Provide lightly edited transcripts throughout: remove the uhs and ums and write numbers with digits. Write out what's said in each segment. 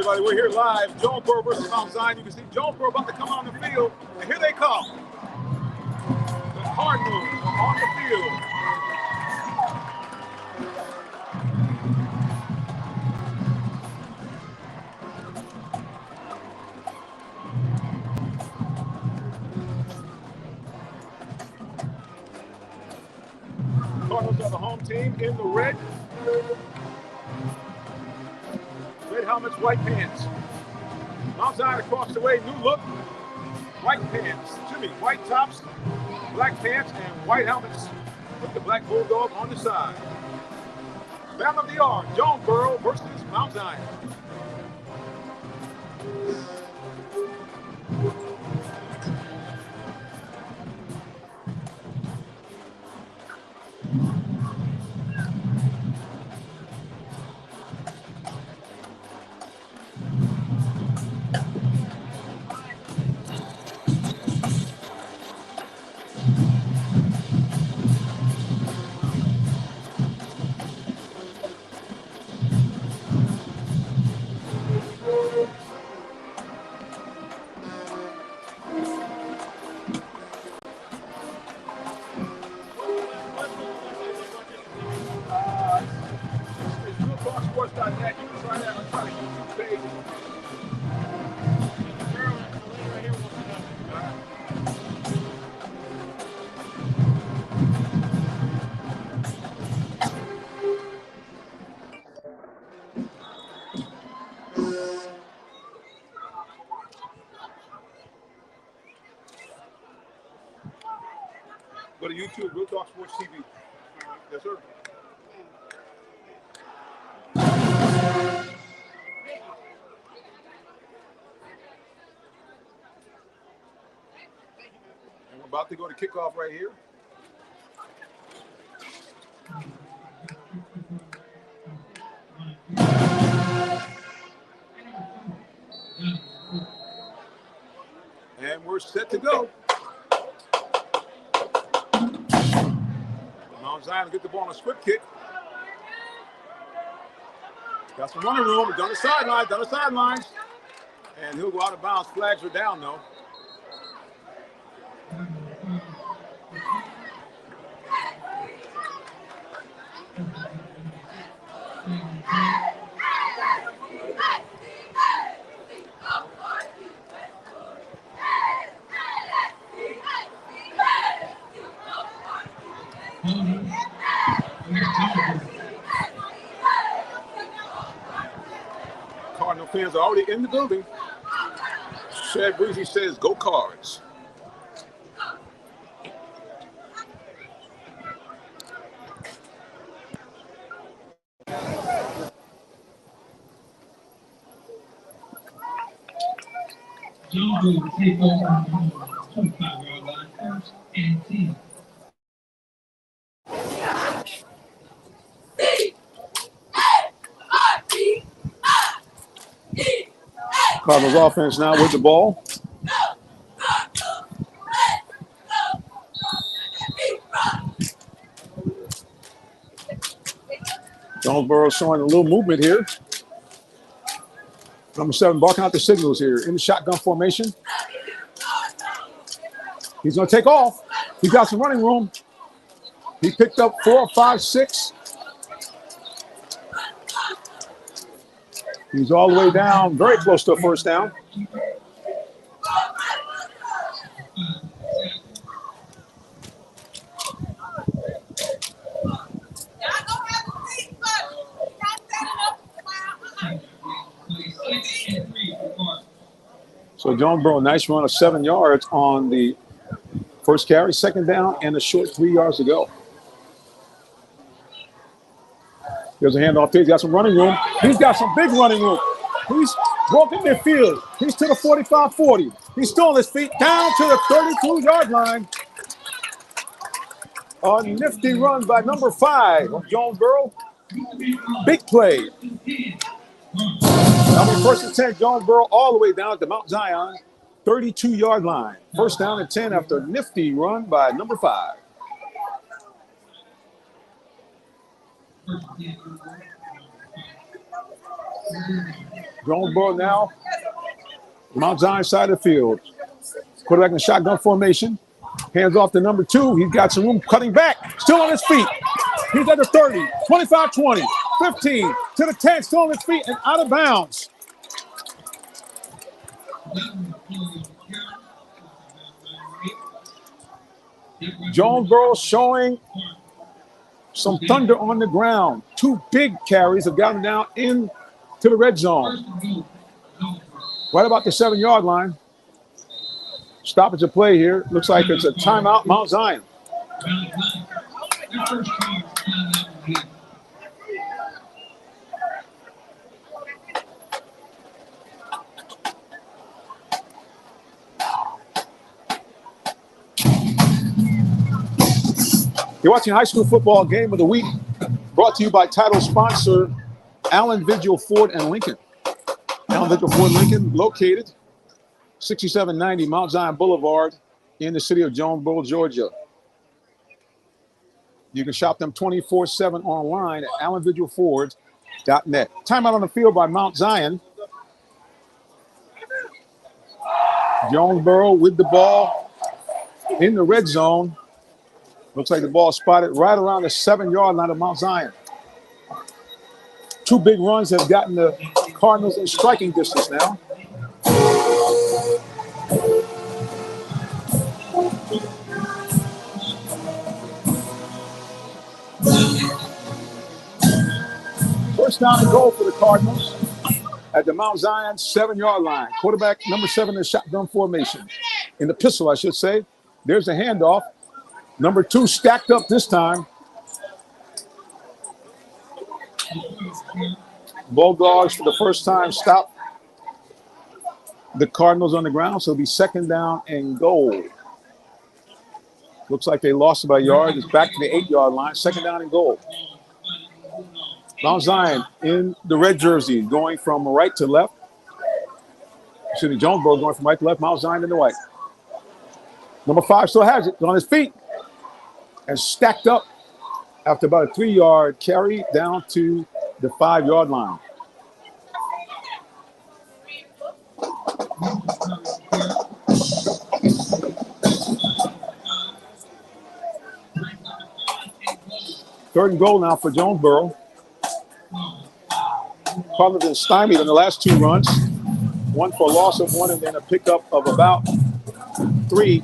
everybody. We're here live. Jonesboro versus Mount Zion. You can see Jonesboro about to come on the field. And here they come. The Cardinals are on the field. Cardinals are the home team in the red. Red helmets, white pants. Mount Zion across the way, new look. White pants, white tops, black pants, and white helmets with the black bulldog on the side. Battle of the Yard, Jonesboro versus Mount Zion. Sports.net. You can try that on our YouTube page. Go to YouTube, Real Talk Sports TV. Yes, sir. And we're about to go to kickoff right here. And we're set to go. Mount Zion will get the ball on a squib kick. Got some running room. Down the sidelines. And he'll go out of bounds. Flags are down, though. Cardinal fans are already in the building. Chad Breezy says, "Go Cards." Jonesboro will take over on the 25-yard line, first and 10. Cardinals offense now with the ball. Jonesboro showing a little movement here. Number 7 barking out the signals here in the shotgun formation. He's going to take off. He's got some running room. He picked up 4, 5, 6. He's all the way down, very close to a first down. So Jonesboro, nice run of 7 yards on the first carry, second down, and a short 3 yards to go. Here's a handoff. He's got some running room. He's got some big running room. He's broken midfield. He's to the 45-40. He's still on his feet, down to the 32-yard line. A nifty run by number 5 of Jonesboro. Big play. Now we first and 10, Jonesboro all the way down at the Mount Zion 32-yard line. First down and 10 after a nifty run by number 5. Jonesboro now, Mount Zion side of the field. Quarterback in shotgun formation. Hands off to number 2. He's got some room cutting back. Still on his feet. He's at the 30, 25, 20, 15, to the 10. Still on his feet and out of bounds. Jonesboro showing some thunder on the ground. 2 big carries have gotten down into the red zone. Right about the 7-yard line. Stoppage of play here. Looks like it's a timeout, Mount Zion. You're watching High School Football Game of the Week, brought to you by title sponsor Allan, Vigil, Ford, and Lincoln. Allan, Vigil, Ford, Lincoln, located 6790 Mount Zion Boulevard in the city of Jonesboro, Georgia. You can shop them 24/7 online at allanvigilford.net. Timeout on the field by Mount Zion. Jonesboro with the ball in the red zone. Looks like the ball spotted right around the 7-yard line of Mount Zion. 2 big runs have gotten the Cardinals in striking distance now. First down and goal for the Cardinals at the Mount Zion 7-yard line. Quarterback number 7 in shotgun formation. In the pistol, I should say. There's the handoff. Number 2 stacked up this time. Bulldogs for the first time stop the Cardinals on the ground, so it'll be 2nd down and goal. Looks like they lost about a yard. It's back to the 8-yard line. 2nd down and goal. Mount Zion in the red jersey, going from right to left. Excuse me, Jonesboro going from right to left. Mount Zion in the white. Number 5 still has it. He's on his feet. And stacked up after about a 3-yard carry down to the 5-yard line. Third and goal now for Jonesboro. Cardinals been stymied in the last 2 runs. 1 for a loss of 1 and then a pickup of about 3.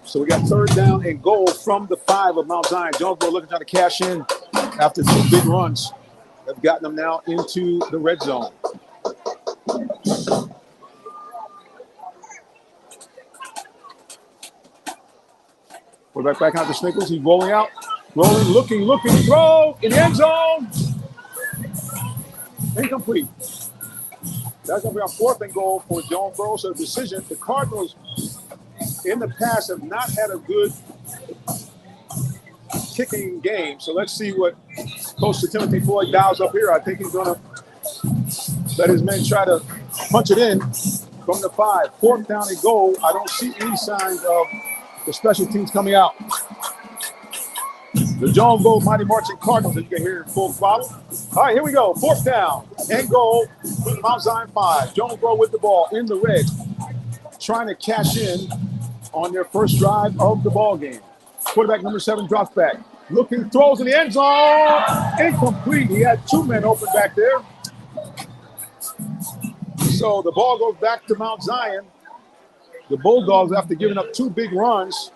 So we got 3rd down and goal from the 5 of Mount Zion. Jonesboro looking to try to cash in after 2 big runs. They've gotten them now into the red zone. Quarterback back out to Snickles. He's rolling out. Rolling, looking, throw in the end zone. Incomplete. That's going to be our 4th and goal for Jonesboro. So the decision, the Cardinals in the past have not had a good kicking game. So let's see what Coach Timothy Floyd dials up here. I think he's going to let his men try to punch it in from the 5. 4th down and goal. I don't see any signs of the special teams coming out. The Jonesboro Mighty Marching Cardinals, as you can hear in full throttle. All right, here we go. 4th down and goal for the Mount Zion 5. Jonesboro with the ball in the red, trying to cash in on their first drive of the ball game. Quarterback number 7 drops back. Looking, throws in the end zone. Incomplete. He had 2 men open back there. So the ball goes back to Mount Zion. The Bulldogs, after giving up 2 big runs,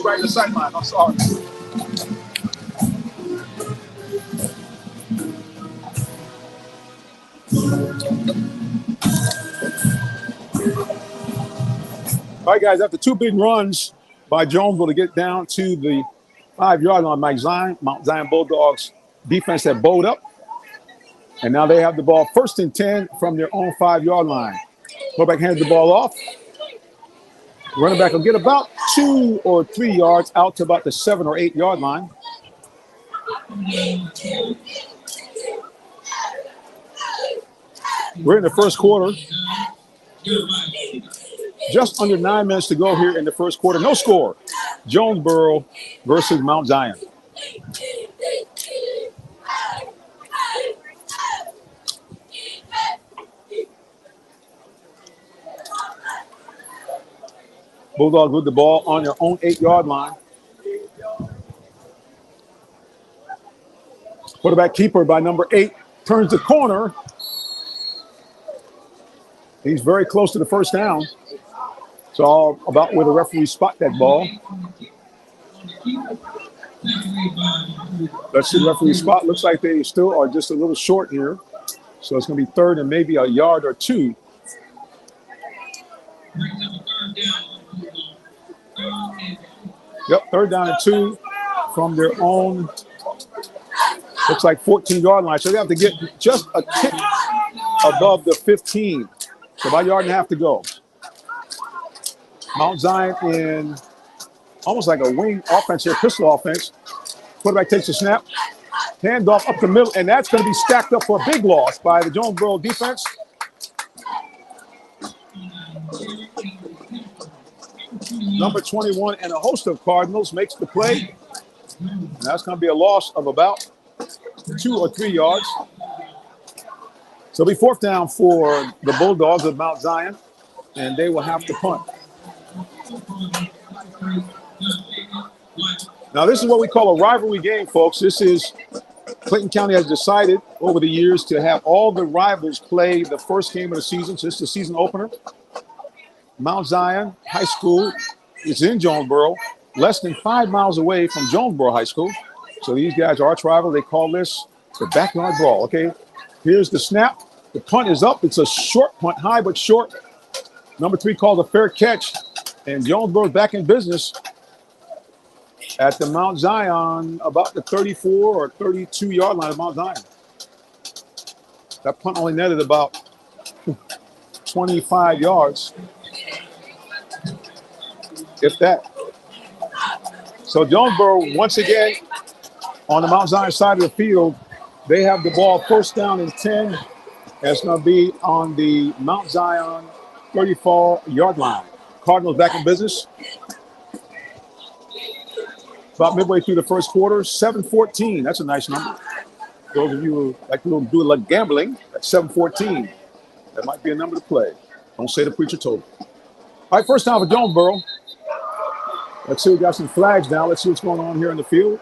right in the sideline. I'm sorry. All right, guys, after 2 big runs by Jonesboro to get down to the 5-yard line, Mount Zion Bulldogs defense had bowed up. And now they have the ball 1st and 10 from their own 5-yard line. Quarterback hands the ball off. Running back will get about 2 or 3 yards out to about the 7 or 8 yard line. We're in the first quarter. Just under 9 minutes to go here in the first quarter. No score. Jonesboro versus Mount Zion. Bulldogs with the ball on their own 8 yard line. Quarterback keeper by number 8 turns the corner. He's very close to the first down. It's all about where the referee spot that ball. Let's see the referee spot. Looks like they still are just a little short here. So it's going to be 3rd and maybe a yard or 2. Yep, 3rd down and 2 from their own, looks like 14 yard line. So they have to get just a tick above the 15. So about a yard and a half to go. Mount Zion in almost like a wing offense here, pistol offense. Quarterback takes the snap, handoff up the middle, and that's going to be stacked up for a big loss by the Jonesboro defense. Number 21 and a host of Cardinals makes the play. And that's going to be a loss of about 2 or 3 yards. So it'll be 4th down for the Bulldogs of Mount Zion, and they will have to punt. Now, this is what we call a rivalry game, folks. This is Clayton County has decided over the years to have all the rivals play the first game of the season. So this is the season opener. Mount Zion High School is in Jonesboro, less than 5 miles away from Jonesboro High School. So these guys are arch rival. They call this the backyard brawl. Okay, here's the snap. The punt is up. It's a short punt, high but short. Number 3 called a fair catch. And Jonesboro's back in business at the Mount Zion, about the 34 or 32 yard line of Mount Zion. That punt only netted about 25 yards, if that. So Jonesboro, once again, on the Mount Zion side of the field, they have the ball 1st down and 10. That's going to be on the Mount Zion 34 yard line. Cardinals back in business. About midway through the first quarter, 7-14. That's a nice number. Those of you who like to do a little gambling, that's 7-14. That might be a number to play. Don't say the preacher told you. All right, first time for Jonesboro. Let's see, we got some flags now. Let's see what's going on here in the field.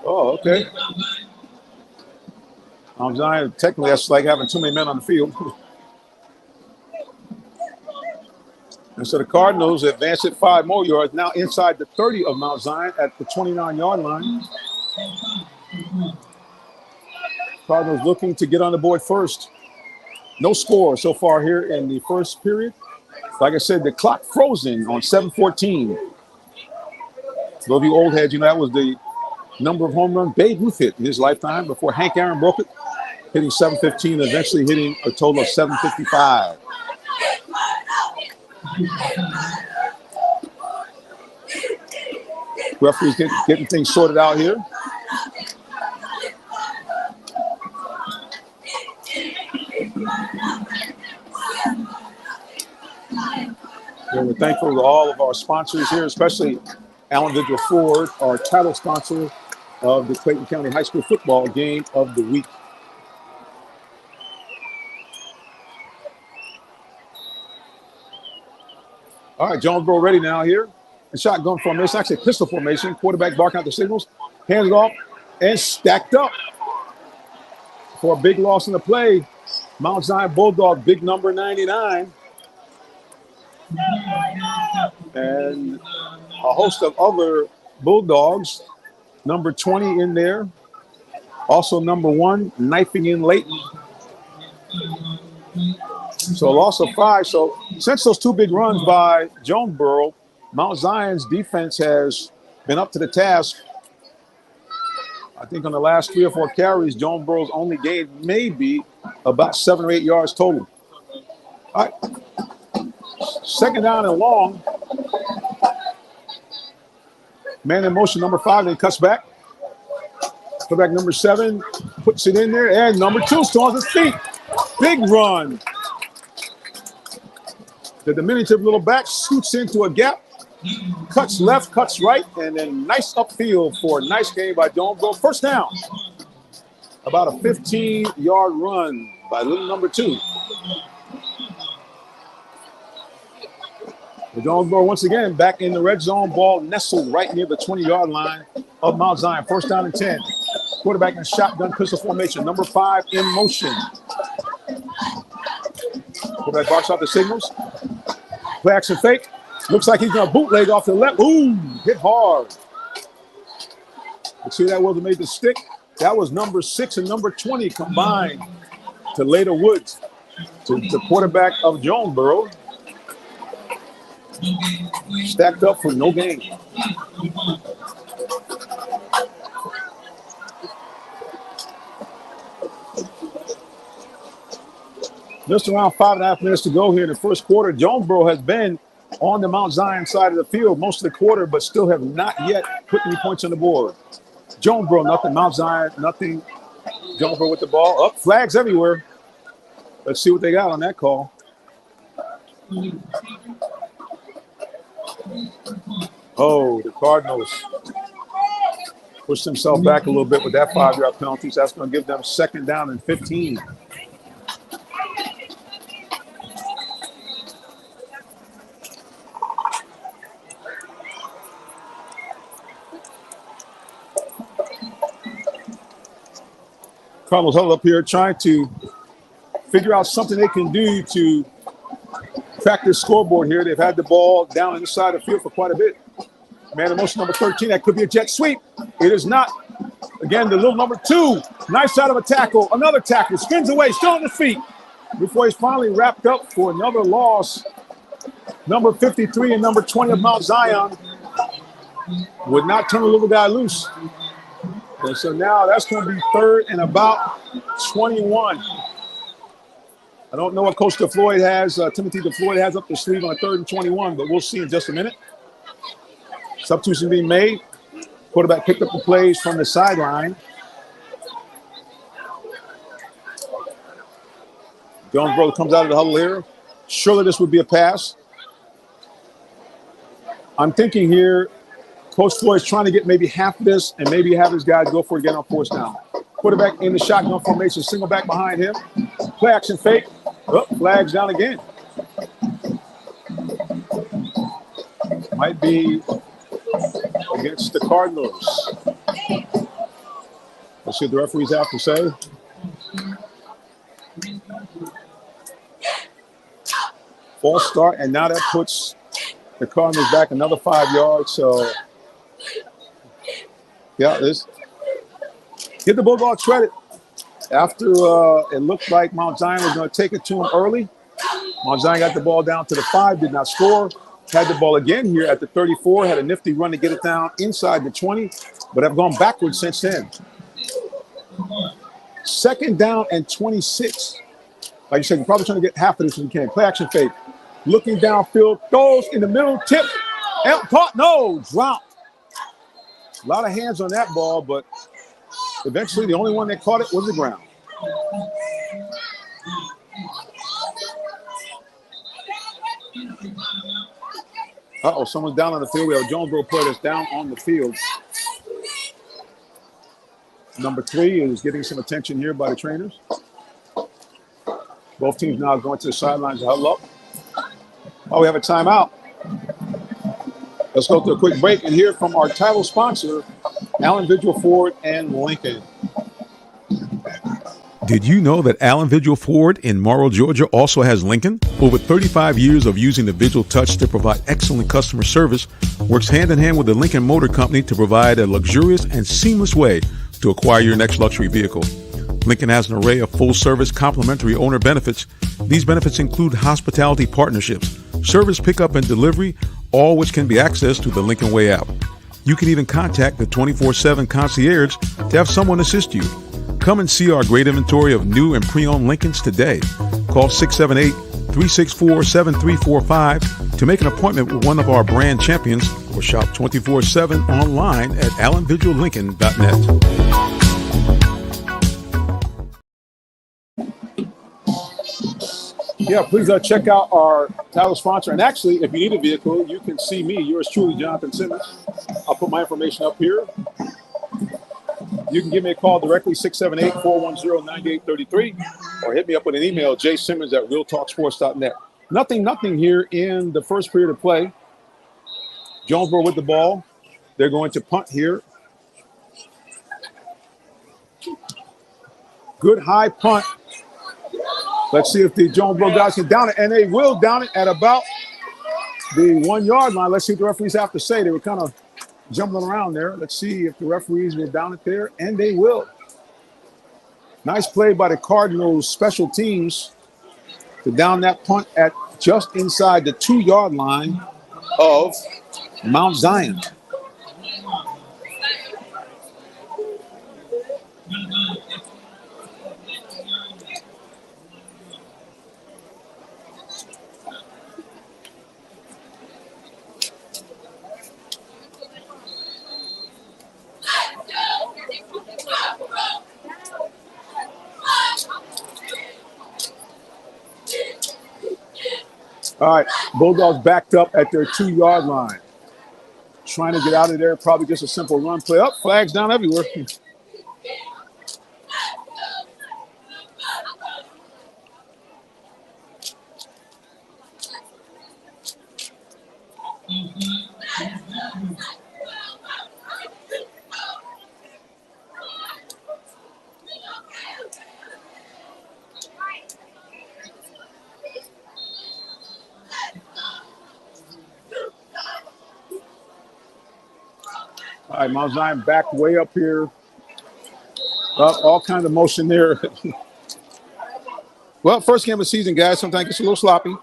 Oh, okay. Mount Zion, technically, that's like having too many men on the field. And so the Cardinals advance it 5 more yards, now inside the 30 of Mount Zion at the 29 yard line. Cardinals looking to get on the board first. No score so far here in the first period. Like I said, the clock frozen on 7-14. Those of you old heads, you know that was the number of home runs Babe Ruth hit in his lifetime before Hank Aaron broke it, hitting 715, eventually hitting a total of 755. Referees getting things sorted out here. And we're thankful to all of our sponsors here, especially Allan Vigil Ford, our title sponsor of the Clayton County High School football game of the week. All right, Jonesboro ready now here. A shotgun formation, actually pistol formation. Quarterback barking out the signals, hands it off, and stacked up for a big loss in the play. Mount Zion Bulldog, big number 99. And a host of other Bulldogs, number 20 in there. Also number 1, knifing in late. So a loss of 5. So since those 2 big runs by Jonesboro, Mount Zion's defense has been up to the task. I think on the last 3 or 4 carries, Jonesboro's only gained maybe about 7 or 8 yards total. All right. Second down and long. Man in motion, number 5, then cuts back. Quarterback number 7 puts it in there, and number 2 still on his feet. Big run. The diminutive little back scoots into a gap, cuts left, cuts right, and then nice upfield for a nice game by Jonesboro. First down. About a 15-yard run by little number 2. The Jonesboro once again back in the red zone, ball nestled right near the 20-yard line of Mount Zion. First down and 10. Quarterback in shotgun pistol formation. Number 5 in motion. Quarterback barks out the signals. Play action fake. Looks like he's going to bootleg off the left. Ooh, hit hard. Let's see, that wasn't made the stick. That was number 6 and number 20 combined to lay the woods to the quarterback of Jonesboro. Stacked up for no gain. Just around 5.5 minutes to go here in the first quarter. Jonesboro has been on the Mount Zion side of the field most of the quarter, but still have not yet put any points on the board. Jonesboro, nothing. Mount Zion, nothing. Jonesboro with the ball. Up, flags everywhere. Let's see what they got on that call. Oh, the Cardinals pushed themselves back a little bit with that 5-yard penalty. So that's going to give them second down and 15. Cardinals huddled up here trying to figure out something they can do to crack their scoreboard here. They've had the ball down inside the field for quite a bit. Man in motion number 13. That could be a jet sweep. It is not. Again, the little number 2. Nice out of a tackle. Another tackle. Spins away. Still on his feet. Before he's finally wrapped up for another loss. Number 53 and number 20 of Mount Zion would not turn the little guy loose. And so now that's going to be third and about 21. I don't know what Coach DeFloyd has, Timothy DeFloyd has up the sleeve on a 3rd and 21, but we'll see in just a minute. Substitution being made. Quarterback picked up the plays from the sideline. Jonesboro comes out of the huddle here. Surely this would be a pass. I'm thinking here, Coach Floyd's trying to get maybe half this and maybe have his guys go for it again on 4th down. Quarterback in the shotgun formation, single back behind him. Play action fake. Oh, flags down again. Might be against the Cardinals. Let's see what the referees have to say. False start, and now that puts the Cardinals back another 5 yards. So, yeah, this give the Bulldogs credit. After it looked like Mount Zion was going to take it to him early, Mount Zion got the ball down to the 5, did not score. Had the ball again here at the 34, had a nifty run to get it down inside the 20, but have gone backwards since then. Second down and 26. Like you said, you're probably trying to get half of this when you can. Play action fake. Looking downfield, throws in the middle, tip, caught, no, dropped. A lot of hands on that ball, but eventually the only one that caught it was the ground. Uh-oh, someone's down on the field. We have Jonesboro players down on the field. Number 3 is getting some attention here by the trainers. Both teams now going to the sidelines to huddle up. Oh, we have a timeout. Let's go to a quick break and hear from our title sponsor, Allan, Vigil, Ford, and Lincoln. Did you know that Allan Vigil Ford in Morrow, Georgia also has Lincoln? Over 35 years of using the Vigil Touch to provide excellent customer service, works hand in hand with the Lincoln Motor Company to provide a luxurious and seamless way to acquire your next luxury vehicle. Lincoln has an array of full-service complimentary owner benefits. These benefits include hospitality partnerships, service pickup and delivery, all which can be accessed through the Lincoln Way app. You can even contact the 24/7 concierge to have someone assist you. Come and see our great inventory of new and pre-owned Lincolns today. Call 678-364-7345 to make an appointment with one of our brand champions or shop 24/7 online at allanvigillincoln.net. Yeah, please check out our title sponsor. And actually, if you need a vehicle, you can see me, yours truly, Jonathan Simmons. I'll put my information up here. You can give me a call directly, 678-410-9833, or hit me up with an email, jsimmons@realtalksports.net. Nothing here in the first period of play. Jonesboro with the ball. They're going to punt here. Good high punt. Let's see if the Jonesboro guys can down it, and they will down it at about the 1 yard line. Let's see what the referees have to say. They were kind of jumbling around there. Let's see if the referees will down it there, and they will. Nice play by the Cardinals special teams to down that punt at just inside the 2 yard line of Mount Zion. All right, Bulldogs backed up at their 2 yard line. Trying to get out of there, probably just a simple run play. Up, flags down everywhere. All right, Mount Zion back way up here. All kinds of motion there. Well, first game of the season, guys. Sometimes it's a little sloppy.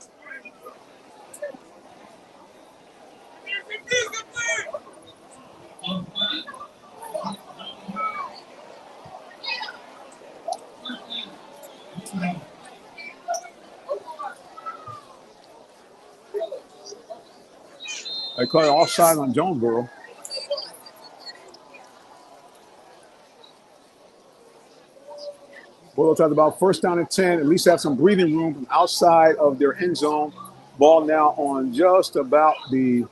They call it offside on Jonesboro. Bulldogs talked about first down and 10, at least have some breathing room from outside of their end zone. Ball now on just about the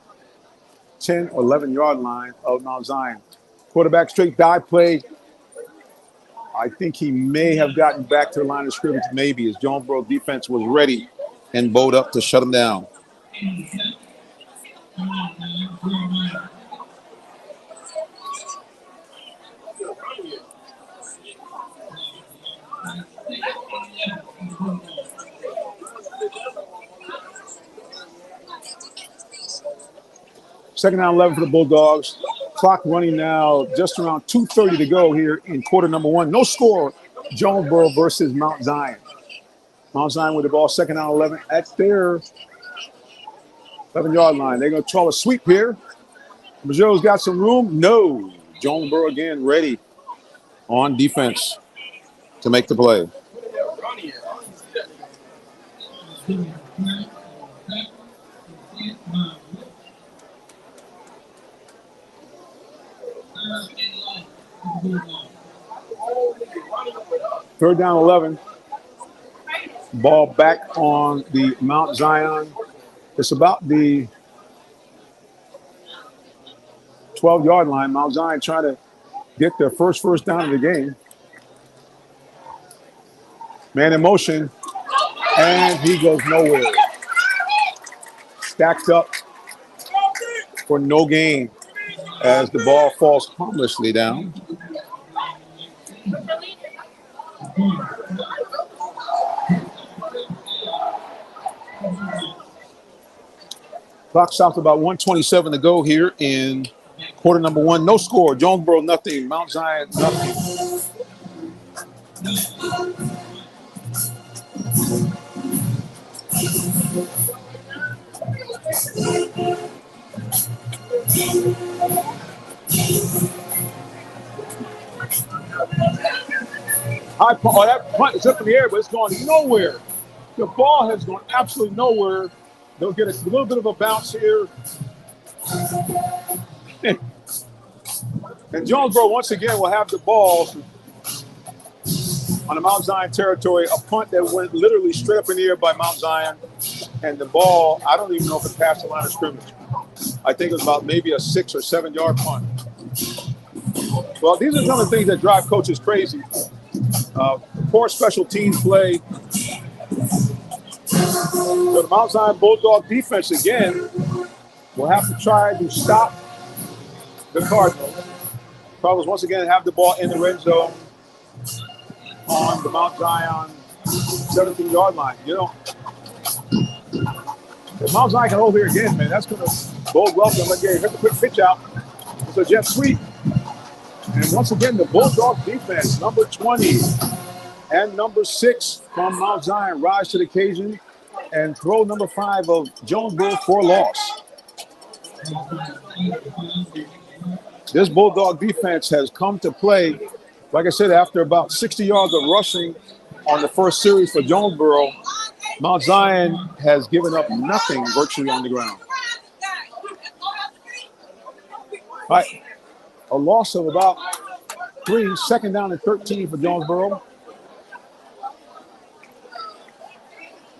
10 or 11 yard line of Mount Zion. Quarterback straight dive play. I think he may have gotten back to the line of scrimmage, maybe, as Jonesboro defense was ready and bowed up to shut him down. Second down 11 for the Bulldogs. Clock running now, just around 2:30 to go here in quarter number 1. No score, Jonesboro versus Mount Zion. Mount Zion with the ball, second down 11 at their 11 yard line. They're going to try a sweep here. Vigil's got some room. No. Jonesboro again ready on defense to make the play. Third down 11. Ball back on the Mount Zion. It's about the 12 yard line. Mount Zion trying to get their first down of the game. Man in motion, and he goes nowhere. Stacked up for no gain as the ball falls harmlessly down. Clock stops about 1:27 to go here in quarter number 1. No score. Jonesboro nothing. Mount Zion nothing. high punt. Oh, that punt is up in the air, but it's going nowhere. The ball has gone absolutely nowhere. They'll get a little bit of a bounce here. And Jonesboro, once again, will have the ball on the Mount Zion territory. A punt that went literally straight up in the air by Mount Zion. And the ball, I don't even know if it passed the line of scrimmage. I think it was about maybe a 6 or 7 yard punt. Well, these are some of the things that drive coaches crazy. Poor special teams play. So the Mount Zion Bulldog defense again will have to try to stop the Cardinals. Cardinals once again have the ball in the red zone on the Mount Zion 17-yard line. You know, if Mount Zion can hold here again, man, that's going to bode well for them. Let Gary hit the quick pitch out. It's a jet sweep. And once again, the Bulldog defense, number 20 and number 6 from Mount Zion, rise to the occasion and throw number 5 of Jonesboro for loss. This Bulldog defense has come to play, like I said, after about 60 yards of rushing on the first series for Jonesboro. Mount Zion has given up nothing virtually on the ground. All right, a loss of about 3, second down and 13 for Jonesboro.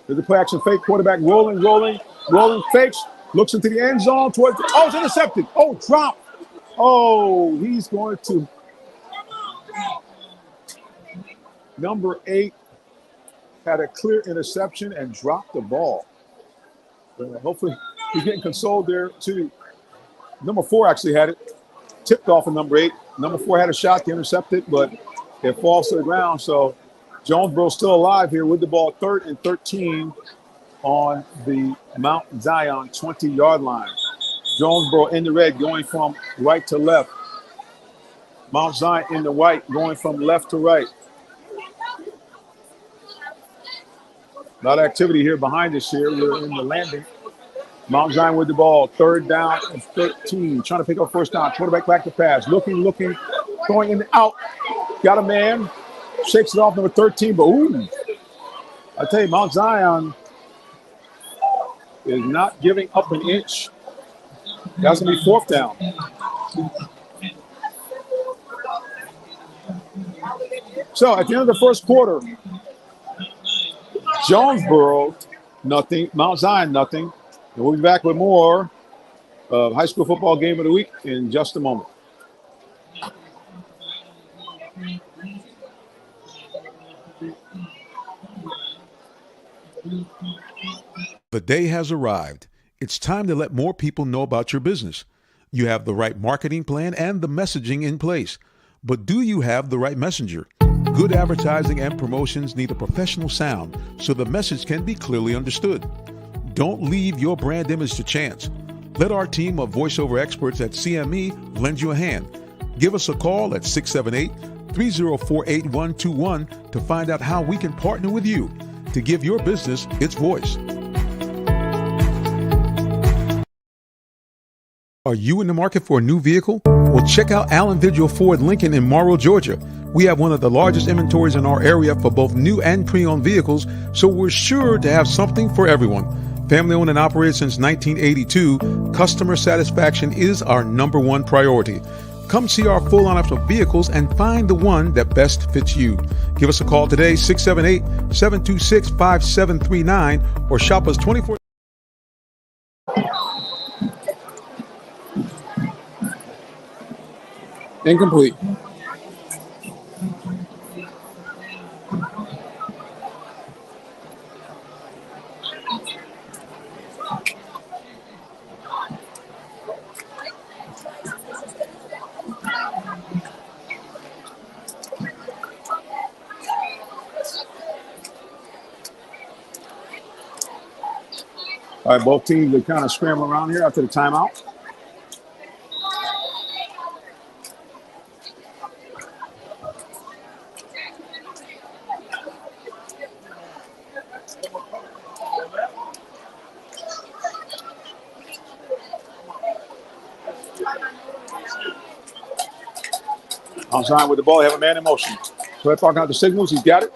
There's the play action fake, quarterback rolling, fakes, looks into the end zone towards, it's intercepted. Oh, drop. Oh, he's going to. Number 8 had a clear interception and dropped the ball. Hopefully he's getting consoled there too. Number 4 actually had it tipped off of number 8. Number 4 had a shot to intercept it, but it falls to the ground. So Jonesboro still alive here with the ball, 3rd and 13 on the Mount Zion 20-yard line. Jonesboro in the red going from right to left. Mount Zion in the white going from left to right. A lot of activity here behind us here. We're in the landing. Mount Zion with the ball, 3rd down and 13. Trying to pick up first down. Quarterback back to pass. Looking, going in and out. Got a man. Shakes it off, number 13. But, I tell you, Mount Zion is not giving up an inch. That's going to be 4th down. So, at the end of the first quarter, Jonesboro, nothing. Mount Zion, nothing. And we'll be back with more high school football game of the week in just a moment. The day has arrived. It's time to let more people know about your business. You have the right marketing plan and the messaging in place. But do you have the right messenger? Good advertising and promotions need a professional sound so the message can be clearly understood. Don't leave your brand image to chance. Let our team of voiceover experts at CME lend you a hand. Give us a call at 678-304-8121 to find out how we can partner with you to give your business its voice. Are you in the market for a new vehicle? Well, check out Allan Vigil Ford Lincoln in Morrow, Georgia. We have one of the largest inventories in our area for both new and pre-owned vehicles, so we're sure to have something for everyone. Family owned and operated since 1982, customer satisfaction is our number one priority. Come see our full lineup of vehicles and find the one that best fits you. Give us a call today, 678-726-5739, or shop us 24. Incomplete. All right, both teams are kind of scrambling around here after the timeout. Outside with the ball, have a man in motion. Cliff talking out the signals. He's got it.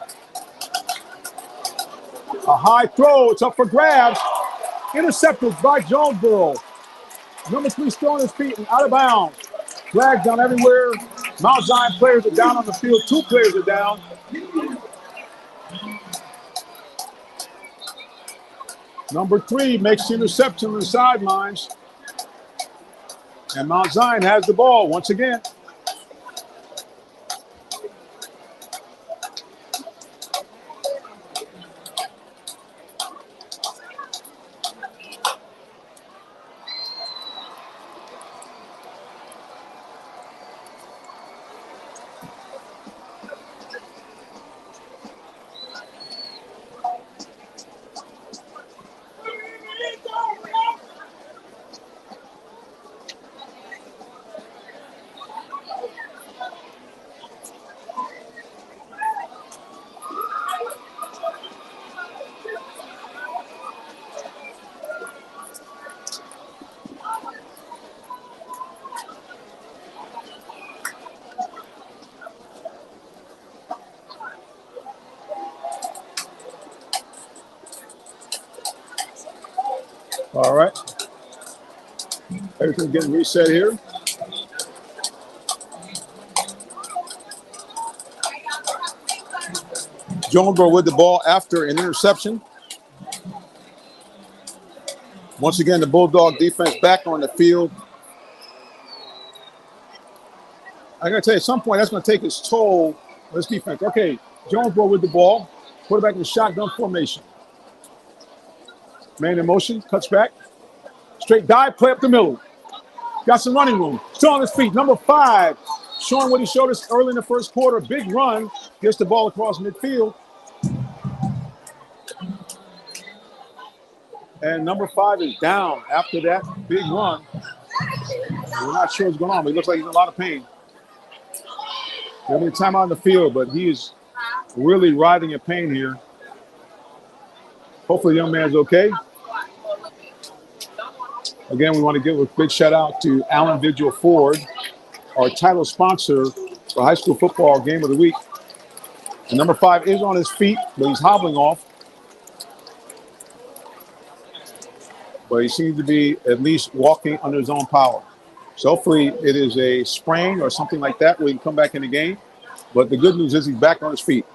A high throw. It's up for grabs. Intercepted by Jonesboro. Number 3 still on his feet and out of bounds. Flags down everywhere. Mount Zion players are down on the field. 2 players are down. Number 3 makes the interception on the sidelines. And Mount Zion has the ball once again. All right. Everything's getting reset here. Jonesboro with the ball after an interception. Once again, the Bulldog defense back on the field. I got to tell you, at some point, that's going to take its toll on this defense. Okay, Jonesboro with the ball. Quarterback in the shotgun formation. Man in motion, cuts back. Straight dive, play up the middle. Got some running room. Still on his feet. Number 5, showing what he showed us early in the first quarter. Big run. Gets the ball across midfield. And number 5 is down after that big run. We're not sure what's going on, but he looks like he's in a lot of pain. There'll be a timeout on the field, but he is really writhing in pain here. Hopefully the young man's okay. Again, we want to give a big shout out to Allan Vigil Ford, our title sponsor for high school football game of the week. And number 5 is on his feet, but he's hobbling off. But he seems to be at least walking under his own power. So hopefully it is a sprain or something like that where he can come back in the game. But the good news is he's back on his feet.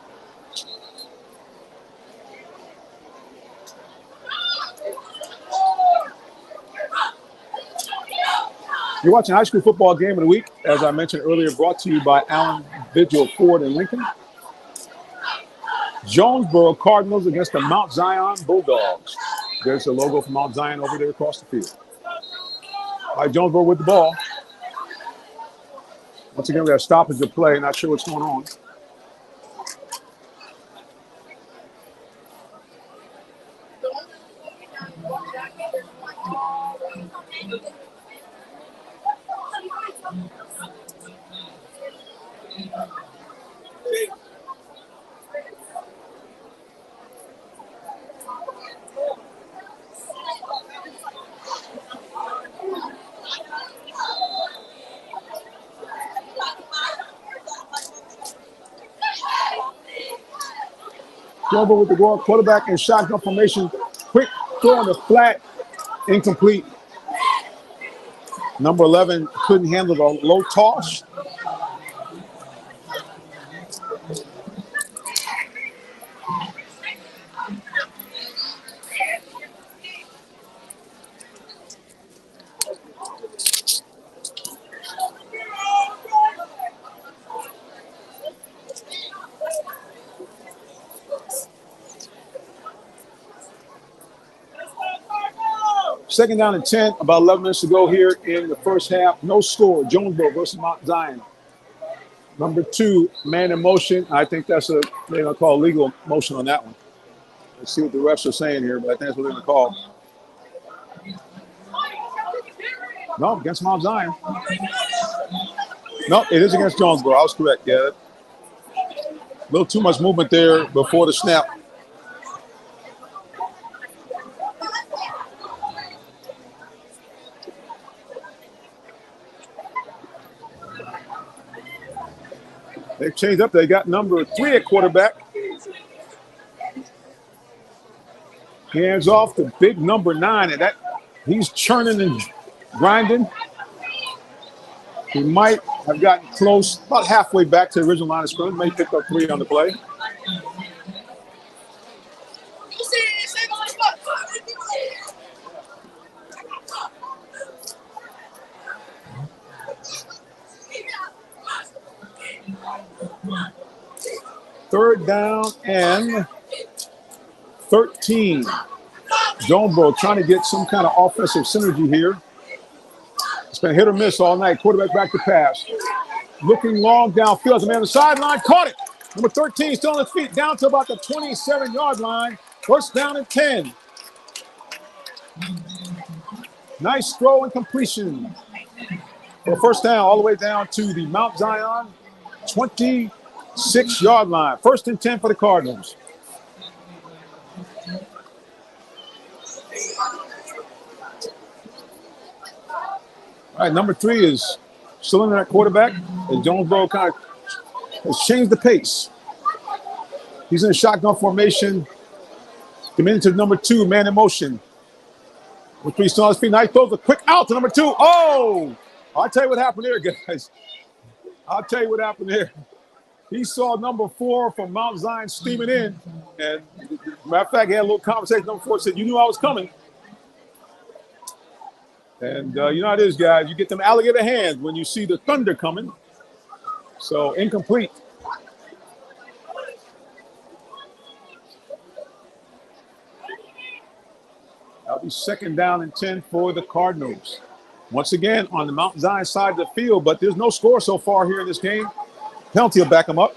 You're watching high school football game of the week, as I mentioned earlier, brought to you by Allan Vigil Ford in Lincoln. Jonesboro Cardinals against the Mount Zion Bulldogs. There's the logo for Mount Zion over there across the field. All right, Jonesboro with the ball. Once again, we have stoppage of play. Not sure what's going on. Jonesboro with the ball, quarterback in shotgun formation. Quick throw on the flat, incomplete. Number 11 couldn't handle the low toss. Second down and 10, about 11 minutes to go here in the first half. No score, Jonesboro versus Mount Zion. Number 2, man in motion. I think that's they're going to call legal motion on that one. Let's see what the refs are saying here, but I think that's what they're going to call. No, against Mount Zion. No, it is against Jonesboro. I was correct, yeah. A little too much movement there before the snap. They've changed up. They got number 3 at quarterback. Hands off to big number 9, and that he's churning and grinding. He might have gotten close, about halfway back to the original line of scrimmage. May pick up 3 on the play. Third down and 13. Jonesboro trying to get some kind of offensive synergy here. It's been hit or miss all night. Quarterback back to pass. Looking long downfield. The man on the sideline caught it. Number 13 still on his feet. Down to about the 27-yard line. First down and 10. Nice throw and completion. For the first down all the way down to the Mount Zion 26-yard line. First and 10 for the Cardinals. All right, number 3 is still in that quarterback. And Jonesboro kind of has changed the pace. He's in a shotgun formation. Committing to number 2, man in motion. Number 3 still on his feet. Nice throws a quick out to number 2. Oh! I'll tell you what happened there, guys. I'll tell you what happened there. He saw number 4 from Mount Zion steaming in. And matter of fact, he had a little conversation. Number 4 said, "You knew I was coming." And you know how it is, guys. You get them alligator hands when you see the thunder coming. So incomplete. That'll be second down and 10 for the Cardinals. Once again on the Mount Zion side of the field, but there's no score so far here in this game. Penalty will back them up.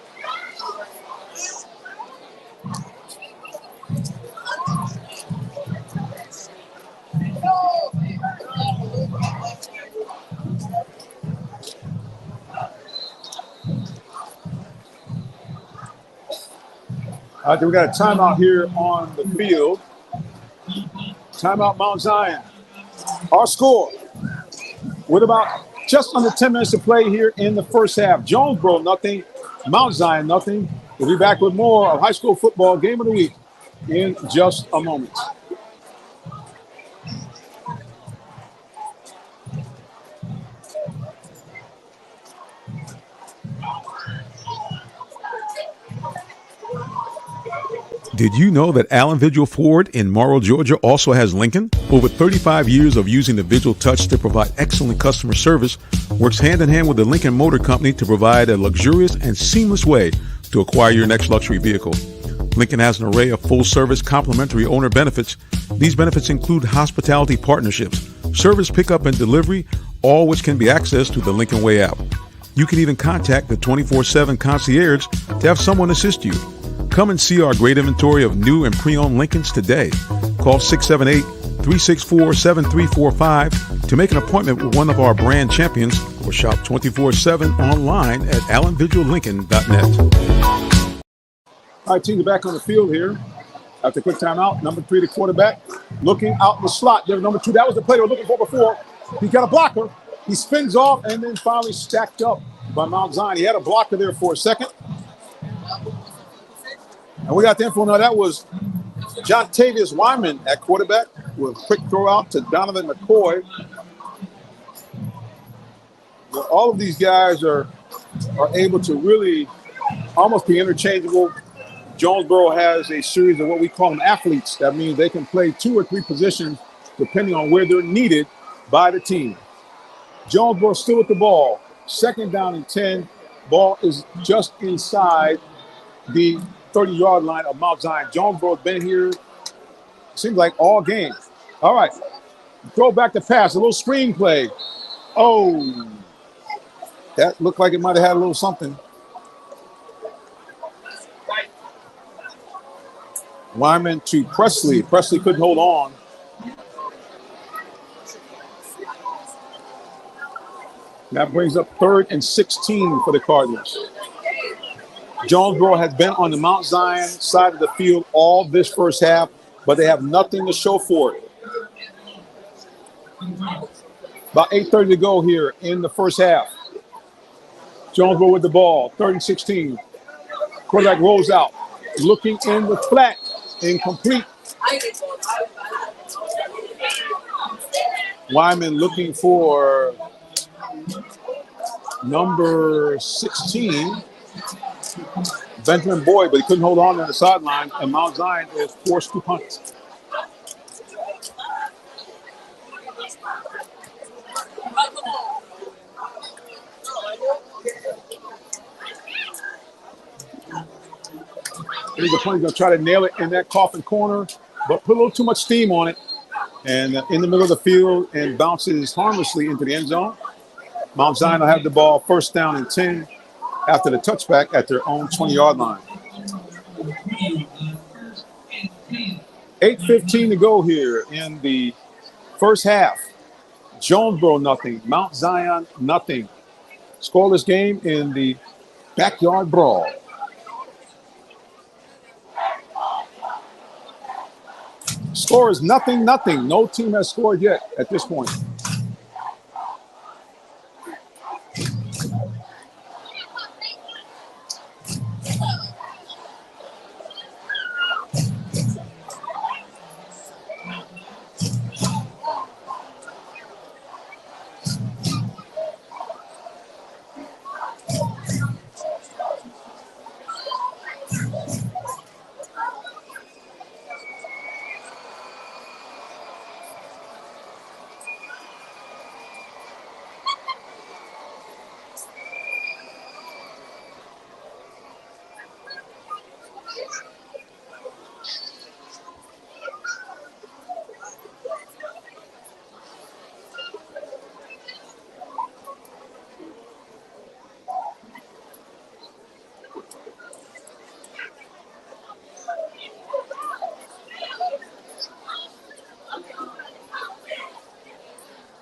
All right, we got a timeout here on the field. Timeout Mount Zion. Our score with about just under 10 minutes to play here in the first half. Jonesboro, nothing. Mount Zion, nothing. We'll be back with more of high school football game of the week in just a moment. Did you know that Allan Vigil Ford in Morrow, Georgia also has Lincoln? Over 35 years of using the Vigil Touch to provide excellent customer service, works hand in hand with the Lincoln Motor Company to provide a luxurious and seamless way to acquire your next luxury vehicle. Lincoln has an array of full-service complimentary owner benefits. These benefits include hospitality partnerships, service pickup and delivery, all which can be accessed through the Lincoln Way app. You can even contact the 24/7 concierge to have someone assist you. Come and see our great inventory of new and pre-owned Lincolns today. Call 678-364-7345 to make an appointment with one of our brand champions or shop 24/7 online at allanvigillincoln.net. All right, team, back on the field here. After a quick timeout, number 3, the quarterback, looking out in the slot. There's number 2. That was the play they were looking for before. He got a blocker. He spins off and then finally stacked up by Mount Zion. He had a blocker there for a second. And we got the info now. That was John Tavius Wyman at quarterback with a quick throw out to Donovan McCoy. Well, all of these guys are able to really almost be interchangeable. Jonesboro has a series of what we call them athletes. That means they can play 2 or 3 positions depending on where they're needed by the team. Jonesboro still with the ball. Second down and 10. Ball is just inside the 30-yard line of Mount Zion. Jonesboro's been here, seems like all game. All right. Throw back to pass. A little screen play. Oh, that looked like it might have had a little something. Wyman to Presley. Presley couldn't hold on. That brings up 3rd and 16 for the Cardinals. Jonesboro has been on the Mount Zion side of the field all this first half, but they have nothing to show for it. About 8:30 to go here in the first half. Jonesboro with the ball, 3rd and 16. Quarterback rolls out, looking in the flat, incomplete. Wyman looking for number 16, Benjamin Boyd, but he couldn't hold on the sideline, and Mount Zion is forced to punt. Here's the punt. He's going to try to nail it in that coffin corner, but put a little too much steam on it. And in the middle of the field and bounces harmlessly into the end zone. Mount Zion will have the ball 1st down and 10 after the touchback at their own 20-yard line. 8:15 to go here in the first half. Jonesboro nothing, Mount Zion nothing. Scoreless game in the backyard brawl. Score is 0-0. No team has scored yet at this point.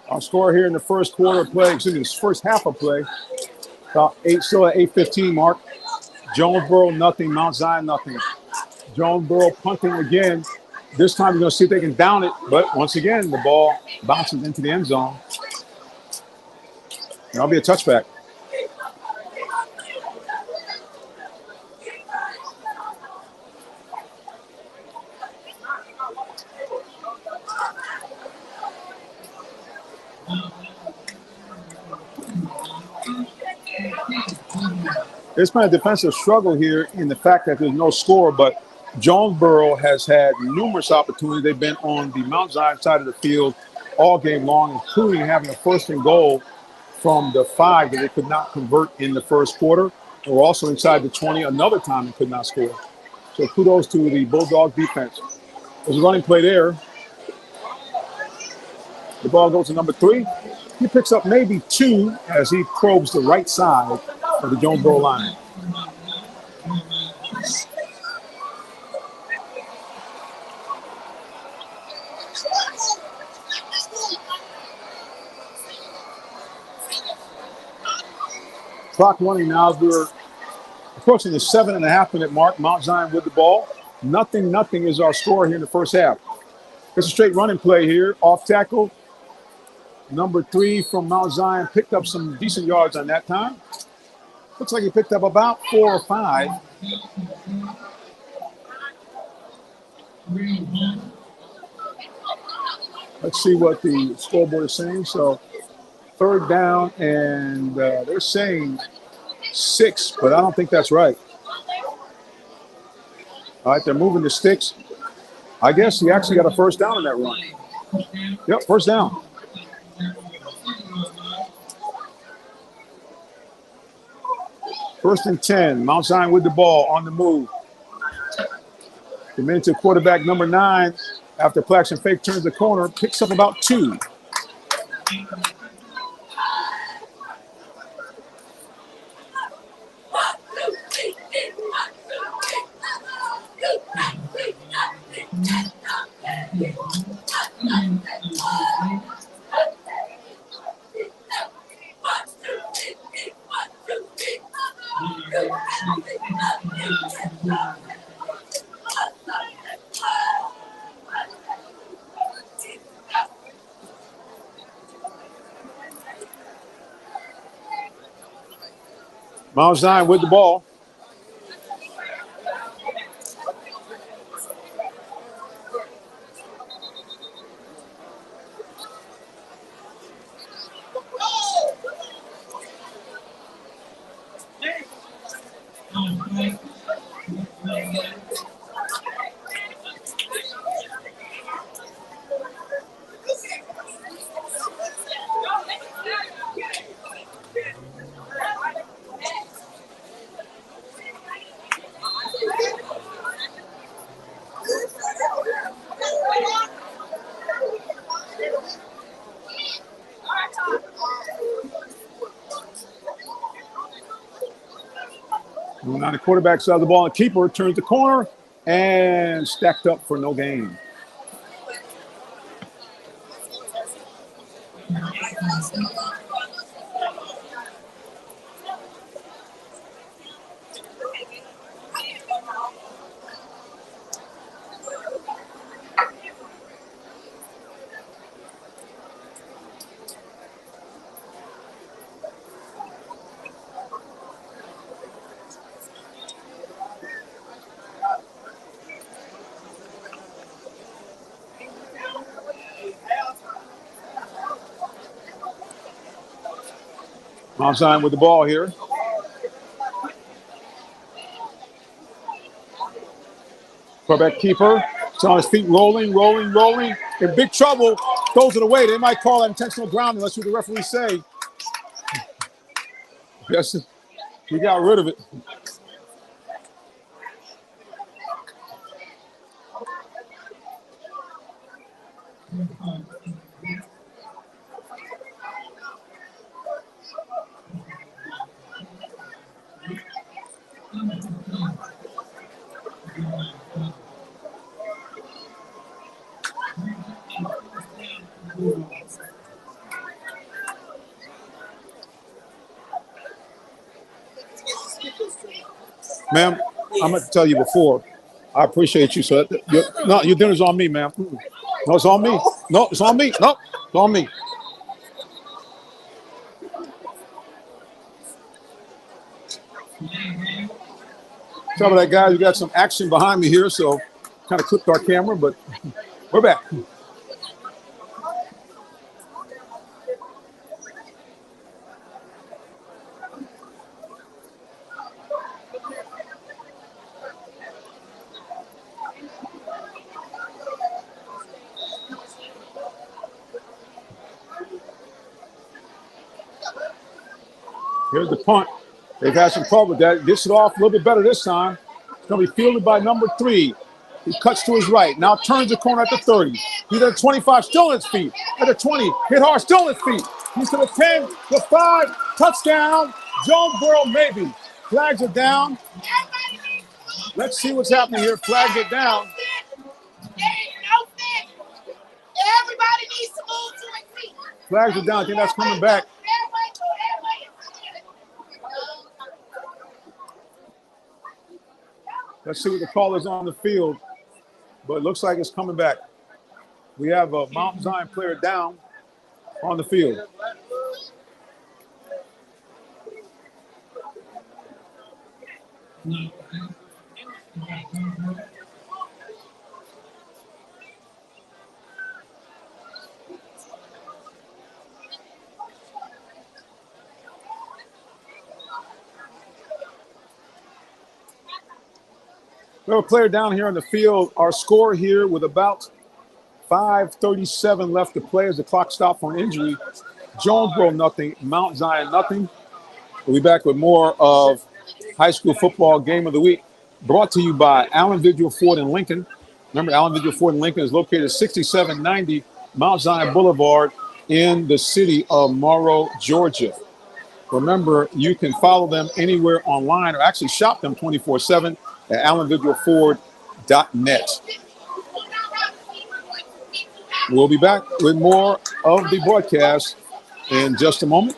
Our score here in the first quarter of play, this first half of play, still at 8:15 mark. Jonesboro nothing, Mount Zion nothing. Jonesboro punting again. This time we're going to see if they can down it, but once again, the ball bounces into the end zone. And that'll be a touchback. There's been a defensive struggle here in the fact that there's no score, but Jonesboro has had numerous opportunities. They've been on the Mount Zion side of the field all game long, including having a 1st and goal from the 5 that they could not convert in the first quarter. They were also inside the 20 another time and could not score. So kudos to the Bulldog defense. There's a running play there. The ball goes to number 3. He picks up maybe 2 as he probes the right side of the Jonesboro line. Clock running now as we're approaching the 7.5-minute mark. Mount Zion with the ball. 0-0 is our score here in the first half. It's a straight running play here. Off tackle. Number 3 from Mount Zion picked up some decent yards on that time. Looks like he picked up about 4 or 5. Let's see what the scoreboard is saying. So 3rd down, and they're saying 6, but I don't think that's right. All right, they're moving the sticks. I guess he actually got a 1st down in that run. Yep, 1st down. First and 10. Mount Zion with the ball on the move. Committed to quarterback number 9. After play action fake turns the corner, picks up about 2. Mount Zion with the ball. Now the quarterback side of the ball, and keeper turns the corner and stacked up for no gain. Mount Zion with the ball here. Quarterback keeper. It's on his feet, rolling. In big trouble. Throws it away. They might call that intentional grounding. Let's see what the referee say. Yes, he got rid of it. Ma'am, I'm going to tell you before, I appreciate you. So, your dinner's on me, ma'am. No, it's on me. No, it's on me. No, it's on me. Some of that, guys, we got some action behind me here, so kind of clipped our camera, but we're back. Here's the punt. They've had some trouble with that. Gets it off a little bit better this time. It's going to be fielded by number 3. He cuts to his right. Now turns the corner at the 30. He's at the 25, still on his feet. At the 20, hit hard, still on his feet. He's to the 10, the 5, touchdown. Jonesboro maybe. Flags it down. Let's see what's happening here. Flags it down. Everybody needs to move to a seat. Flags it down. I think that's coming back. Let's see what the call is on the field, but it looks like it's coming back. We have a Mount Zion player down on the field. We have a player down here on the field. Our score here with about 5:37 left to play as the clock stopped for an injury. Jonesboro nothing, Mount Zion nothing. We'll be back with more of high school football game of the week, brought to you by Allan, Vigil, Ford, and Lincoln. Remember, Allan, Vigil, Ford, and Lincoln is located at 6790 Mount Zion Boulevard in the city of Morrow, Georgia. Remember, you can follow them anywhere online or actually shop them 24/7 at allanvigilford.net. We'll be back with more of the broadcast in just a moment.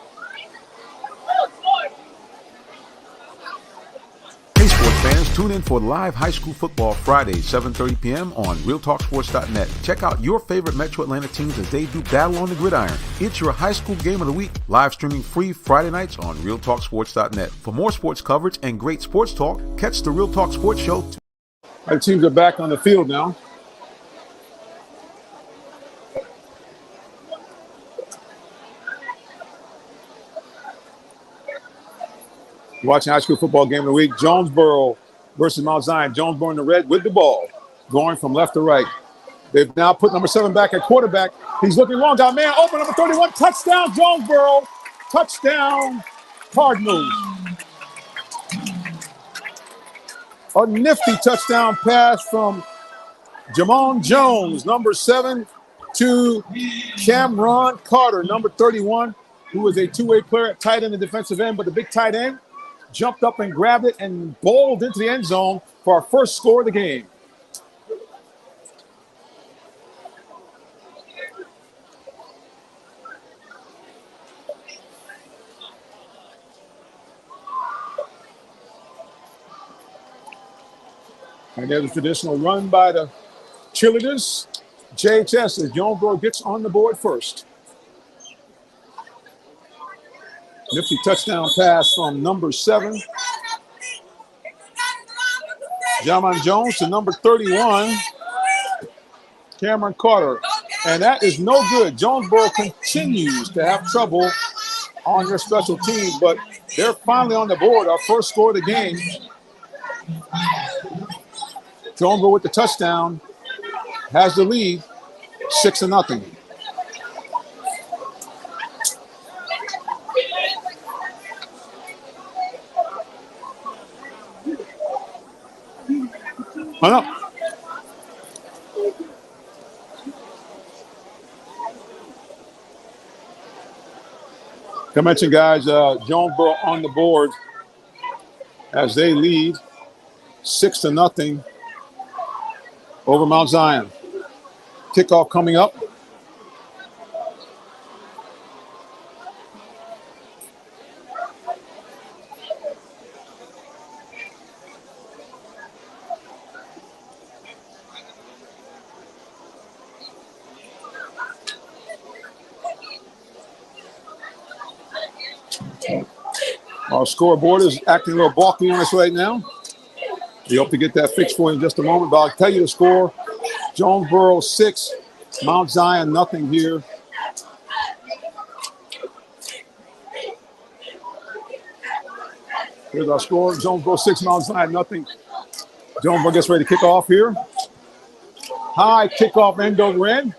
Hey, sports fans, tune in for live high school football Fridays, 7:30 p.m. on RealTalkSports.net. Check out your favorite Metro Atlanta teams as they do battle on the gridiron. It's your high school game of the week, live streaming free Friday nights on RealTalkSports.net. For more sports coverage and great sports talk, catch the Real Talk Sports Show. Our teams are back on the field now. Watching high school football game of the week, Jonesboro versus Mount Zion. Jonesboro in the red with the ball, going from left to right. They've now put number 7 back at quarterback. He's looking long, got a man open, number 31, touchdown Jonesboro, touchdown Cardinals. A nifty touchdown pass from Jamon Jones, number 7, to Cameron Carter, number 31, who is a two-way player at tight end and defensive end, but the big tight end jumped up and grabbed it and bowled into the end zone for our first score of the game. And there's a traditional run by the cheerleaders. JHS as Jonesboro gets on the board first. Nifty touchdown pass from number 7, Jamon Jones, to number 31, Cameron Carter. And that is no good. Jonesboro continues to have trouble on their special teams, but they're finally on the board. Our first score of the game. Jonesboro with the touchdown has the lead, 6-0. Hold up. I mentioned, guys, Jonesboro on the board as they lead 6-0 over Mount Zion. Kickoff coming up. Our scoreboard is acting a little balky on us right now. We hope to get that fixed for you in just a moment, but I'll tell you the score. Jonesboro 6, Mount Zion nothing here. Here's our score. Jonesboro 6, Mount Zion nothing. Jonesboro gets ready to kick off here. High kickoff end over end.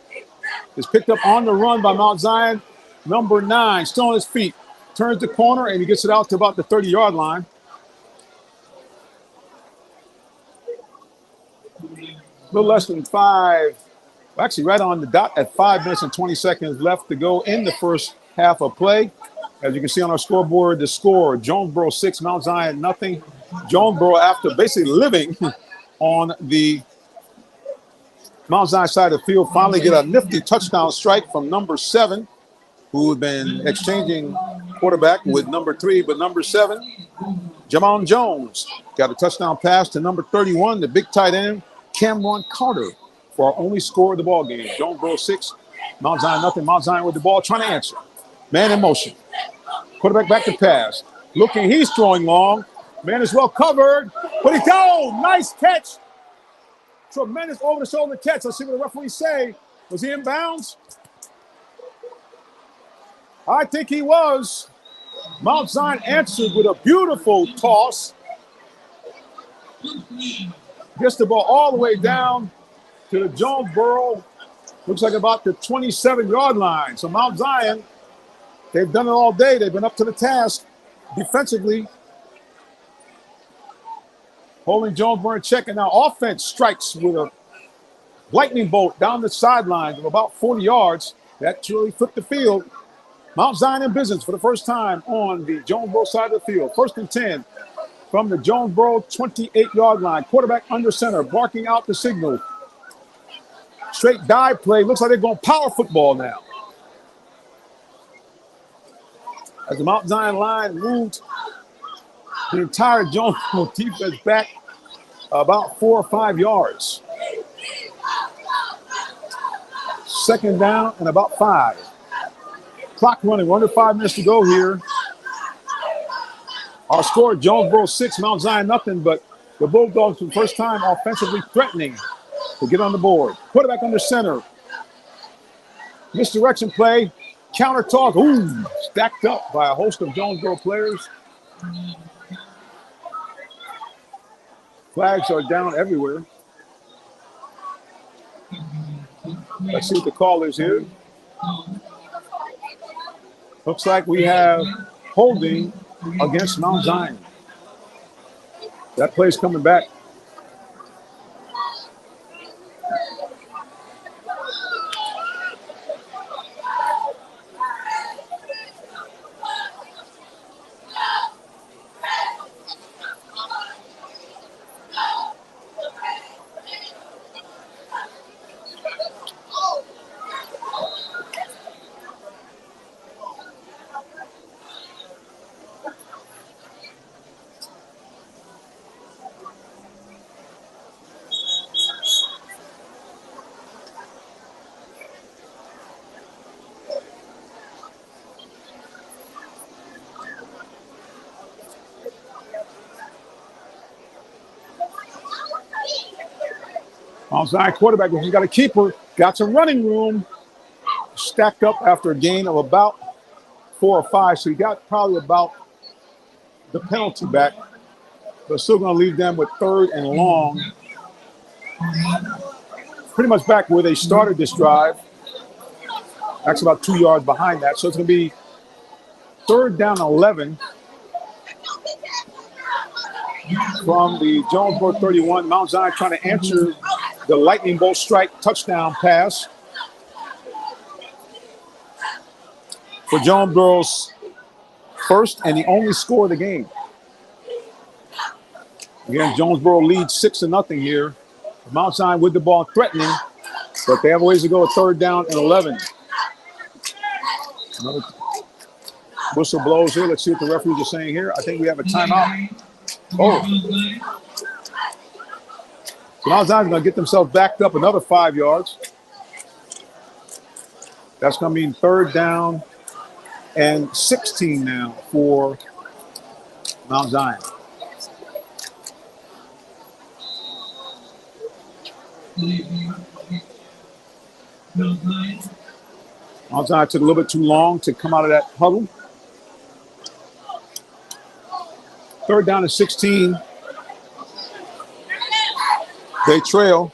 Is picked up on the run by Mount Zion. Number 9, still on his feet. Turns the corner and he gets it out to about the 30-yard line. A little less than 5, actually right on the dot at 5 minutes and 20 seconds left to go in the first half of play. As you can see on our scoreboard, the score, Jonesboro 6, Mount Zion nothing. Jonesboro, after basically living on the Mount Zion side of the field, finally get a nifty touchdown strike from number 7, who had been exchanging quarterback with number 3, but number 7, Jamon Jones, got a touchdown pass to number 31, the big tight end, Cameron Carter, for our only score of the ball game. Jonesboro 6, Mount Zion nothing. Mount Zion with the ball, trying to answer. Man in motion. Quarterback back to pass. Looking, he's throwing long. Man is well covered. But he goes. Nice catch. Tremendous over-the-shoulder catch. Let's see what the referees say. Was he in bounds? I think he was. Mount Zion answered with a beautiful toss. Gets the ball all the way down to the Jonesboro, looks like about the 27-yard line. So Mount Zion, they've done it all day. They've been up to the task defensively, holding Jonesboro in check. And now offense strikes with a lightning bolt down the sideline of about 40 yards. That truly flipped the field. Mount Zion in business for the first time on the Jonesboro side of the field. 1st and 10 from the Jonesboro 28-yard line. Quarterback under center, barking out the signal. Straight dive play. Looks like they're going power football now. As the Mount Zion line moved the entire Jonesboro defense back about 4 or 5 yards. Second down and about 5. Clock running, 1 to 5 minutes to go here. Our score, Jonesboro 6, Mount Zion nothing, but the Bulldogs for the first time offensively threatening to get on the board. Quarterback under center. Misdirection play, counter toss, ooh, stacked up by a host of Jonesboro players. Flags are down everywhere. Let's see what the call is here. Looks like we have holding against Mount Zion. That play's coming back. Mount Zion quarterback, he's got a keeper, got some running room, stacked up after a gain of about 4 or 5. So he got probably about the penalty back, but still going to leave them with 3rd and long. Pretty much back where they started this drive. Actually about 2 yards behind that. So it's going to be 3rd down 11 from the Jonesboro 31. Mount Zion trying to answer the lightning bolt strike touchdown pass for Jonesboro's first and the only score of the game. Again, Jonesboro leads 6-0 here. Mount Zion with the ball threatening, but they have a ways to go. 3rd down and 11. Another whistle blows here. Let's see what the referees are saying here. I think we have a timeout. Oh. So Mount Zion's going to get themselves backed up another 5 yards. That's going to mean 3rd down and 16 now for Mount Zion. Mount Zion took a little bit too long to come out of that huddle. 3rd down and 16. They trail.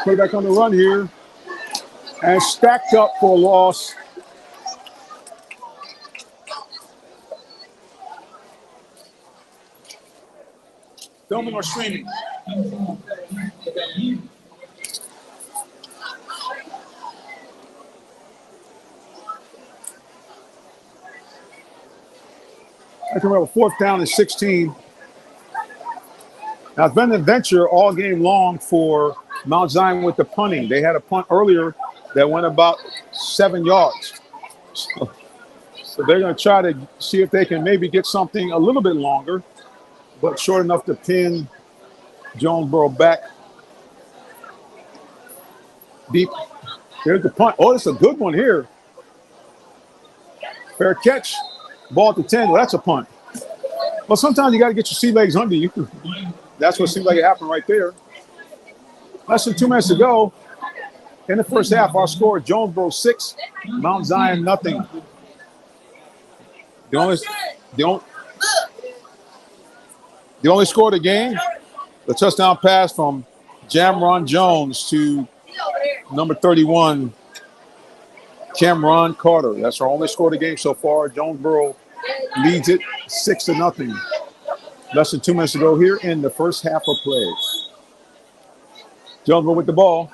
Play back on the run here. And stacked up for a loss. Filming or streaming? I can remember 4th down and 16. Now, it's been an adventure all game long for Mount Zion with the punting. They had a punt earlier that went about 7 yards. So they're going to try to see if they can maybe get something a little bit longer, but short enough to pin Jonesboro back deep. There's the punt. Oh, it's a good one here. Fair catch. Ball at the 10. Well, that's a punt. Well, sometimes you got to get your sea legs under you. That's what seemed like it happened right there. Less than 2 minutes to go. In the first half, our score, Jonesboro 6, Mount Zion nothing. The only score of the game, the touchdown pass from Jamron Jones to number 31, Cameron Carter. That's our only score of the game so far. Jonesboro leads it 6-0. Less than 2 minutes to go here in the first half of play. Jonesboro with the ball.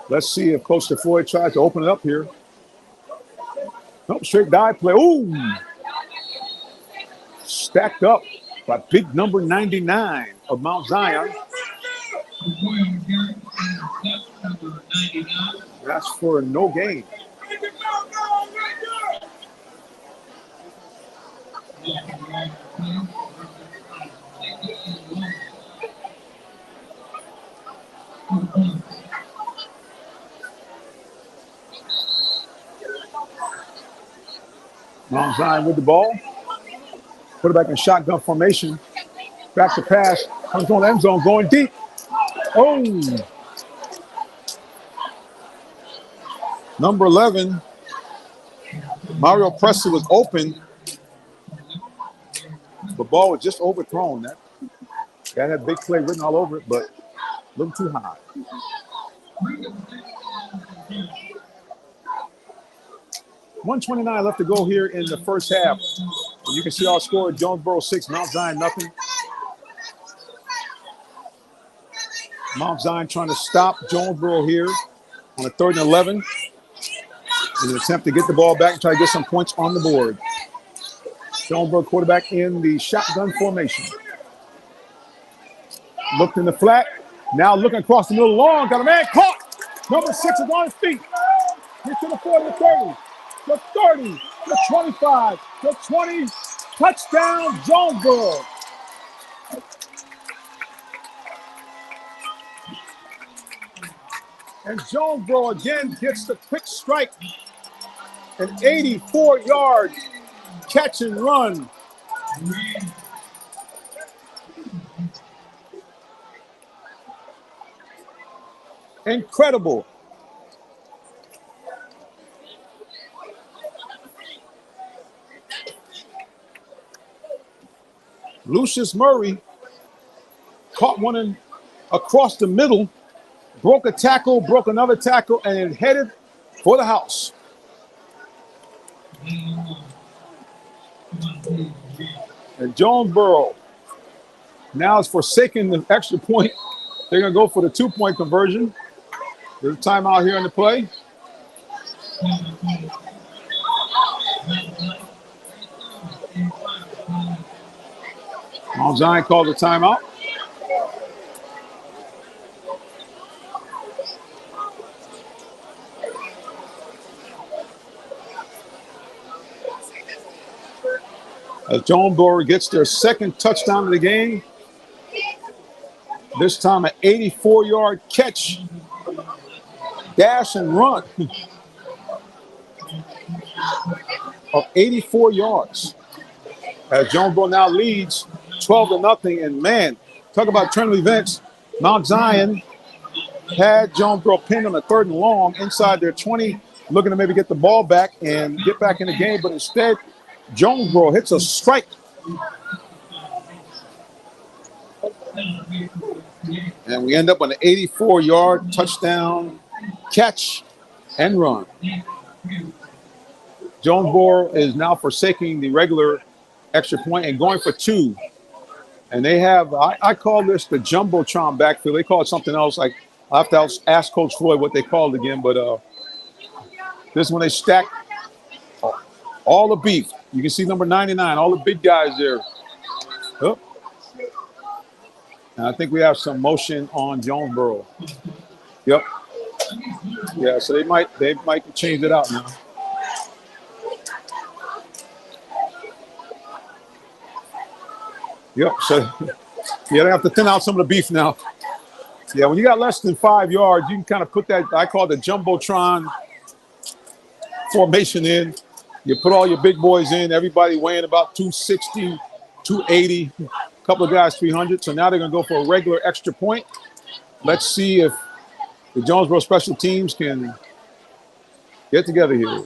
Let's see if Coach DeFoy tries to open it up here. Nope, straight dive play. Ooh! Stacked up by big number 99 of Mount Zion. That's for no gain. Mount Zion with the ball. Put it back in shotgun formation. Back to pass. Comes on the end zone, going deep. Oh. Number 11, Mario Presley was open. The ball was just overthrown. That had big play written all over it, but a little too high. $1:29 left to go here in the first half. And you can see our score: Jonesboro 6, Mount Zion nothing. Mount Zion trying to stop Jonesboro here on a 3rd and 11 in an attempt to get the ball back and try to get some points on the board. Jonesboro quarterback in the shotgun formation. Looked in the flat. Now looking across the middle long. Got a man caught. Number 6 is on his feet. Get to the 40, the 30, the 30, the 25, the 20. Touchdown, Jonesboro. And Jonesboro again gets the quick strike. An 84-yard catch and run. Incredible. Lucius Murray caught one in across the middle, broke a tackle, broke another tackle, and headed for the house. And Jonesboro now is forsaking the extra point. They're going to go for the 2-point conversion. There's a timeout here in the play. Mount Zion called the timeout. As Jonesboro gets their second touchdown of the game. This time an 84-yard catch, dash and run of 84 yards. As Jonesboro now leads 12-0. And man, talk about turn of events. Mount Zion had Jonesboro pinned on a 3rd and long inside their 20, looking to maybe get the ball back and get back in the game. But instead, Jonesboro hits a strike. And we end up on an 84-yard touchdown catch and run. Jonesboro is now forsaking the regular extra point and going for 2. And they have, I call this the Jumbotron backfield. They call it something else. Like, I have to ask Coach Floyd what they call it again. But this is when they stack all the beef. You can see number 99, all the big guys there. Oh. And I think we have some motion on Jonesboro. Yep. Yeah, so they might change it out now. Yep. So yeah, they have to thin out some of the beef now. Yeah, when you got less than 5 yards, you can kind of put that, I call it the Jumbotron formation in. You put all your big boys in, everybody weighing about 260, 280, a couple of guys 300. So now they're going to go for a regular extra point. Let's see if the Jonesboro special teams can get together here.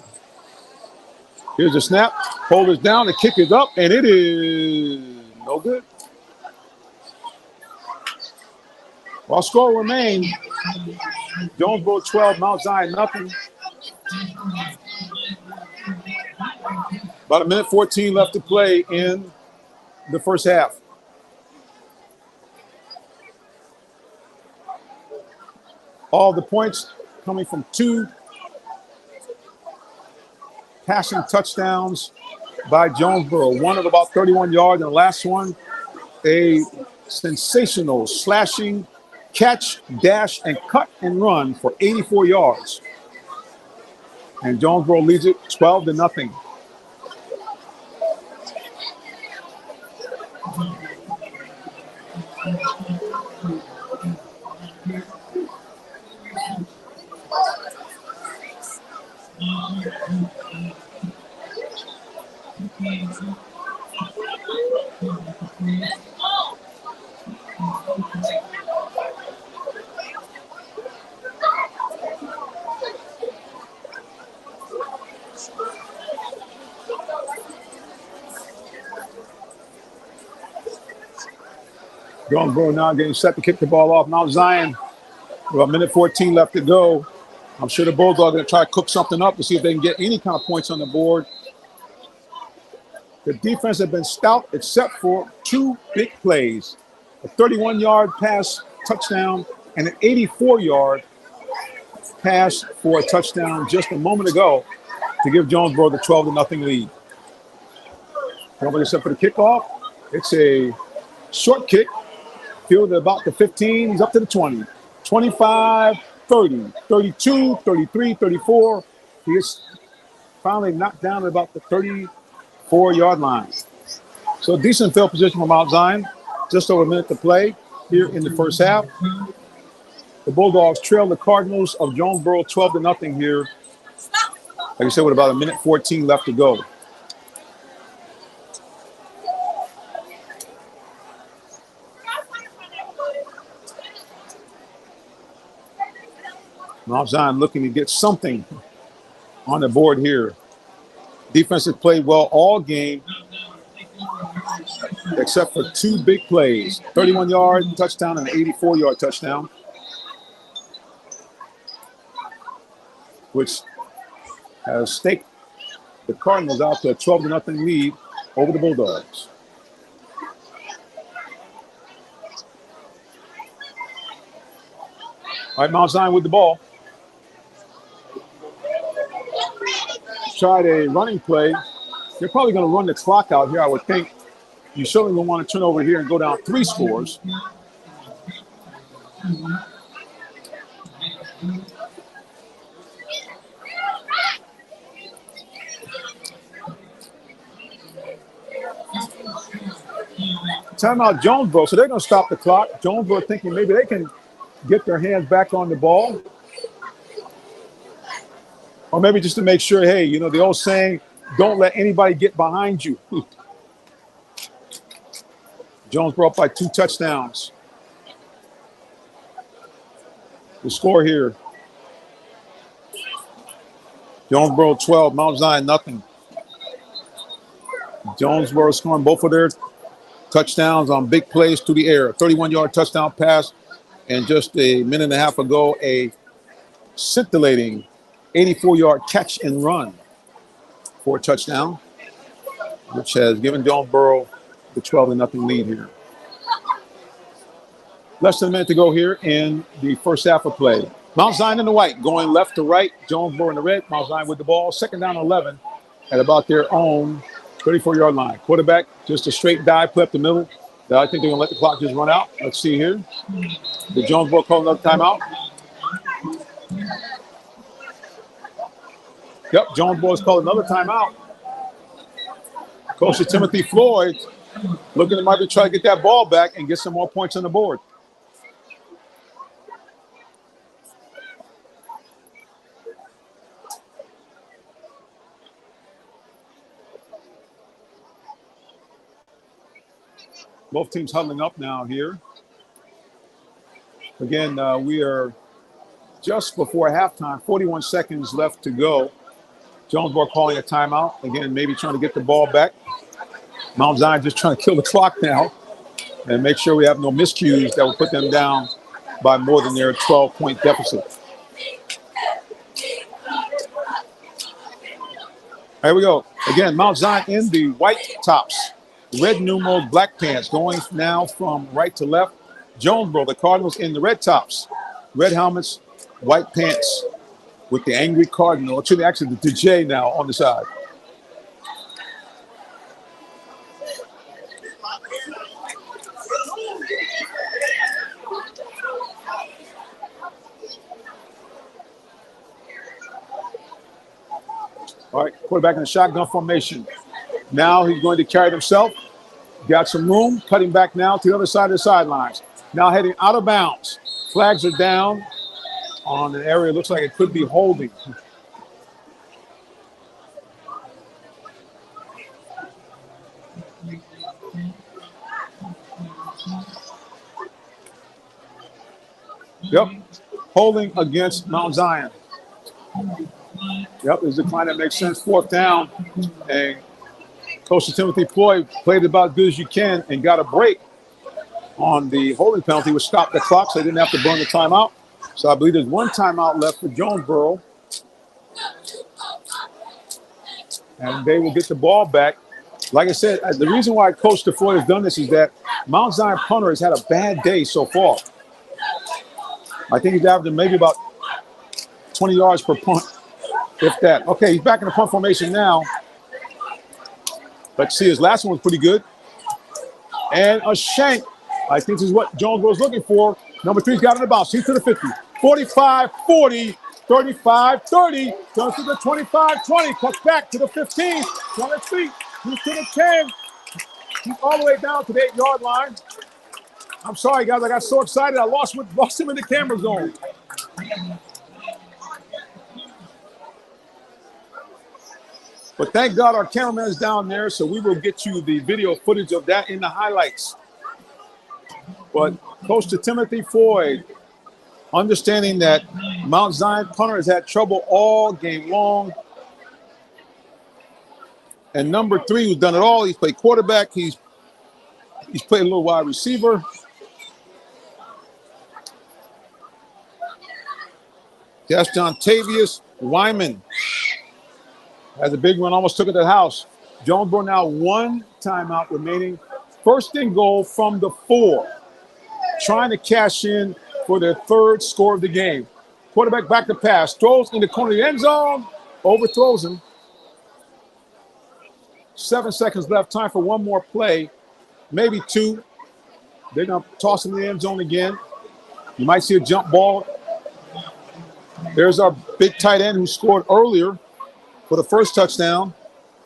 Here's the snap. Hold is down. The kick is up, and it is no good. While score remains, Jonesboro 12, Mount Zion nothing. About 1:14 left to play in the first half. All the points coming from 2 passing touchdowns by Jonesboro. One of about 31 yards, and the last one a sensational slashing catch, dash, and cut and run for 84 yards. And Jonesboro leads it 12-0. Jonesboro now getting set to kick the ball off. Mount Zion, with a minute 14 left to go. I'm sure the Bulldogs are going to try to cook something up to see if they can get any kind of points on the board. The defense has been stout except for two big plays. A 31-yard pass touchdown and an 84-yard pass for a touchdown just a moment ago to give Jonesboro the 12-0 lead. Nobody set for the kickoff. It's a short kick. Fielded about the 15. He's up to the 20. 25, 30, 32, 33, 34. He is finally knocked down at about the 34-yard line. So decent field position from Mount Zion. Just over a minute to play here in the first half. The Bulldogs trail the Cardinals of Jonesboro 12-0 here. Like I said, with about a minute 14 left to go. Mount Zion looking to get something on the board here. Defense has played well all game, except for two big plays. 31-yard touchdown and an 84-yard touchdown, which has staked the Cardinals out to a 12-0 lead over the Bulldogs. All right, Mount Zion with the ball. Tried a running play. They're probably going to run the clock out here, I would think. You certainly don't want to turn over here and go down 3 scores. Timeout Jonesboro. So they're going to stop the clock. Jonesboro thinking maybe they can get their hands back on the ball. Or maybe just to make sure, hey, you know, the old saying, don't let anybody get behind you. Jonesboro up by 2 touchdowns. The score here. Jonesboro 12, Mount Zion nothing. Jonesboro scoring both of their touchdowns on big plays to the air. 31-yard touchdown pass, and just a minute and a half ago, a scintillating 84-yard catch and run for a touchdown, which has given Jonesboro the 12-0 lead here. Less than a minute to go here in the first half of play. Mount Zion in the white, going left to right. Jonesboro in the red. Mount Zion with the ball. 2nd down 11 at about their own 34-yard line. Quarterback, just a straight dive, play up the middle. I think they're going to let the clock just run out. Let's see here. Did Jonesboro call another timeout? Yep, Jonesboro's called another timeout. Coach Timothy Floyd looking to maybe try to get that ball back and get some more points on the board. Both teams huddling up now here. Again, we are just before halftime, 41 seconds left to go. Jonesboro calling a timeout. Again, maybe trying to get the ball back. Mount Zion just trying to kill the clock now and make sure we have no miscues that will put them down by more than their 12-point deficit. Here we go. Again, Mount Zion in the white tops. Red numerals, black pants, going now from right to left. Jonesboro, the Cardinals in the red tops. Red helmets, white pants with the angry Cardinal. Actually, the J now on the side. All right, quarterback in the shotgun formation. Now he's going to carry it himself. Got some room, cutting back now to the other side of the sidelines. Now heading out of bounds. Flags are down on an area. Looks like it could be holding. Yep, holding against Mount Zion. Yep, there's a decline that makes sense. Fourth down, and Coach Timothy Floyd played about as good as you can and got a break on the holding penalty, which stopped the clock, so they didn't have to burn the timeout. So I believe there's one timeout left for Jonesboro. And they will get the ball back. Like I said, the reason why Coach Floyd has done this is that Mount Zion punter has had a bad day so far. I think he's averaging maybe about 20 yards per punt, if that. Okay, he's back in the punt formation now. Let's see, his last one was pretty good. And a shank. I think this is what Jonesboro's looking for. Number 3's got it in the bounce. He's to the 50. 45, 40, 35, 30. Goes to the 25, 20. Cuts back to the 15. 20 feet. He's to the 10. He's all the way down to the 8-yard line. I'm sorry, guys. I got so excited. I lost him in the camera zone. But thank God our cameraman is down there, so we will get you the video footage of that in the highlights. But Coach Timothy Floyd, understanding that Mount Zion punter has had trouble all game long. And number 3, who's done it all, he's played quarterback, he's played a little wide receiver. That's Jontavius Wyman. Has a big one, almost took it to the house. Jonesboro now 1 timeout remaining. First and goal from the 4. Trying to cash in for their 3rd score of the game. Quarterback back to pass. Throws in the corner of the end zone. Overthrows him. 7 seconds left. Time for one more play. Maybe 2. They're going to toss him in the end zone again. You might see a jump ball. There's our big tight end who scored earlier for the first touchdown.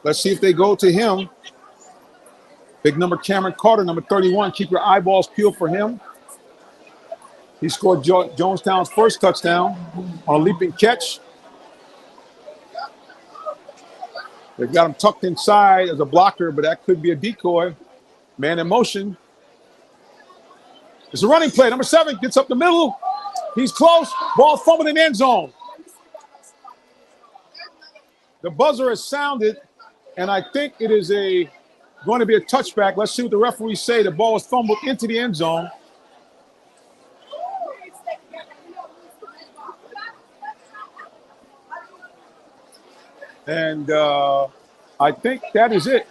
Let's see if they go to him. Big number Cameron Carter, number 31. Keep your eyeballs peeled for him. He scored Jonestown's first touchdown on a leaping catch. They've got him tucked inside as a blocker, but that could be a decoy. Man in motion. It's a running play. Number 7 gets up the middle. He's close. Ball fumbled in the end zone. The buzzer has sounded, and I think it is going to be a touchback. Let's see what the referees say. The ball was fumbled into the end zone. And I think that is it.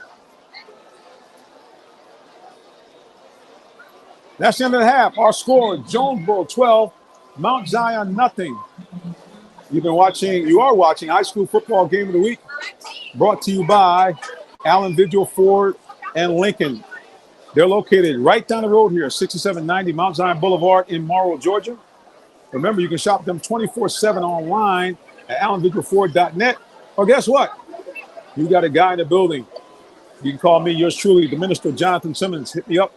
That's the end of the half. Our score, Jonesboro 12, Mount Zion nothing. You are watching High School Football Game of the Week, brought to you by Allan, Vigil, Ford, and Lincoln. They're located right down the road here, 6790 Mount Zion Boulevard in Morrow, Georgia. Remember, you can shop them 24/7 online at allanvigilford.net. Or guess what? You got a guy in the building. You can call me, yours truly, the Minister Jonathan Simmons. Hit me up.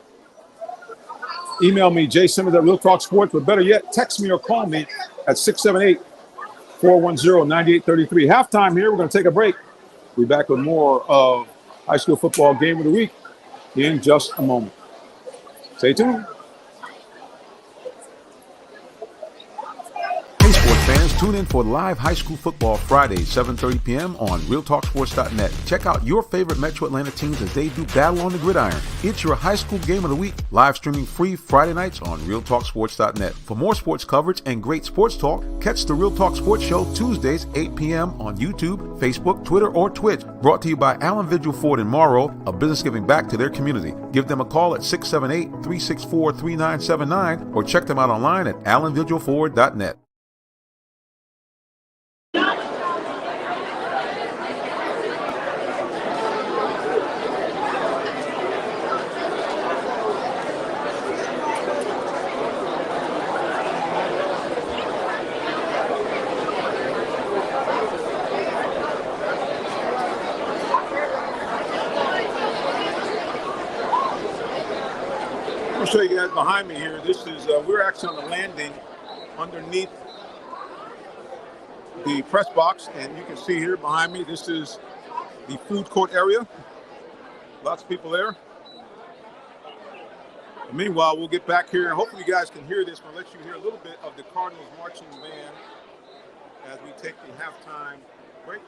Email me, jsimmons at Real Talk Sports. But better yet, text me or call me at 678-410-9833. Halftime here. We're going to take a break. We'll be back with more of High School Football Game of the Week in just a moment. Stay tuned. Hey, sports fans, tune in for live high school football Fridays, 7:30 p.m. on RealTalkSports.net. Check out your favorite Metro Atlanta teams as they do battle on the gridiron. It's your high school game of the week, live streaming free Friday nights on RealTalkSports.net. For more sports coverage and great sports talk, catch the Real Talk Sports Show Tuesdays, 8 p.m. on YouTube, Facebook, Twitter, or Twitch. Brought to you by Allan, Vigil, Ford, and Morrow, a business giving back to their community. Give them a call at 678-364-3979 or check them out online at AllanVigilFord.net. show you guys behind me here. This is we're actually on the landing underneath the press box, and you can see here behind me, this is the food court area. Lots of people there. And meanwhile, we'll get back here, and hopefully you guys can hear this. I'll let you hear a little bit of the Cardinals marching band as we take the halftime break.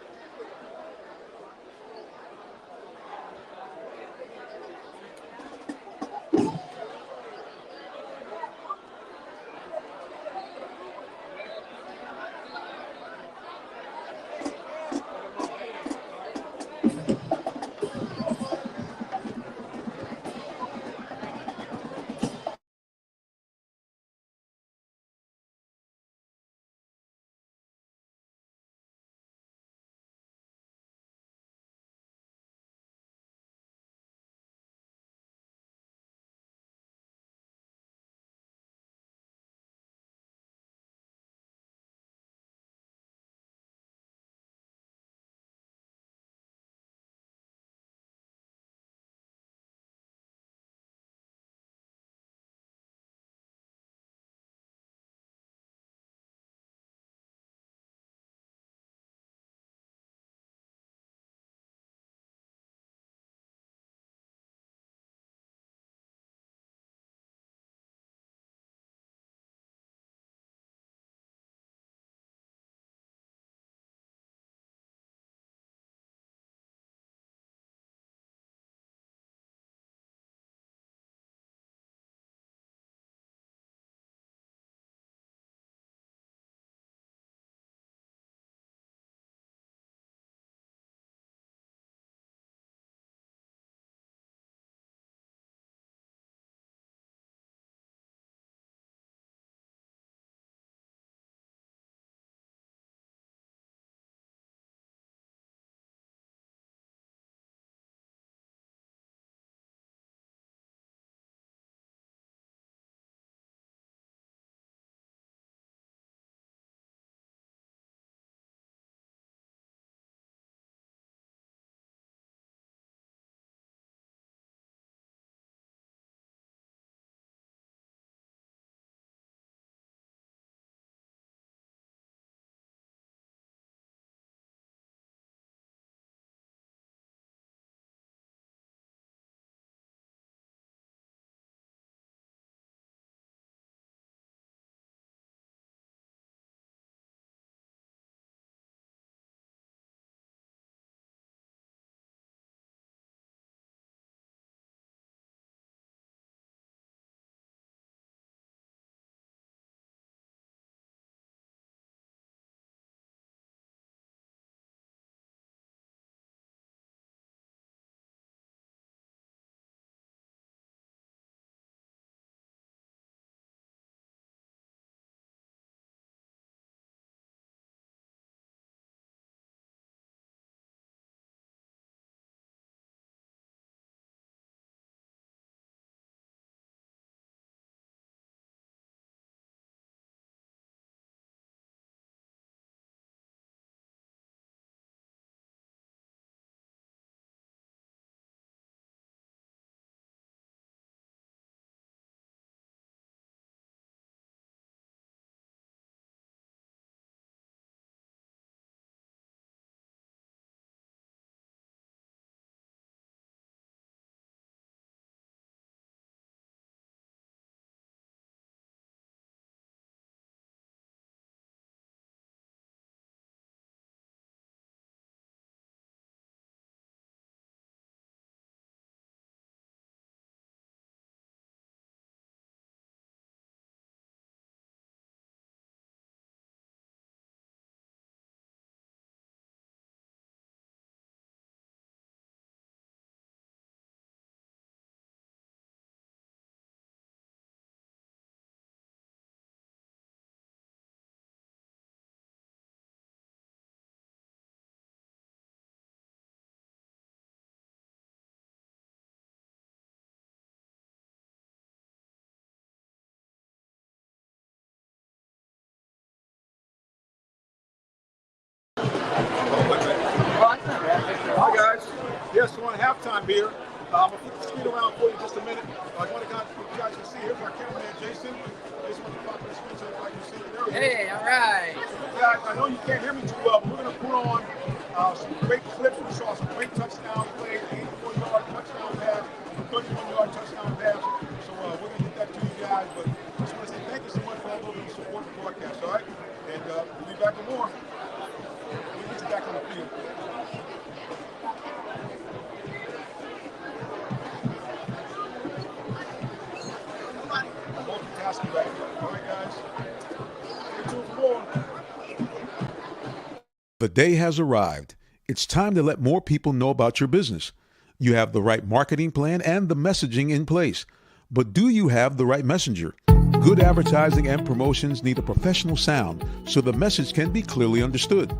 Hi guys. Yes, we're on halftime here. I'm gonna flip the screen around for you in just a minute. I want to you guys can see Hey, all right. Guys, I know you can't hear me too well, but we're going to put on some great clips. We saw some great touchdown plays, 84-yard touchdown pass, 31-yard touchdown pass. So we're going to get that to you guys. But just want to say thank you so much for all those who support the broadcast, all right? And we'll be back with more. We'll get you back on the field. I'm multitasking right here. All right, guys? Stay tuned for more. The day has arrived. It's time to let more people know about your business. You have the right marketing plan and the messaging in place. But do you have the right messenger? Good advertising and promotions need a professional sound so the message can be clearly understood.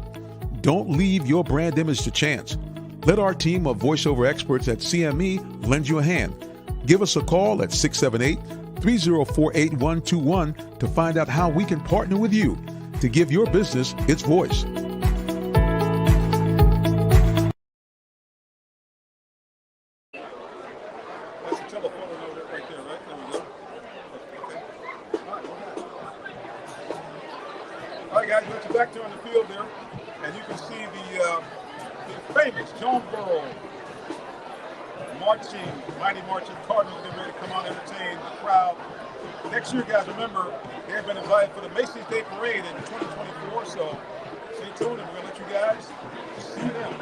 Don't leave your brand image to chance. Let our team of voiceover experts at CME lend you a hand. Give us a call at 678-304-8121 to find out how we can partner with you to give your business its voice. That's the telephoto number right there, right? There we go. Okay. All right, guys, we're back there on the field there, and you can see the famous Jonesboro mighty marching Cardinals getting ready to come out and entertain the crowd. Next year, guys, remember, they've been invited for the Macy's Day Parade in 2024, so stay tuned, and we're going to let you guys see them.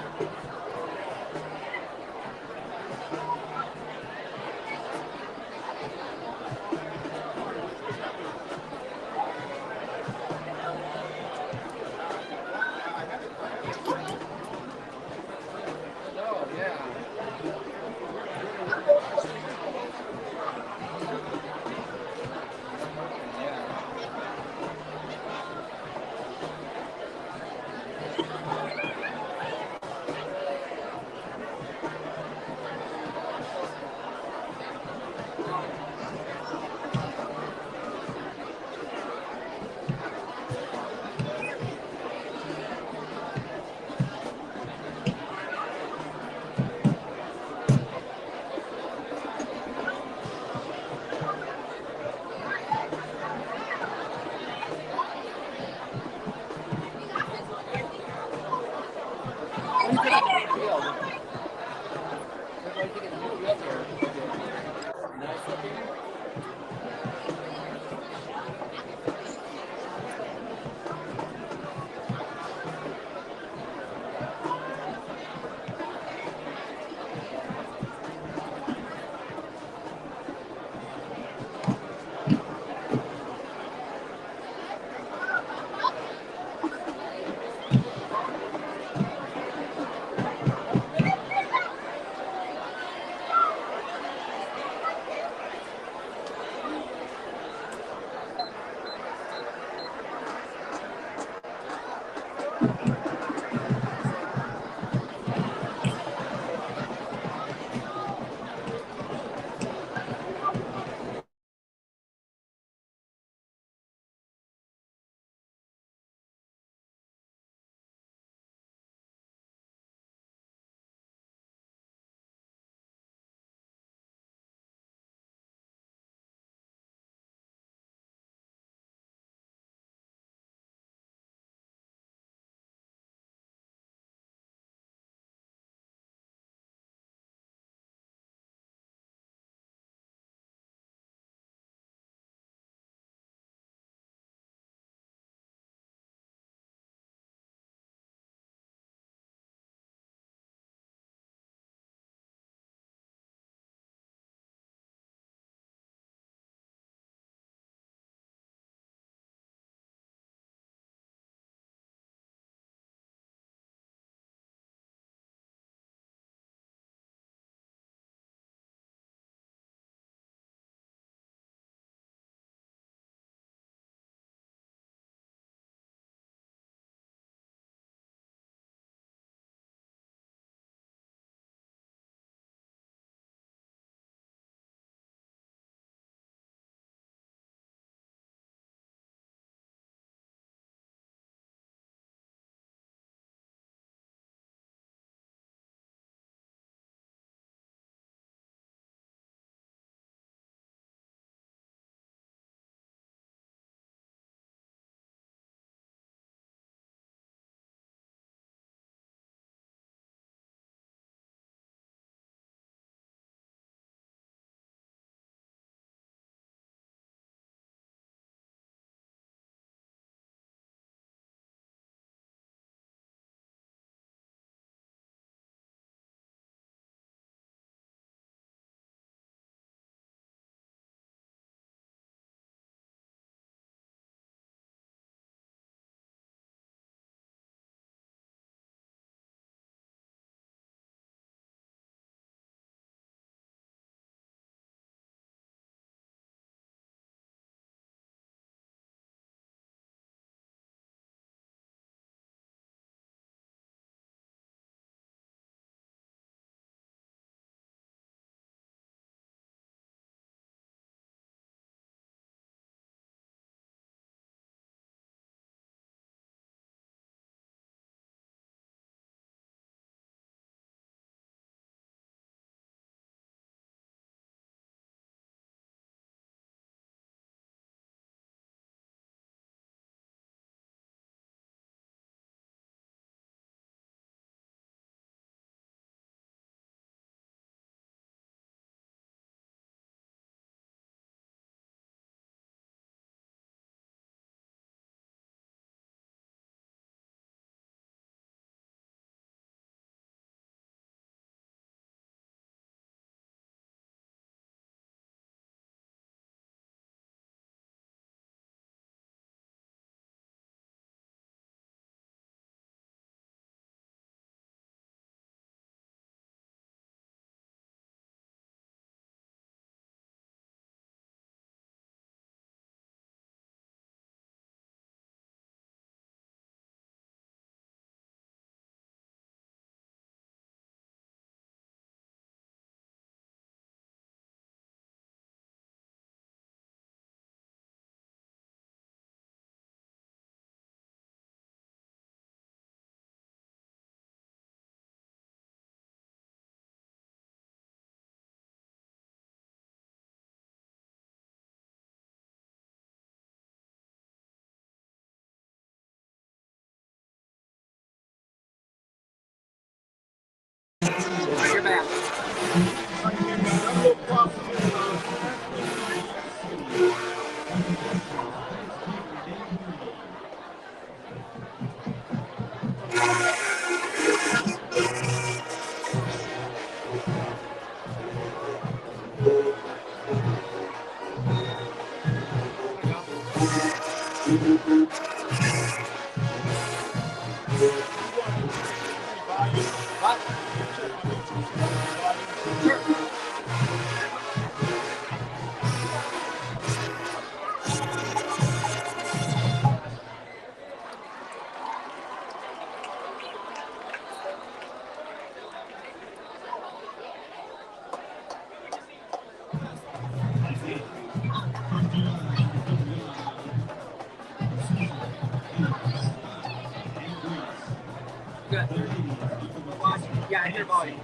Yeah, I hear volume.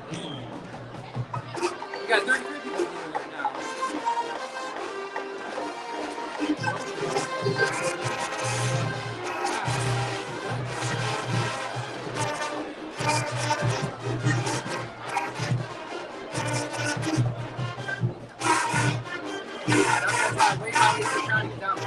You got 33 people doing it now. Wait, how is it trying to get down?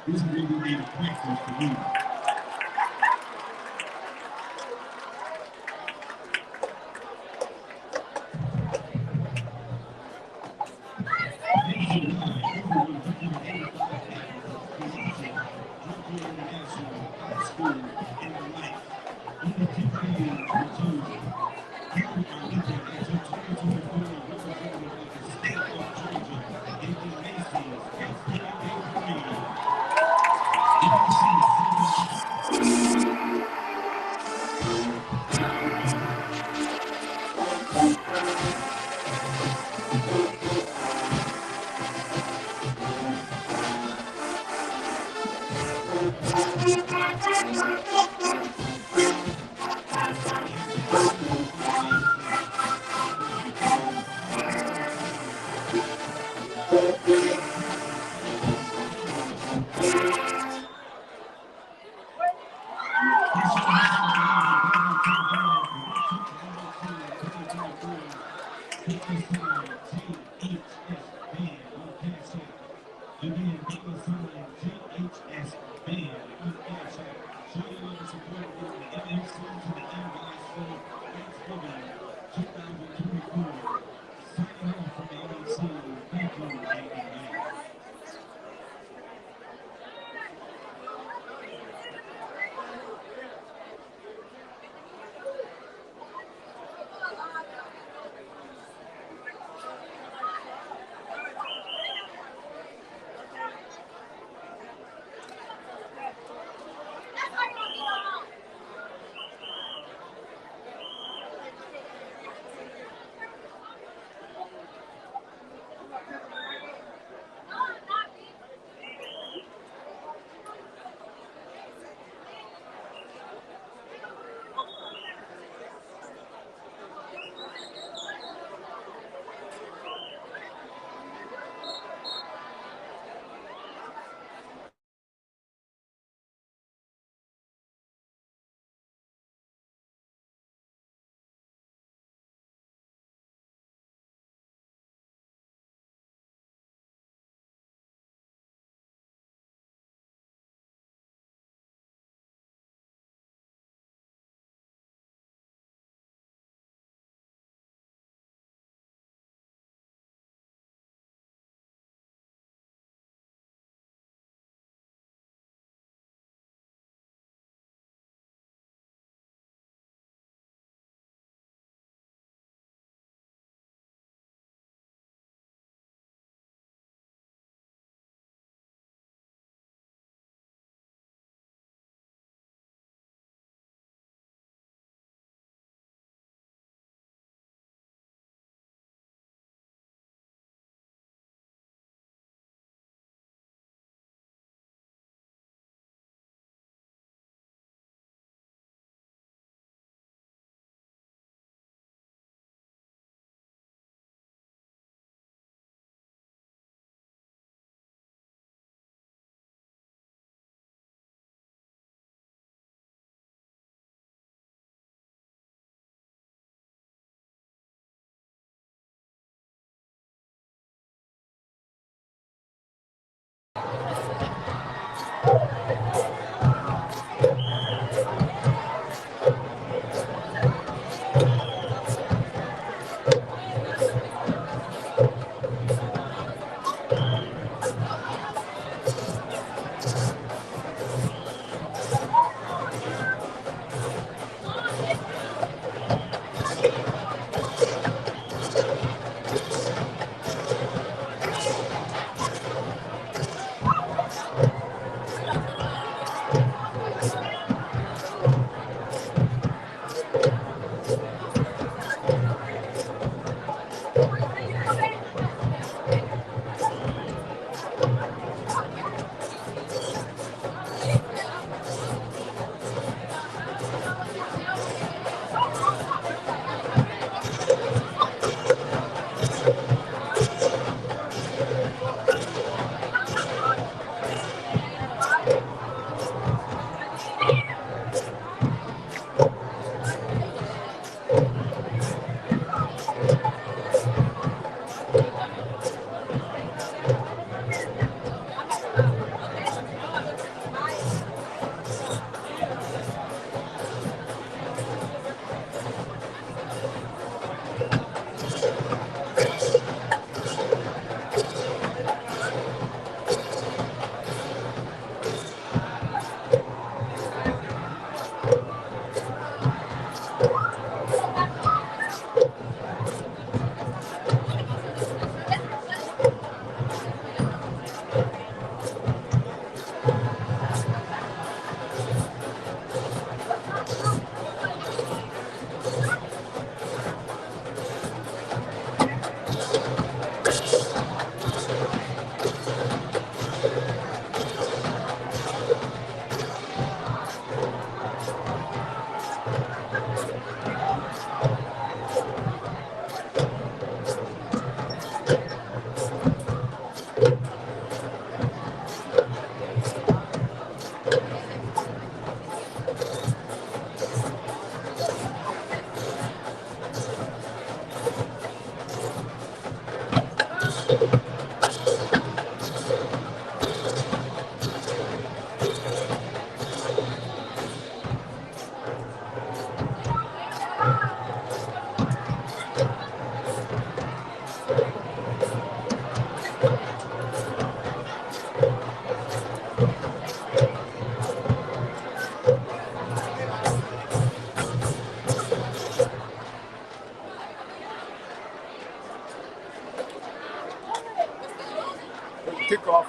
This is what we need to practice to do.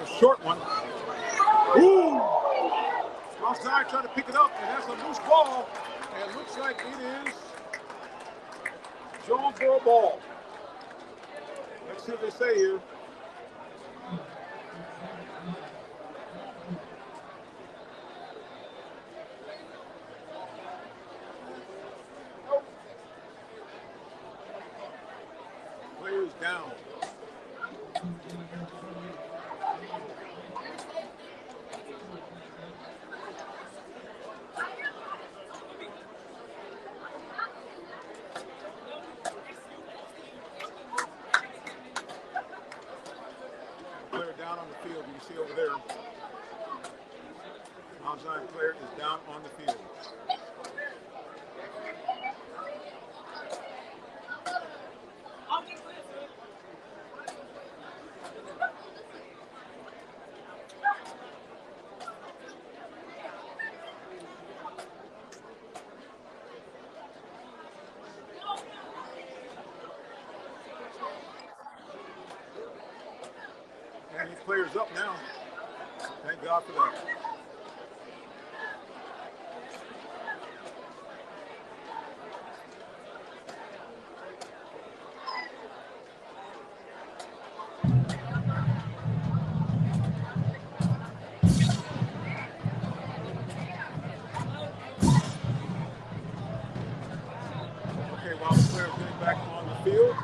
a short one. Ooh! Outside trying to pick it up, and that's a loose ball. And it looks like it is Jonesboro ball. Let's see what they say here. Players down. Player down on the field, you can see over there. Outside player is down on the field. And these players up now. Thank God for that. Okay, while the players getting back on the field.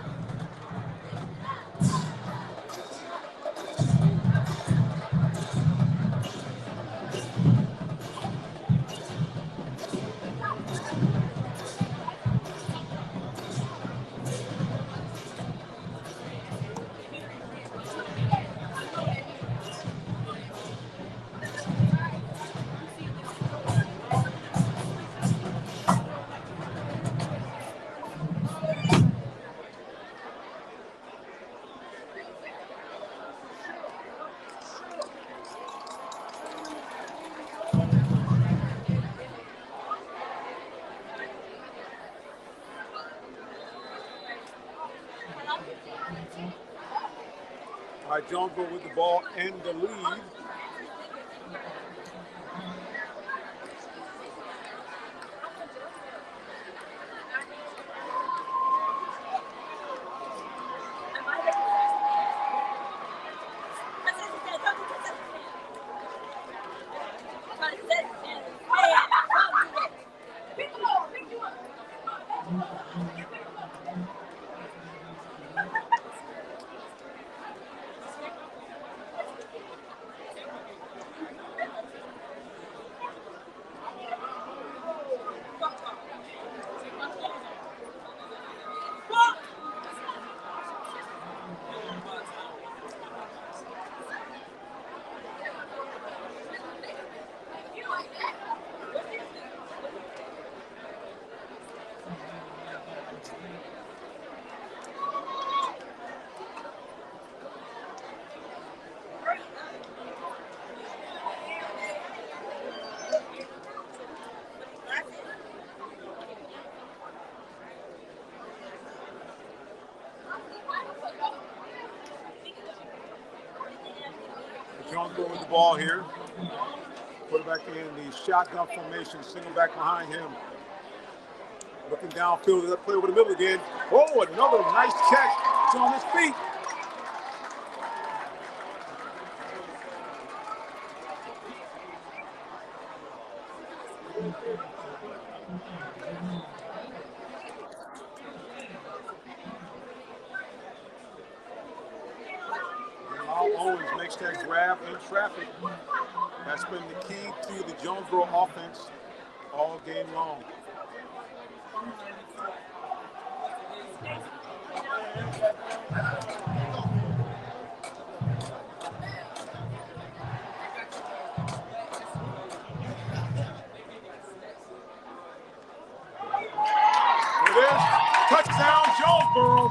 All right, Jonesboro with the ball and the lead. Jonesboro with the ball here. Put it back in the shotgun formation, single back behind him. Looking downfield, that play over the middle again. Oh, another nice check. He's on his feet. Owens makes that grab in traffic. That's been the key to the Jonesboro offense all game long. It is touchdown Jonesboro.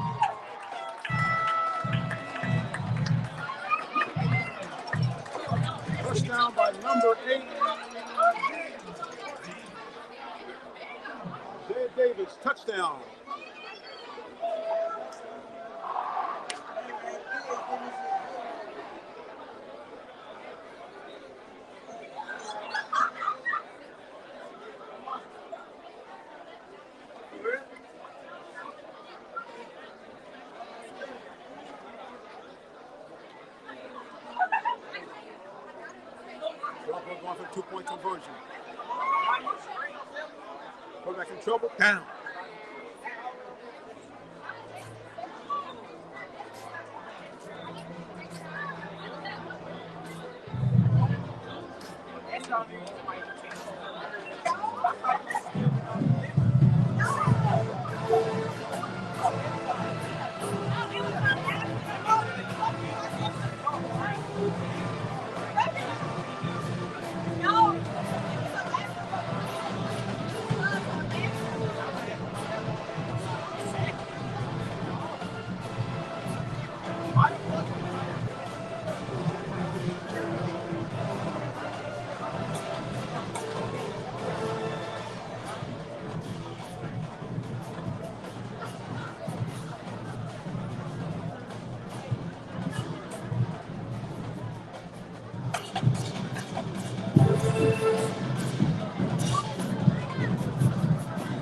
Touchdown by number 8. Jay Davis, touchdown. Quarterback in trouble. Down.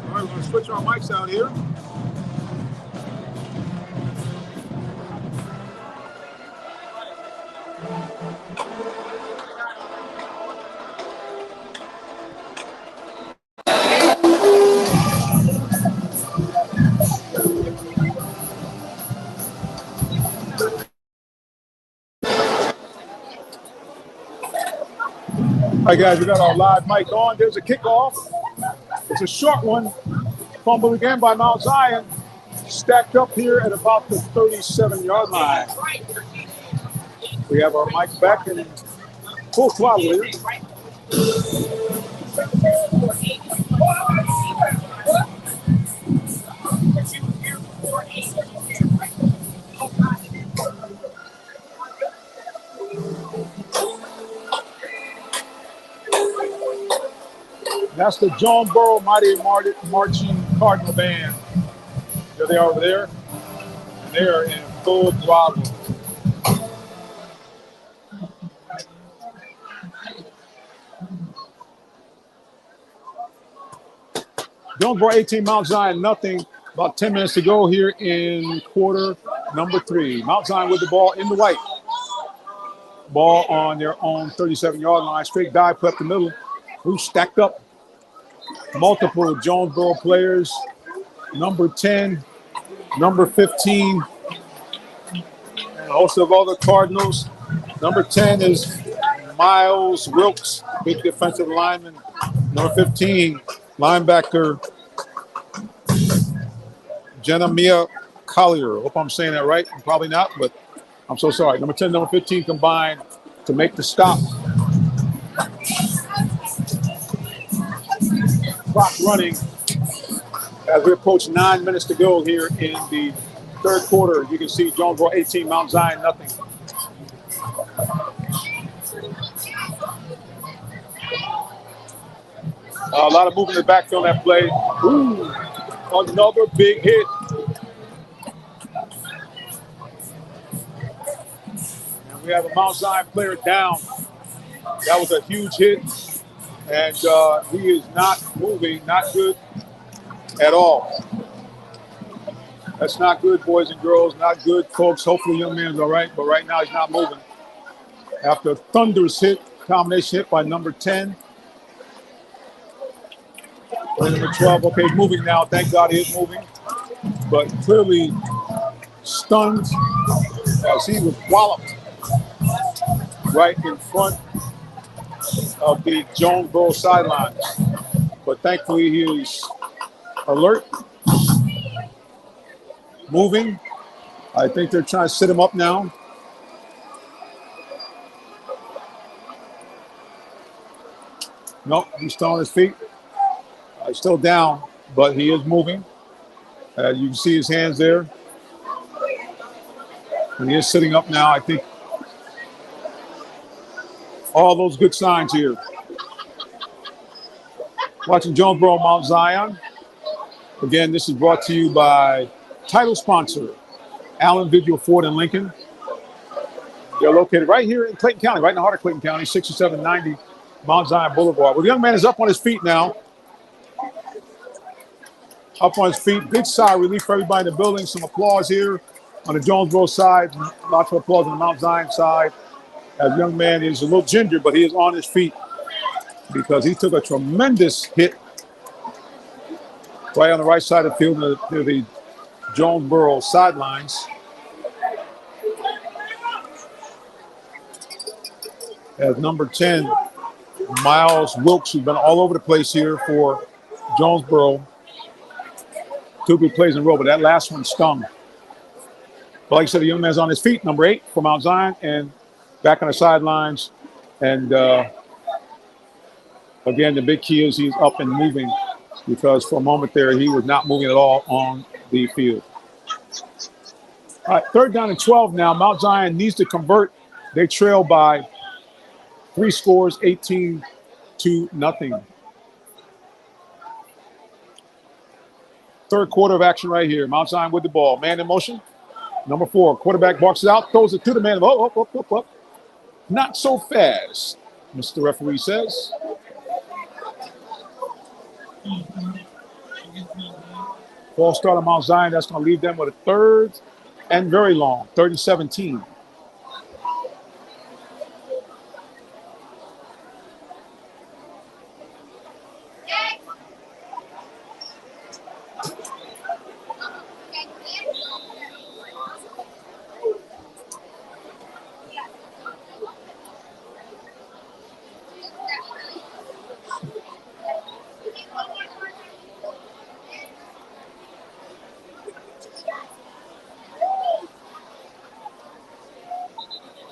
All right, we're going to switch our mics out here. All right, guys, we got our live mic on. There's a kickoff. It's a short one. Fumble again by Mount Zion. Stacked up here at about the 37-yard line. We have our mic back in full throttle here. That's the Jonesboro Mighty Marching Cardinal Band. There they are over there. And they are in full throttle. Jonesboro 18, Mount Zion nothing. About 10 minutes to go here in quarter number 3. Mount Zion with the ball in the white. Ball on their own 37-yard line. Straight dive, put up the middle. Who's stacked up? Multiple Jonesboro players. Number 10, number 15, and also of all the Cardinals. Number 10 is Miles Wilkes, big defensive lineman. Number 15, linebacker Jenna Collier. Hope I'm saying that right. Probably not, but I'm so sorry. Number 10, number 15 combined to make the stop. Clock running as we approach 9 minutes to go here in the third quarter. You can see Jonesboro 18, Mount Zion nothing. A lot of movement in the backfield that play. Ooh, another big hit. And we have a Mount Zion player down. That was a huge hit. And he is not moving, not good at all. That's not good, boys and girls, not good, folks. Hopefully young man's all right, but right now he's not moving. After a thunderous hit, combination hit by number 10. Number 12, okay, moving now. Thank God he is moving. But clearly stunned as he was walloped right in front of the Jonesboro sidelines. But thankfully he is alert, moving. I think they're trying to sit him up now. Nope, he's still on his feet. He's still down, but he is moving. You can see his hands there. And he is sitting up now. I think all those good signs here. Watching Jonesboro, Mount Zion. Again, this is brought to you by title sponsor, Allan, Vigil, Ford, and Lincoln. They're located right here in Clayton County, right in the heart of Clayton County, 6790 Mount Zion Boulevard. Well, the young man is up on his feet now. Up on his feet. Big sigh of relief for everybody in the building. Some applause here on the Jonesboro side. Lots of applause on the Mount Zion side. As young man is a little ginger, but he is on his feet because he took a tremendous hit Right on the right side of the field near the Jonesboro sidelines. As number 10, Miles Wilkes, who's been all over the place here for Jonesboro. 2 good plays in a row, but that last one stung. But like I said, the young man's on his feet, number 8 for Mount Zion, and back on the sidelines. And again, the big key is he's up and moving, because for a moment there, he was not moving at all on the field. All right, 3rd down and 12 now. Mount Zion needs to convert. They trail by 3 scores, 18-0. Third quarter of action right here. Mount Zion with the ball. Man in motion. Number 4, quarterback barks it out, throws it to the man. Up. Not so fast, Mr. Referee says. Ball start on Mount Zion. That's going to leave them with a 3rd and very long, 3rd and 17.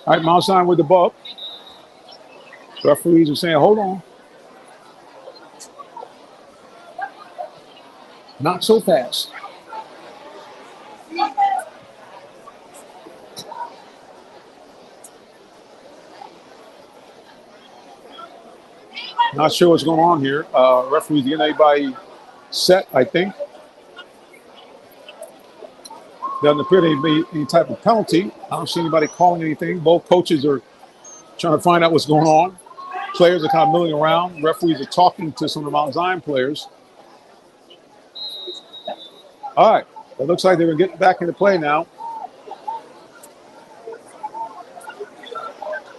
All right, Mount Zion with the ball. Referees are saying, hold on. Not so fast. Not sure what's going on here. Referees getting everybody set, I think. Doesn't appear to be any type of penalty. I don't see anybody calling anything. Both coaches are trying to find out what's going on. Players are kind of milling around. Referees are talking to some of the Mount Zion players. All right. It looks like they're going to get back into play now.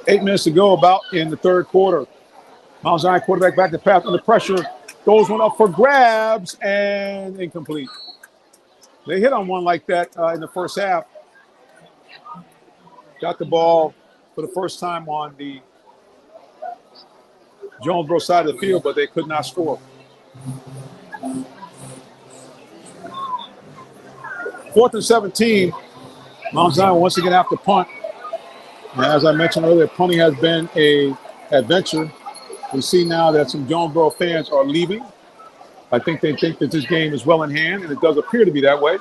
8 minutes to go about in the 3rd quarter. Mount Zion quarterback back to pass under pressure. Throws one up for grabs and incomplete. They hit on one like that in the first half. Got the ball for the first time on the Jonesboro side of the field, but they could not score. 4th and 17. Mount Zion once again have to punt. And as I mentioned earlier, punting has been an adventure. We see now that some Jonesboro fans are leaving. I think they think that this game is well in hand, and it does appear to be that way.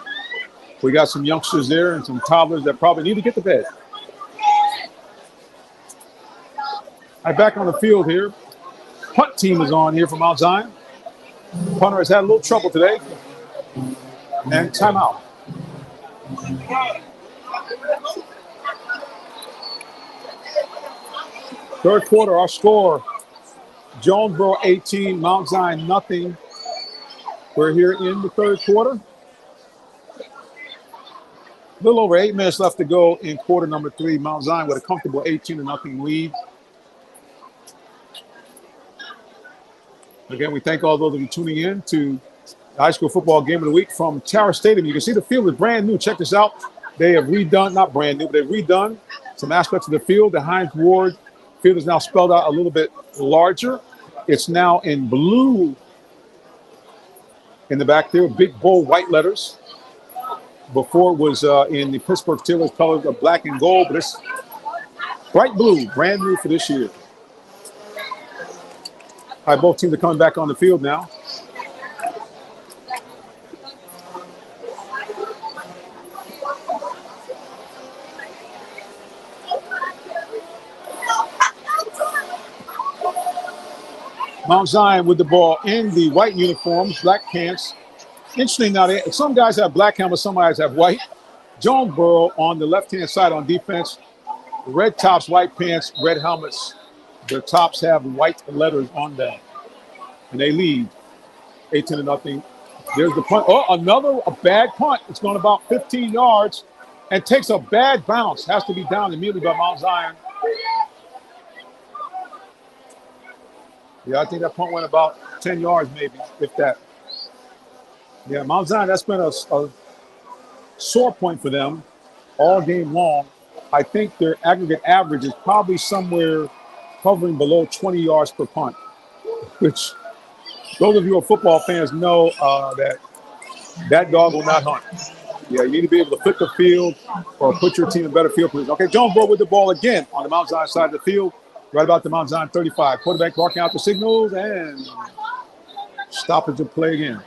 We got some youngsters there and some toddlers that probably need to get to bed. All right, back on the field here. Punt team is on here for Mount Zion. Punter has had a little trouble today. And timeout. Third quarter, our score. Jonesboro 18, Mount Zion nothing. We're here in the 3rd quarter. A little over 8 minutes left to go in quarter number 3. Mount Zion with a comfortable 18-0 lead. Again, we thank all those of you tuning in to the high school football game of the week from Tower Stadium. You can see the field is brand new. Check this out. They have redone, not brand new, but they've redone some aspects of the field. The Heinz Ward field is now spelled out a little bit larger. It's now in blue in the back there, big bold white letters. Before it was in the Pittsburgh Steelers colors of black and gold, but it's bright blue, brand new for this year. All right, both teams are coming back on the field now. Mount Zion with the ball in the white uniforms, black pants. Interesting now, some guys have black helmets, some guys have white. Jonesboro on the left-hand side on defense, red tops, white pants, red helmets. Their tops have white letters on them. And they lead 18-0. There's the punt. Oh, a bad punt. It's going about 15 yards and takes a bad bounce. Has to be down immediately by Mount Zion. Yeah, I think that punt went about 10 yards maybe, if that. Yeah, Mount Zion, that's been a sore point for them all game long. I think their aggregate average is probably somewhere hovering below 20 yards per punt, which those of you who are football fans know that dog will not hunt. Yeah, you need to be able to flip the field or put your team in better field position. Okay, Jonesboro with the ball again on the Mount Zion side of the field, right about the Mount Zion 35. Quarterback barking out the signals and stoppage of play again.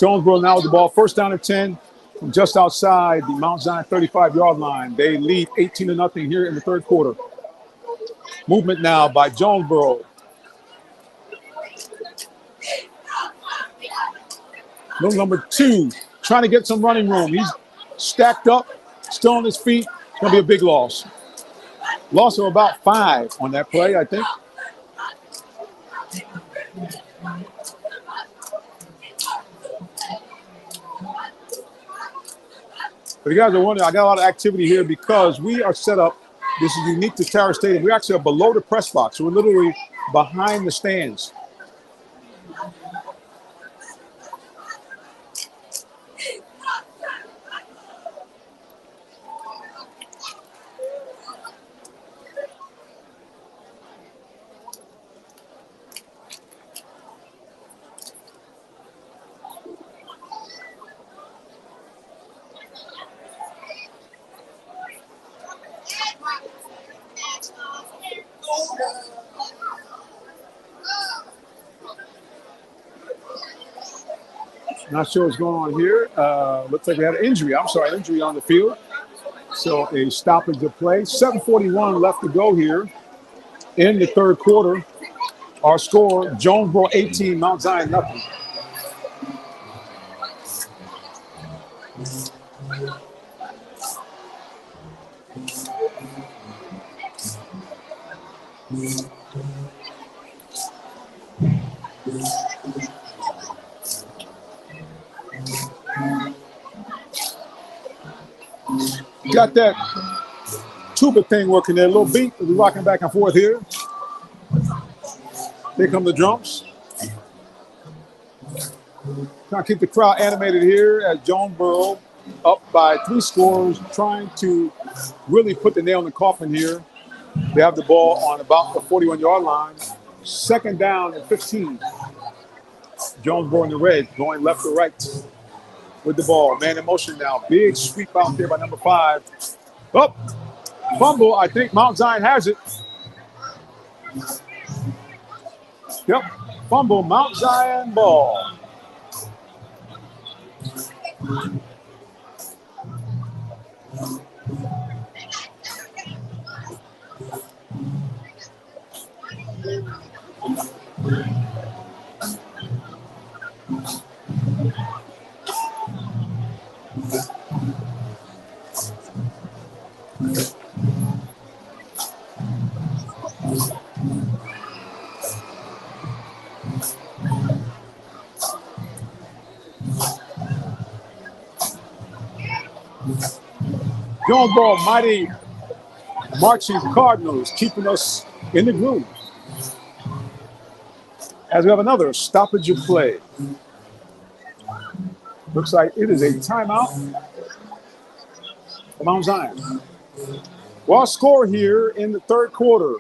Jonesboro now with the ball, first down and 10 from just outside the Mount Zion 35-yard line. They lead 18-0 here in the third quarter. Movement now by Jonesboro. Little number 2 trying to get some running room. He's stacked up, still on his feet. It's going to be a big loss. Loss of about 5 on that play, I think. But you guys are wondering, I got a lot of activity here because we are set up. This is unique to Terra Stadium. We actually are below the press box. So we're literally behind the stands. Not sure what's going on here. Looks like we had an injury. Injury on the field. So a stoppage of play. 7:41 left to go here in the third quarter. Our score, Jonesboro 18, Mount Zion nothing. Got that tuba thing working there, a little beat. We're rocking back and forth here. Here come the drums. Trying to keep the crowd animated here as Jonesboro up by 3 scores, trying to really put the nail in the coffin here. They have the ball on about the 41-yard line. Second down and 15. Jonesboro in the red, going left to right with the ball. Man in motion now. Big sweep out there by number 5. Up. Fumble. I think Mount Zion has it. Yep. Fumble. Mount Zion ball. Jonesboro mighty marching Cardinals keeping us in the groove. As we have another stoppage of play. Looks like it is a timeout for Mount Zion. Well, score here in the third quarter.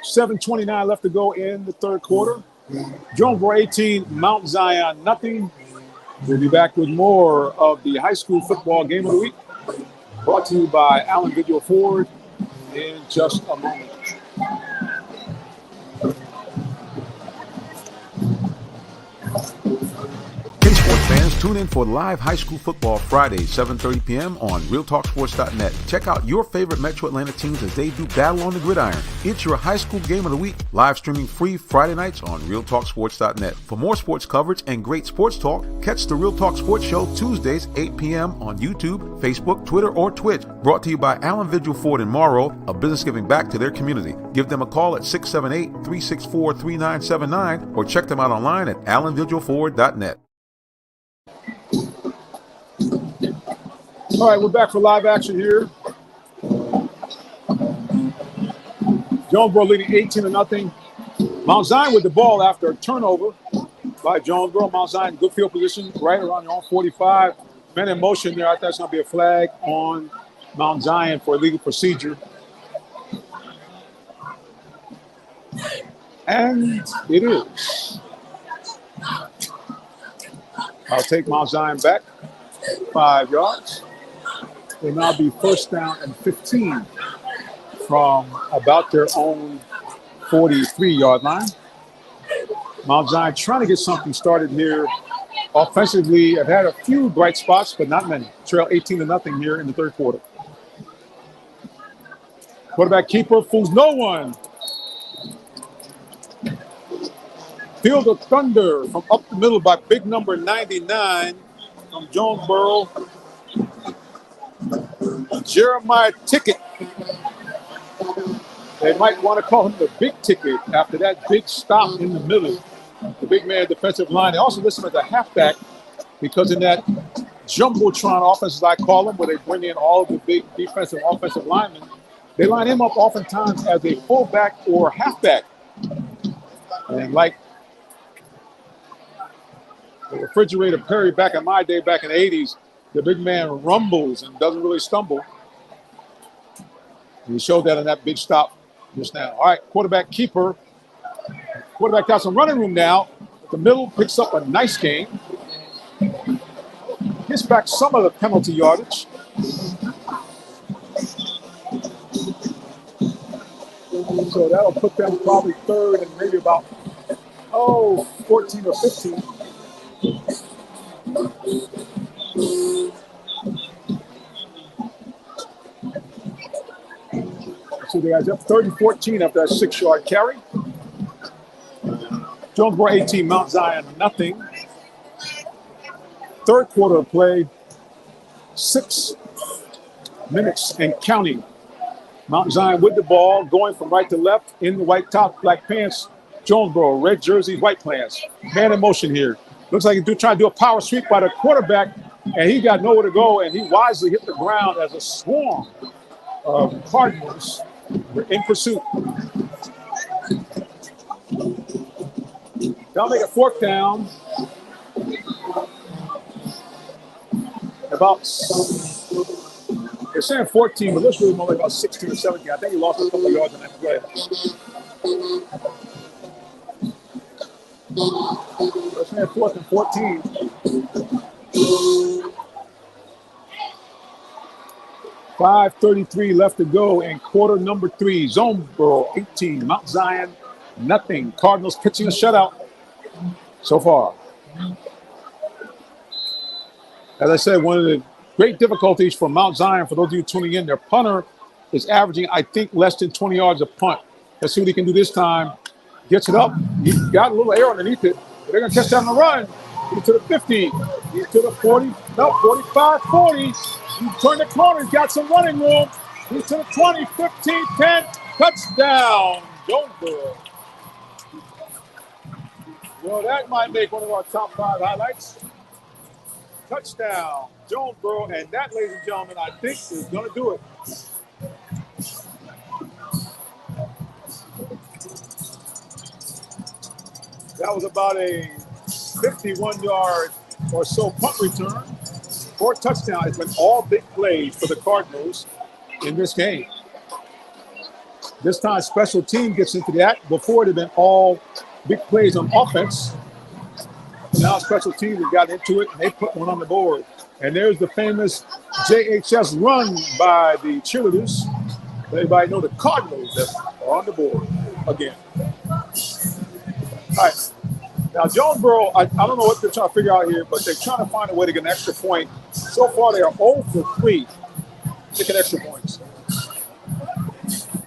7:29 left to go in the third quarter. Jonesboro 18, Mount Zion nothing. We'll be back with more of the high school football game of the week. Brought to you by Allan, Vigil, Ford in just a moment. Hey, sports fans, Tune in for live high school football Fridays, 7:30 p.m. on RealTalkSports.net. Check out your favorite Metro Atlanta teams as they do battle on the gridiron. It's your high school game of the week, live streaming free Friday nights on RealTalkSports.net. For more sports coverage and great sports talk, catch the Real Talk Sports Show Tuesdays, 8 p.m. on YouTube, Facebook, Twitter, or Twitch. Brought to you by Allan, Vigil, Ford, and Morrow, a business giving back to their community. Give them a call at 678-364-3979 or check them out online at AllanVigilFord.net. All right, we're back for live action here. Jonesboro leading 18-0. Mount Zion with the ball after a turnover by Jonesboro. Mount Zion, good field position, right around your own 45. Men in motion there. I thought it's going to be a flag on Mount Zion for illegal procedure. And it is. I'll take Mount Zion back 5 yards. Will now be first down and 15 from about their own 43-yard line. Mount Zion trying to get something started here offensively. I've had a few bright spots, but not many. Trail 18-0 here in the third quarter. Quarterback keeper fools no one. Field of Thunder from up the middle by big number 99 from Jonesboro. Jeremiah Ticket. They might want to call him the big ticket after that big stop in the middle. The big man defensive line. They also list him as a halfback because in that jumbotron offense, as I call them, where they bring in all of the big defensive offensive linemen, they line him up oftentimes as a fullback or halfback. And like the refrigerator Perry back in my day, back in the 80s, the big man rumbles and doesn't really stumble. He showed that in that big stop just now. All right, quarterback keeper. Quarterback got some running room now. The middle picks up a nice gain. Gets back some of the penalty yardage. So that'll put them probably third and maybe about, 14 or 15. So the guys up 30-14 after that 6-yard carry. Jonesboro 18, Mount Zion nothing. Third quarter of play, 6 minutes and counting. Mount Zion with the ball, going from right to left in the white top, black pants. Jonesboro, red jersey, white pants. Man in motion here. Looks like he's trying to do a power sweep by the quarterback, and he got nowhere to go, and he wisely hit the ground as a swarm of Cardinals were in pursuit. They'll make a fourth down. About, they're saying 14, but this really more like about 16 or 17. I think he lost a couple of yards in that play. They're saying 4th and 14. .533 left to go in quarter number 3. Jonesboro 18, Mount Zion nothing. Cardinals pitching a shutout so far. As I said, one of the great difficulties for Mount Zion, for those of you tuning in, their punter is averaging, I think, less than 20 yards a punt. Let's see what he can do this time. Gets it up. He got a little air underneath it. They're going to catch down the run. He's to the 50. He's to the 40. No, 45, 40. He turned the corner. He's got some running room. He's to the 20, 15, 10. Touchdown, Jonesboro. Well, that might make one of our top 5 highlights. Touchdown, Jonesboro. And that, ladies and gentlemen, I think is going to do it. That was about a 51-yard or so punt return for a touchdown. It's been all big plays for the Cardinals in this game. This time, special team gets into the act. Before, it had been all big plays on offense. Now, special teams have got into it, and they put one on the board. And there's the famous JHS run by the cheerleaders. Everybody know the Cardinals that are on the board again. All right. Now, Jonesboro, I don't know what they're trying to figure out here, but they're trying to find a way to get an extra point. So far, they are 0 for 3 kicking extra points.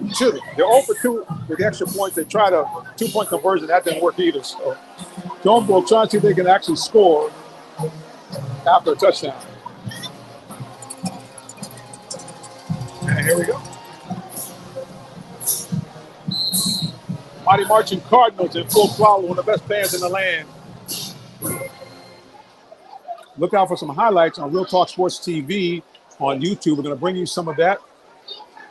Excuse me, they're 0 for 2 with the extra points. They tried a 2-point conversion. That didn't work either. So Jonesboro trying to see if they can actually score after a touchdown. And here we go. Mighty Marching Cardinals in full throttle, one of the best bands in the land. Look out for some highlights on Real Talk Sports TV on YouTube. We're going to bring you some of that.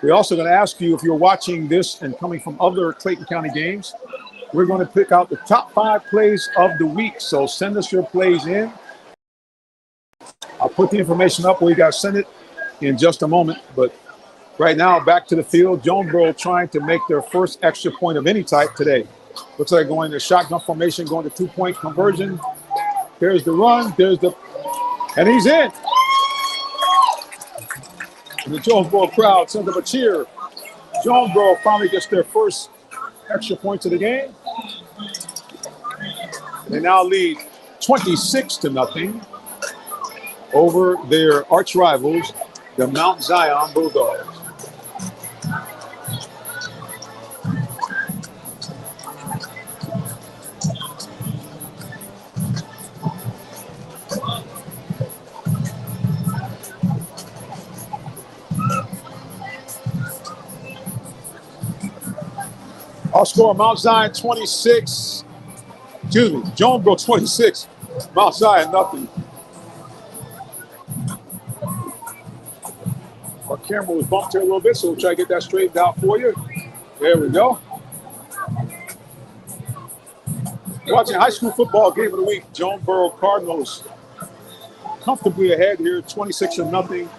We're also going to ask you if you're watching this and coming from other Clayton County games. We're going to pick out the top 5 plays of the week. So send us your plays in. I'll put the information up where you guys send it in just a moment. But right now, back to the field. Jonesboro trying to make their first extra point of any type today. Looks like going to shotgun formation, going to 2-point conversion. There's the run. And he's in. And the Jonesboro crowd sends up a cheer. Jonesboro finally gets their first extra points of the game. They now lead 26-0 over their arch rivals, the Mount Zion Bulldogs. Our score, Mount Zion 26. Excuse me, Jonesboro 26. Mount Zion nothing. Our camera was bumped here a little bit, so we'll try to get that straightened out for you. There we go. Watching high school football game of the week. Jonesboro Cardinals comfortably ahead here, 26-0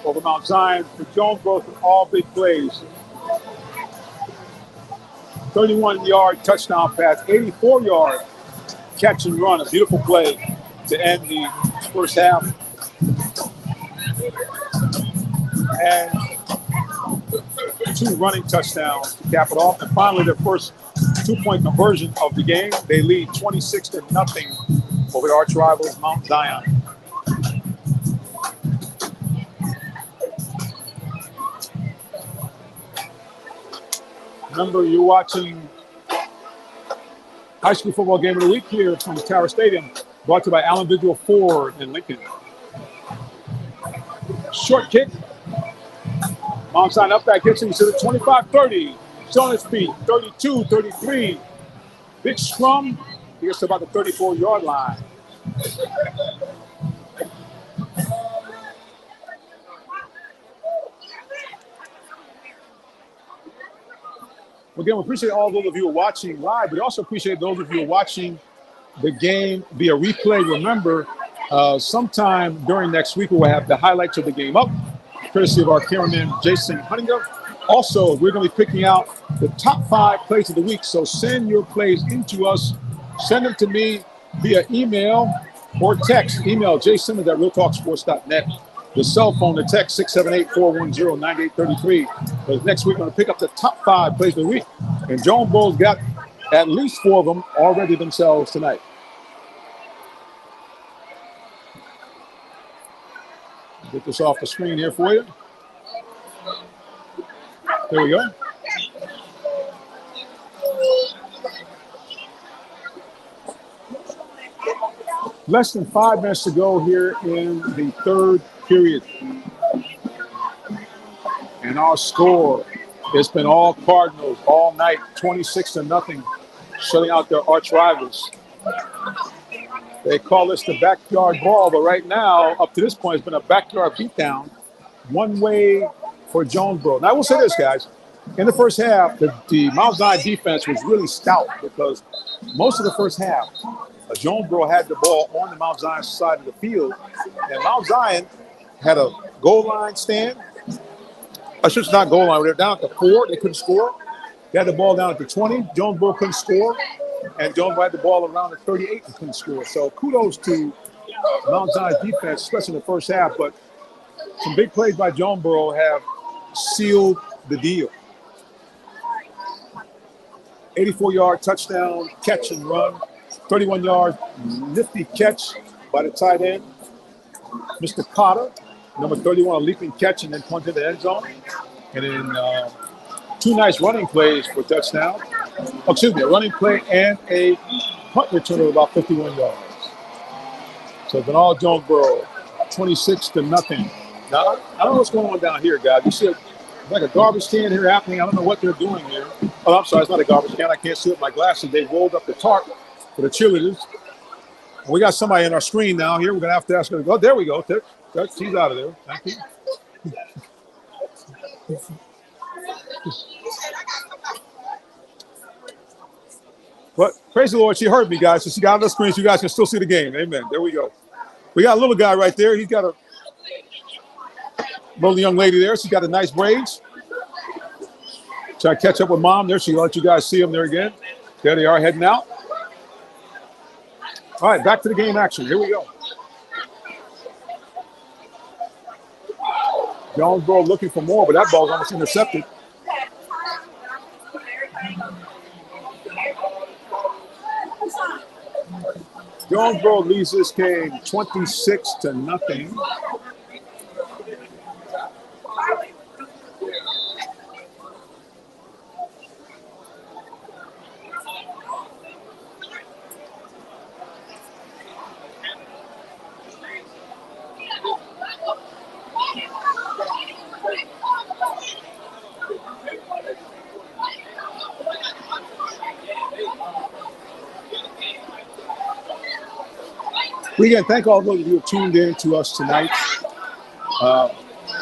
over Mount Zion. For Jonesboro, all big plays. 31-yard touchdown pass, 84-yard catch and run. A beautiful play to end the first half. And 2 running touchdowns to cap it off. And finally, their first 2-point conversion of the game. They lead 26-0 over the arch rivals, Mount Zion. Remember, you're watching high school football game of the week here from Tower Stadium, brought to you by Allan Vigil Ford in Lincoln. Short kick. Mount Zion up back, gets him to the 25-30. He's on his feet, 32, 33. Big scrum. He gets to about the 34-yard line. Again, we appreciate all those of you who are watching live, but we also appreciate those of you who are watching the game via replay. Remember, sometime during next week, we'll have the highlights of the game up, courtesy of our cameraman, Jason Hunninger. Also, we're going to be picking out the top 5 plays of the week, so send your plays into us. Send them to me via email or text. Email jsimmons@realtalksports.net. The cell phone, the text, 678-410-9833. But next week, we're going to pick up the top 5 plays of the week. And Jonesboro's got at least 4 of them already themselves tonight. Get this off the screen here for you. There we go. Less than 5 minutes to go here in the third period. And our score, it's been all Cardinals all night, 26-0, shutting out their arch rivals. They call this the backyard brawl, but right now, up to this point, it's been a backyard beatdown, one way for Jonesboro. Now, I will say this, guys. In the first half, the Mount Zion defense was really stout because most of the first half, Jonesboro had the ball on the Mount Zion side of the field, and Mount Zion had a goal line stand. I should not goal line. They're down at the 4. They couldn't score. They had the ball down at the 20. Jonesboro couldn't score. And Jonesboro had the ball around the 38 and couldn't score. So kudos to Mount Zion's defense, especially in the first half. But some big plays by Jonesboro have sealed the deal. 84-yard touchdown, catch and run 31 yards, nifty catch by the tight end, Mr. Cotter. Number 31, a leaping catch and then punted in the end zone. And then 2 nice running plays for touchdown. Oh, excuse me, a running play and a punt return of about 51 yards. So Bernard Jonesboro, 26-0. Now, I don't know what's going on down here, guys. You see like a garbage can here happening. I don't know what they're doing here. Oh, I'm sorry, it's not a garbage can. I can't see it with my glasses. They rolled up the tarp for the cheerleaders. And we got somebody in our screen now here. We're going to have to ask her to go. There we go. She's out of there. Thank you. But praise the Lord, she heard me, guys. So she got on the screen so you guys can still see the game. Amen. There we go. We got a little guy right there. He's got a little young lady there. She's got a nice braids. Try to catch up with mom there. She'll let you guys see them there again. There they are heading out. All right, back to the game action. Here we go. Jonesboro looking for more, but that ball's almost intercepted. Jonesboro leads this game 26-0. We again thank all those of you who have tuned in to us tonight.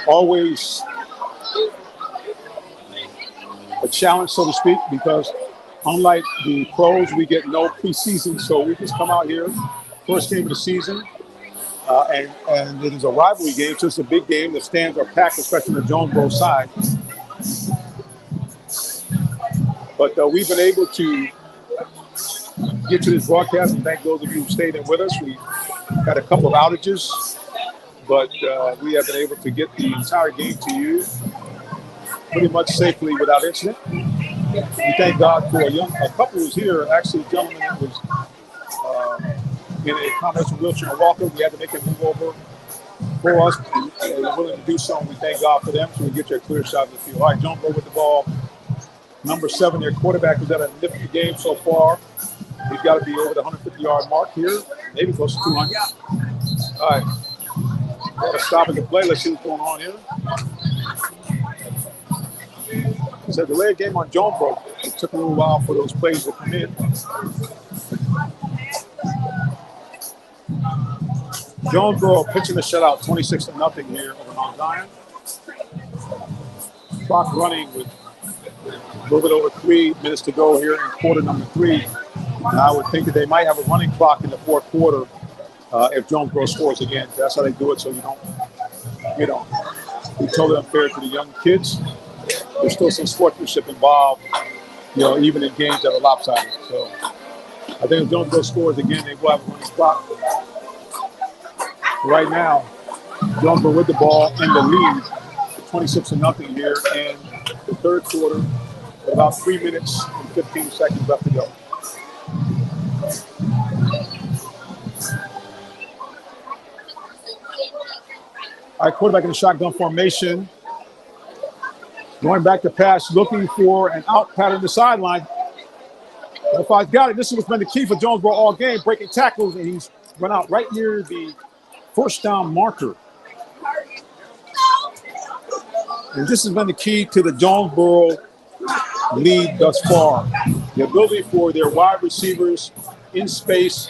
Always a challenge, so to speak, because unlike the pros, we get no preseason. So we just come out here, first game of the season, and it is a rivalry game. So it's a big game. The stands are packed, especially on the Jonesboro side. But we've been able to get to this broadcast and thank those of you who stayed in with us. We had a couple of outages, but we have been able to get the entire game to you pretty much safely without incident. We thank God for a couple who was here. Actually, a gentleman that was in a combination wheelchair and walker. We had to make him move over for us, and they were willing to do so. And we thank God for them, so we get you a clear shot of the field. All right, Jonesboro with the ball. Number 7, their quarterback, has had a nifty game so far. He's got to be over the 150-yard mark here, maybe close to 200. All right. Got to stop at the play. Let's see what's going on here. It's a delayed game on Jonesboro. It took a little while for those plays to come in. Jonesboro pitching the shutout, 26-0 here over Mount Zion. Clock running with a little bit over 3 minutes to go here in quarter number 3. And I would think that they might have a running clock in the fourth quarter if Jonesboro scores again. That's how they do it, so you don't be totally unfair to the young kids. There's still some sportsmanship involved, even in games that are lopsided. So I think if Jonesboro scores again, they will have a running clock. Right now, Jonesboro with the ball in the lead, 26-0 here in the third quarter, with about 3 minutes and 15 seconds left to go. All right, quarterback in the shotgun formation. Going back to pass, looking for an out pattern to the sideline. If I got it, this is what's been the key for Jonesboro all game, breaking tackles, and he's run out right near the first down marker. And this has been the key to the Jonesboro lead thus far. The ability for their wide receivers in space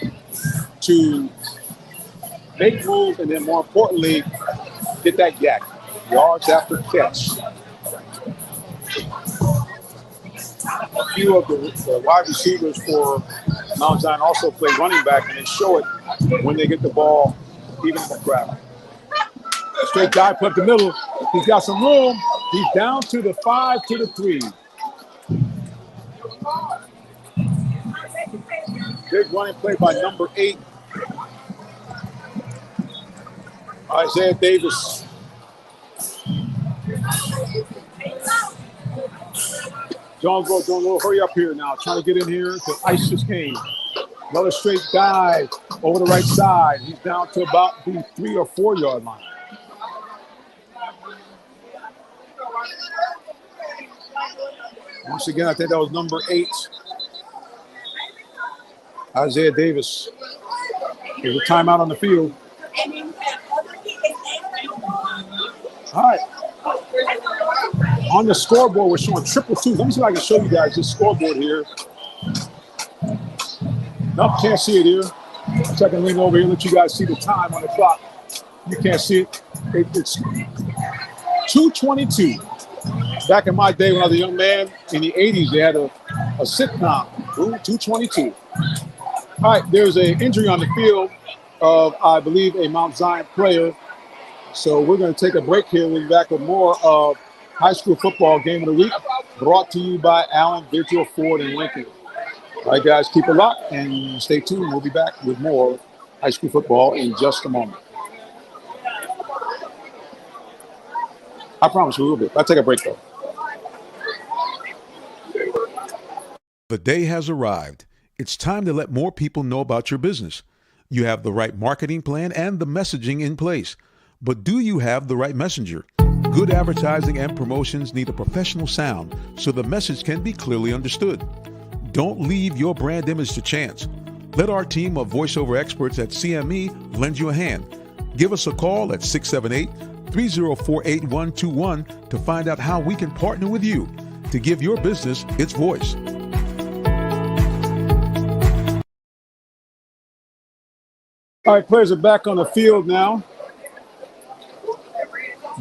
to make moves and then, more importantly, get that yak, yards after catch. A few of the wide receivers for Mount Zion also play running back, and they show it when they get the ball, even in the crowd. Straight guy, put up the middle. He's got some room. He's down to the 5 to the 3. Big running play by number 8. Isaiah Davis. Jonesboro doing a little hurry up here now, trying to get in here to ice this game. Another straight dive over the right side. He's down to about the 3 or 4 yard line. Once again, I think that was number 8. Isaiah Davis. There's a timeout on the field. All right. On the scoreboard, we're showing triple twos. Let me see if I can show you guys this scoreboard here. Nope, can't see it here. So I can lean over here and let you guys see the time on the clock. You can't see it. It's 2:22. Back in my day when I was a young man, in the 80s, they had a sitcom, 2:22. All right, there's an injury on the field of, I believe, a Mount Zion player. So we're going to take a break here. We'll be back with more of high school football game of the week, brought to you by Allan, Vigil, Ford, and Lincoln. All right, guys, keep it locked and stay tuned. We'll be back with more high school football in just a moment. I promise we will be. I'll take a break, though. The day has arrived. It's time to let more people know about your business. You have the right marketing plan and the messaging in place. But do you have the right messenger? Good advertising and promotions need a professional sound so the message can be clearly understood. Don't leave your brand image to chance. Let our team of voiceover experts at CME lend you a hand. Give us a call at 678-304-8121 to find out how we can partner with you to give your business its voice. All right, players are back on the field now.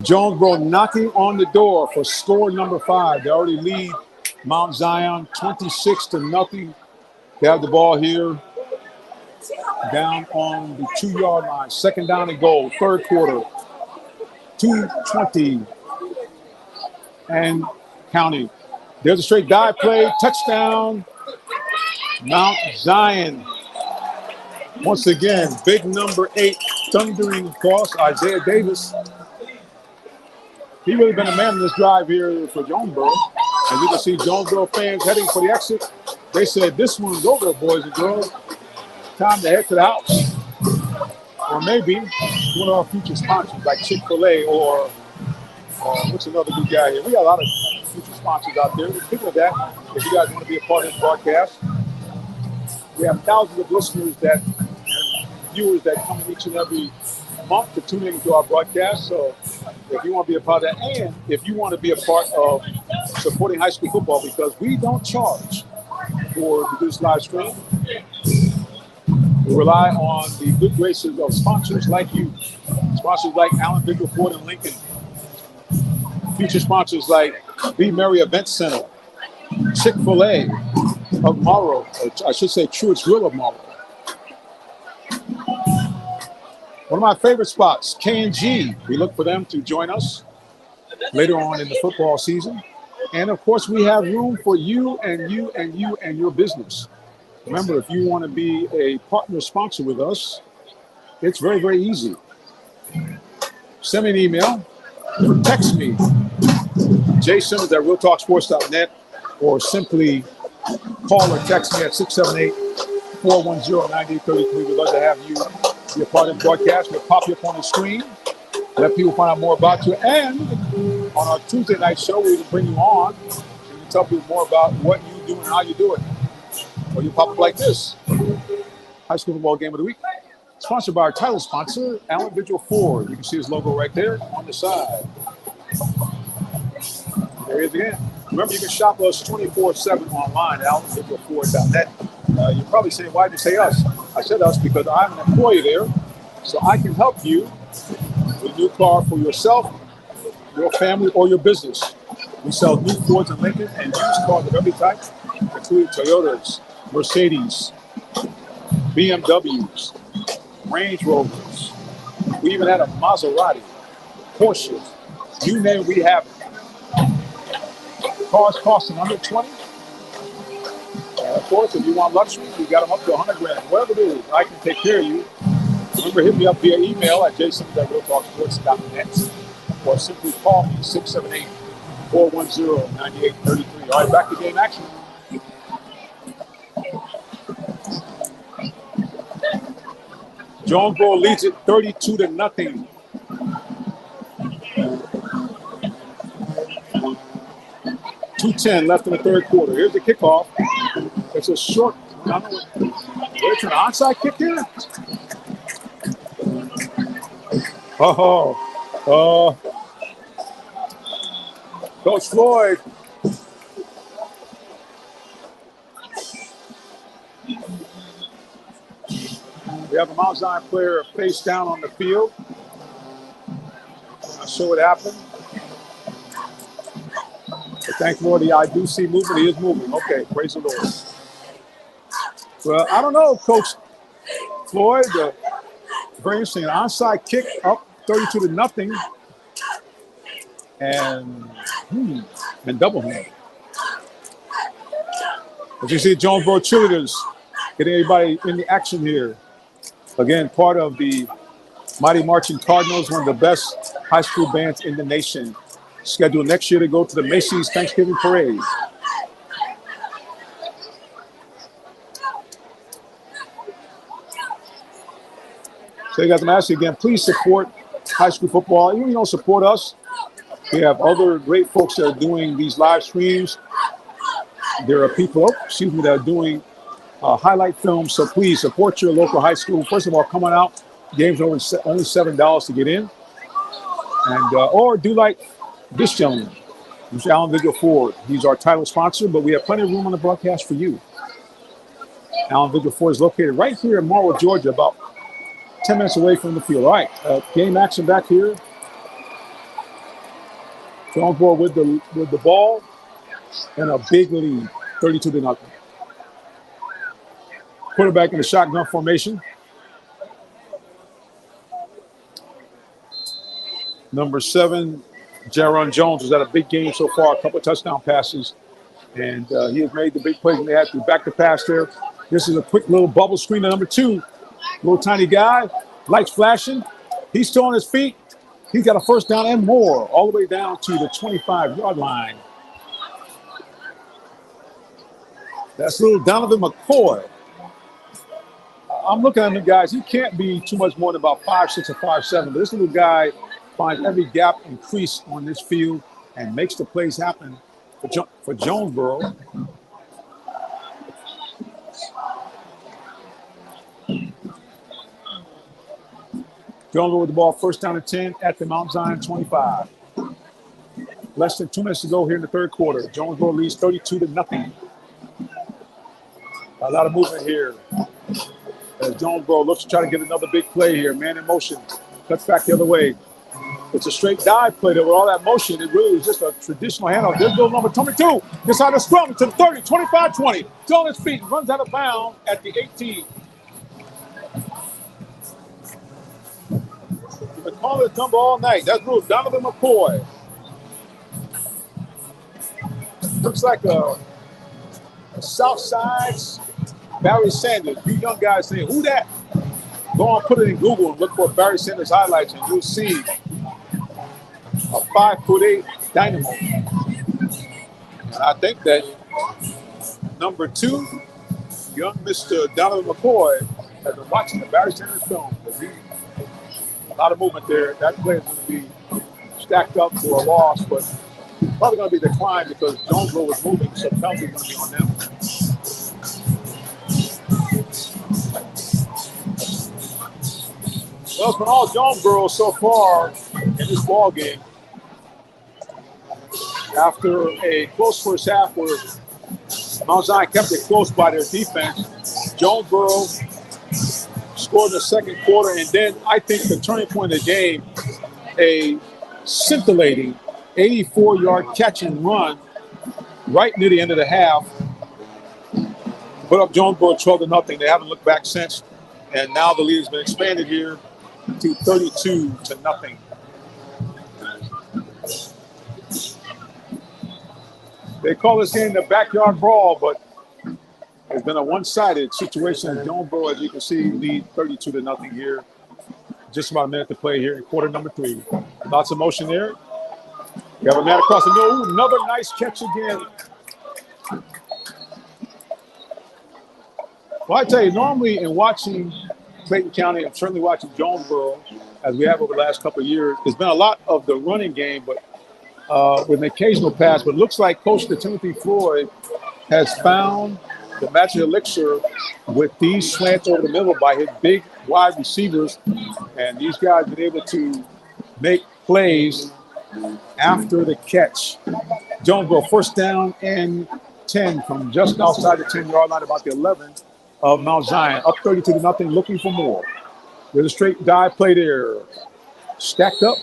Jonesboro knocking on the door for score number 5. They already lead Mount Zion 26-0. They have the ball here down on the 2-yard line. Second down and goal, third quarter. 2:20 and counting. There's a straight dive play, touchdown, Mount Zion. Once again, big number 8 thundering across, Isaiah Davis. He really been a man in this drive here for Jonesboro. And you can see Jonesboro fans heading for the exit. They said, this one's over, boys and girls. Time to head to the house. Or maybe one of our future sponsors like Chick-fil-A or what's another good guy here? We got a lot of future sponsors out there. Speaking of that, if you guys want to be a part of this broadcast, we have thousands of listeners and viewers that come each and every month to tune into our broadcast. So if you want to be a part of that, and if you want to be a part of supporting high school football, because we don't charge for this live stream, we rely on the good graces of sponsors like you, sponsors like Allan, Vigil, Ford, and Lincoln, future sponsors like Be Merry Event Center, Chick-fil-A of Morrow, or I should say Truett's Grill of Morrow. One of my favorite spots, K&G. We look for them to join us later on in the football season. And of course, we have room for you and you and you and your business. Remember, if you want to be a partner sponsor with us, it's very, very easy. Send me an email or text me, jsimmons@realtalksports.net, or simply call or text me at 678-410-9833. We'd love to have you be a part of the broadcast. We'll pop you up on the screen, let people find out more about you. And on our Tuesday night show, we will bring you on and we'll tell people more about what you do and how you do it. Or you pop up like this. High school football game of the week. Sponsored by our title sponsor, Allan, Vigil, Ford. You can see his logo right there on the side. There he is again. Remember, you can shop us 24/7 online at allanvigilford.net. You're probably saying, why did you say us? I said us because I'm an employee there, so I can help you with a new car for yourself, your family, or your business. We sell new Fords and Lincoln and used cars of every type, including Toyotas, Mercedes, BMWs, Range Rovers. We even had a Maserati, Porsche. You name it, we have it. Cars costing under 20. And of course, if you want luxury, we got them up to 100 grand. Whatever it is, I can take care of you. Remember, hit me up via email at jason@realtalksports.net or simply call me 678-410-9833. All right, back to game action. Jonesboro leads it 32-0. 2:10 left in the third quarter. Here's the kickoff. It's a short. It's an onside kick here. Coach Floyd. We have a Mount Zion player face down on the field. Not sure what happened. But thank Lord, I do see movement. He is moving. Okay, praise the Lord. Well, I don't know, Coach Floyd. Very interesting. An onside kick up 32-0. And double him. As you see, Jonesboro cheerleaders getting everybody in the action here. Again, part of the Mighty Marching Cardinals, one of the best high school bands in the nation. Scheduled next year to go to the Macy's Thanksgiving Parade. So you guys, I'm asking you again, please support high school football. Even if you don't support us, we have other great folks that are doing these live streams. There are people, that are doing highlight films. So please support your local high school. First of all, come on out. Games are only $7 to get in. And or do like this gentleman, who's Allan Vigil Ford. He's our title sponsor, but we have plenty of room on the broadcast for you. Allan Vigil Ford is located right here in Morrow, Georgia, about 10 minutes away from the field. All right, game action back here. Jonesboro with the ball and a big lead, 32-0. Quarterback in the shotgun formation. Number 7, Jaron Jones has had a big game so far, a couple of touchdown passes, and he has made the big plays when they had to back the pass there. This is a quick little bubble screen to number 2. Little tiny guy, lights flashing. He's still on his feet. He's got a first down and more, all the way down to the 25-yard line. That's little Donovan McCoy. I'm looking at him, guys. He can't be too much more than about 5'6" or 5'7", but this little guy finds every gap and crease on this field and makes the plays happen for Jonesboro. Jonesboro with the ball, first down and 10 at the Mount Zion 25. Less than 2 minutes to go here in the third quarter. Jonesboro leads 32-0. A lot of movement here as Jonesboro looks to try to get another big play here. Man in motion, cuts back the other way. It's a straight dive play there with all that motion. It really was just a traditional handoff. There's little number 22. Inside the scrum to the 30, 25-20. Still on his feet, runs out of bounds at the 18. You've been calling this number all night. That's little Donovan McCoy. Looks like a South Side's Barry Sanders. You young guys saying, who that? Go on, put it in Google and look for Barry Sanders highlights, and you'll see a 5'8" dynamo. And I think that number 2, young Mr. Donovan McCoy, has been watching the Barry Sanders film. A lot of movement there. That play is going to be stacked up for a loss, but probably going to be declined because Jonesboro was moving, so penalty is going to be on them. Well, it's been all Jonesboro so far in this ball game. After a close first half where Mount Zion kept it close by their defense, Jonesboro scored in the second quarter, and then I think the turning point of the game, a scintillating 84-yard catch and run right near the end of the half. Put up Jonesboro 12-0. They haven't looked back since, and now the lead has been expanded here to 32-0. They call this game the backyard brawl, but it's been a one-sided situation. Jonesboro, as you can see, lead 32-0 here. Just about a minute to play here in quarter number 3. Lots of motion there. We have a man across the middle. Ooh, another nice catch again. Well, I tell you, normally in watching Clayton County. I'm certainly watching Jonesboro as we have over the last couple of years. There's been a lot of the running game, but with an occasional pass. But it looks like Coach Timothy Floyd has found the magic elixir with these slants over the middle by his big wide receivers. And these guys have been able to make plays after the catch. Jonesboro first down and 10 from just outside the 10-yard line, about the 11 of Mount Zion. Up 32-0, looking for more. There's a straight dive play there. Stacked up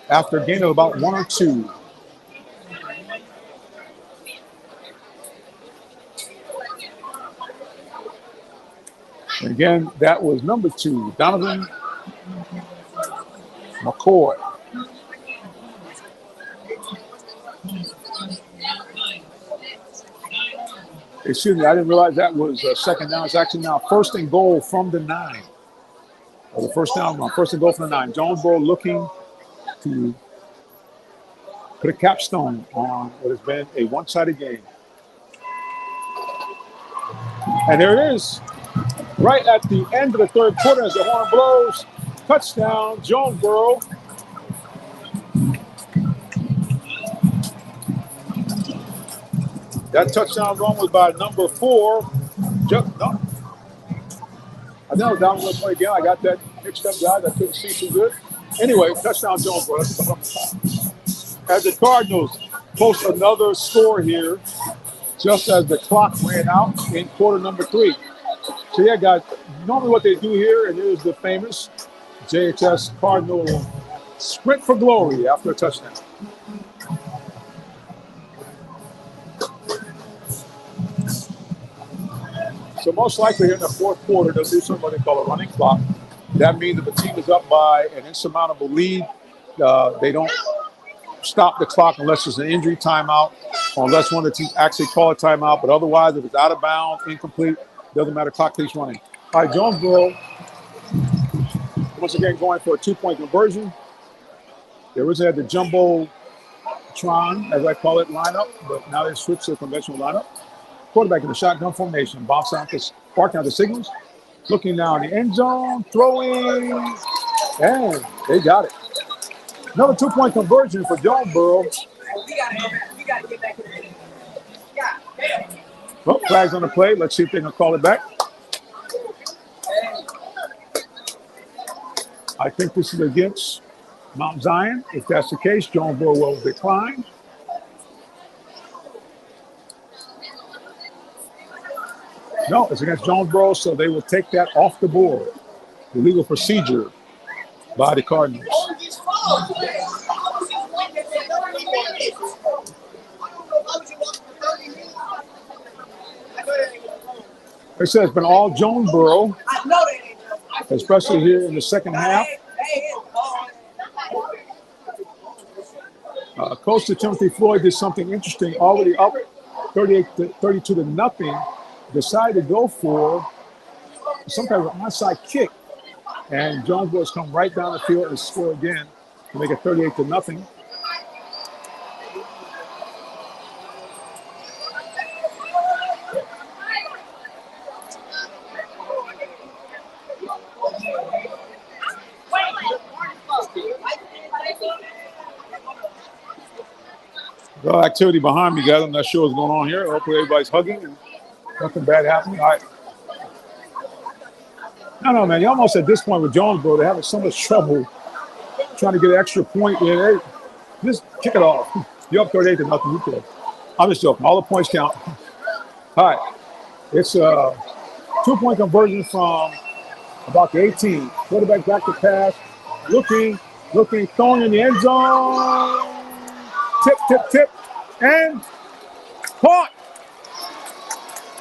after a gain of about 1 or 2. And again, that was number 2, Donovan McCoy. Excuse me, I didn't realize that was second down. It's actually now first and goal from the 9. Or the first down, first and goal from the 9. Jonesboro looking to put a capstone on what has been a one-sided game. And there it is, right at the end of the third quarter as the horn blows. Touchdown, Jonesboro. That touchdown run was by number 4. No. I know down the play again. I got that mixed up, guys. I couldn't see too good. Anyway, touchdown Jonesboro. As the Cardinals post another score here, just as the clock ran out in quarter number 3. So yeah, guys, normally what they do here, and here's the famous JHS Cardinal sprint for glory after a touchdown. So most likely in the fourth quarter, they'll do something they call a running clock. That means that the team is up by an insurmountable lead. They don't stop the clock unless there's an injury timeout, or unless one of the teams actually call a timeout. But otherwise, if it's out of bounds, incomplete, doesn't matter, clock keeps running. All right, Jonesboro, once again, going for a 2-point conversion. They originally had the Jumbotron, as I call it, lineup, but now they switched to a conventional lineup. Quarterback in the shotgun formation, bounce out the barking out the signals, looking now in the end zone, throwing, and they got it. Another 2-point conversion for Jonesboro. We got to get back to the game. Well, flags on the play. Let's see if they can call it back. I think this is against Mount Zion. If that's the case, Jonesboro will decline. No, it's against Jonesboro, so they will take that off the board. The legal procedure by the Cardinals. It says it's been all Jonesboro, especially here in the second half. Coach Timothy Floyd did something interesting, already up 32-0. Decided to go for some kind of onside kick, and Jonesboro's come right down the field and score again to make it 38-0. A lot of activity behind me, guys. I'm not sure what's going on here. Hopefully everybody's hugging and nothing bad happening. All right. No, man. You almost at this point with Jonesboro, they're having so much trouble trying to get an extra point in. Hey, just kick it off. You're up 38-0. You play. I'm just joking. All the points count. All right. It's a 2-point conversion from about the 18. Quarterback back to pass. Looking, throwing in the end zone. Tip, and caught.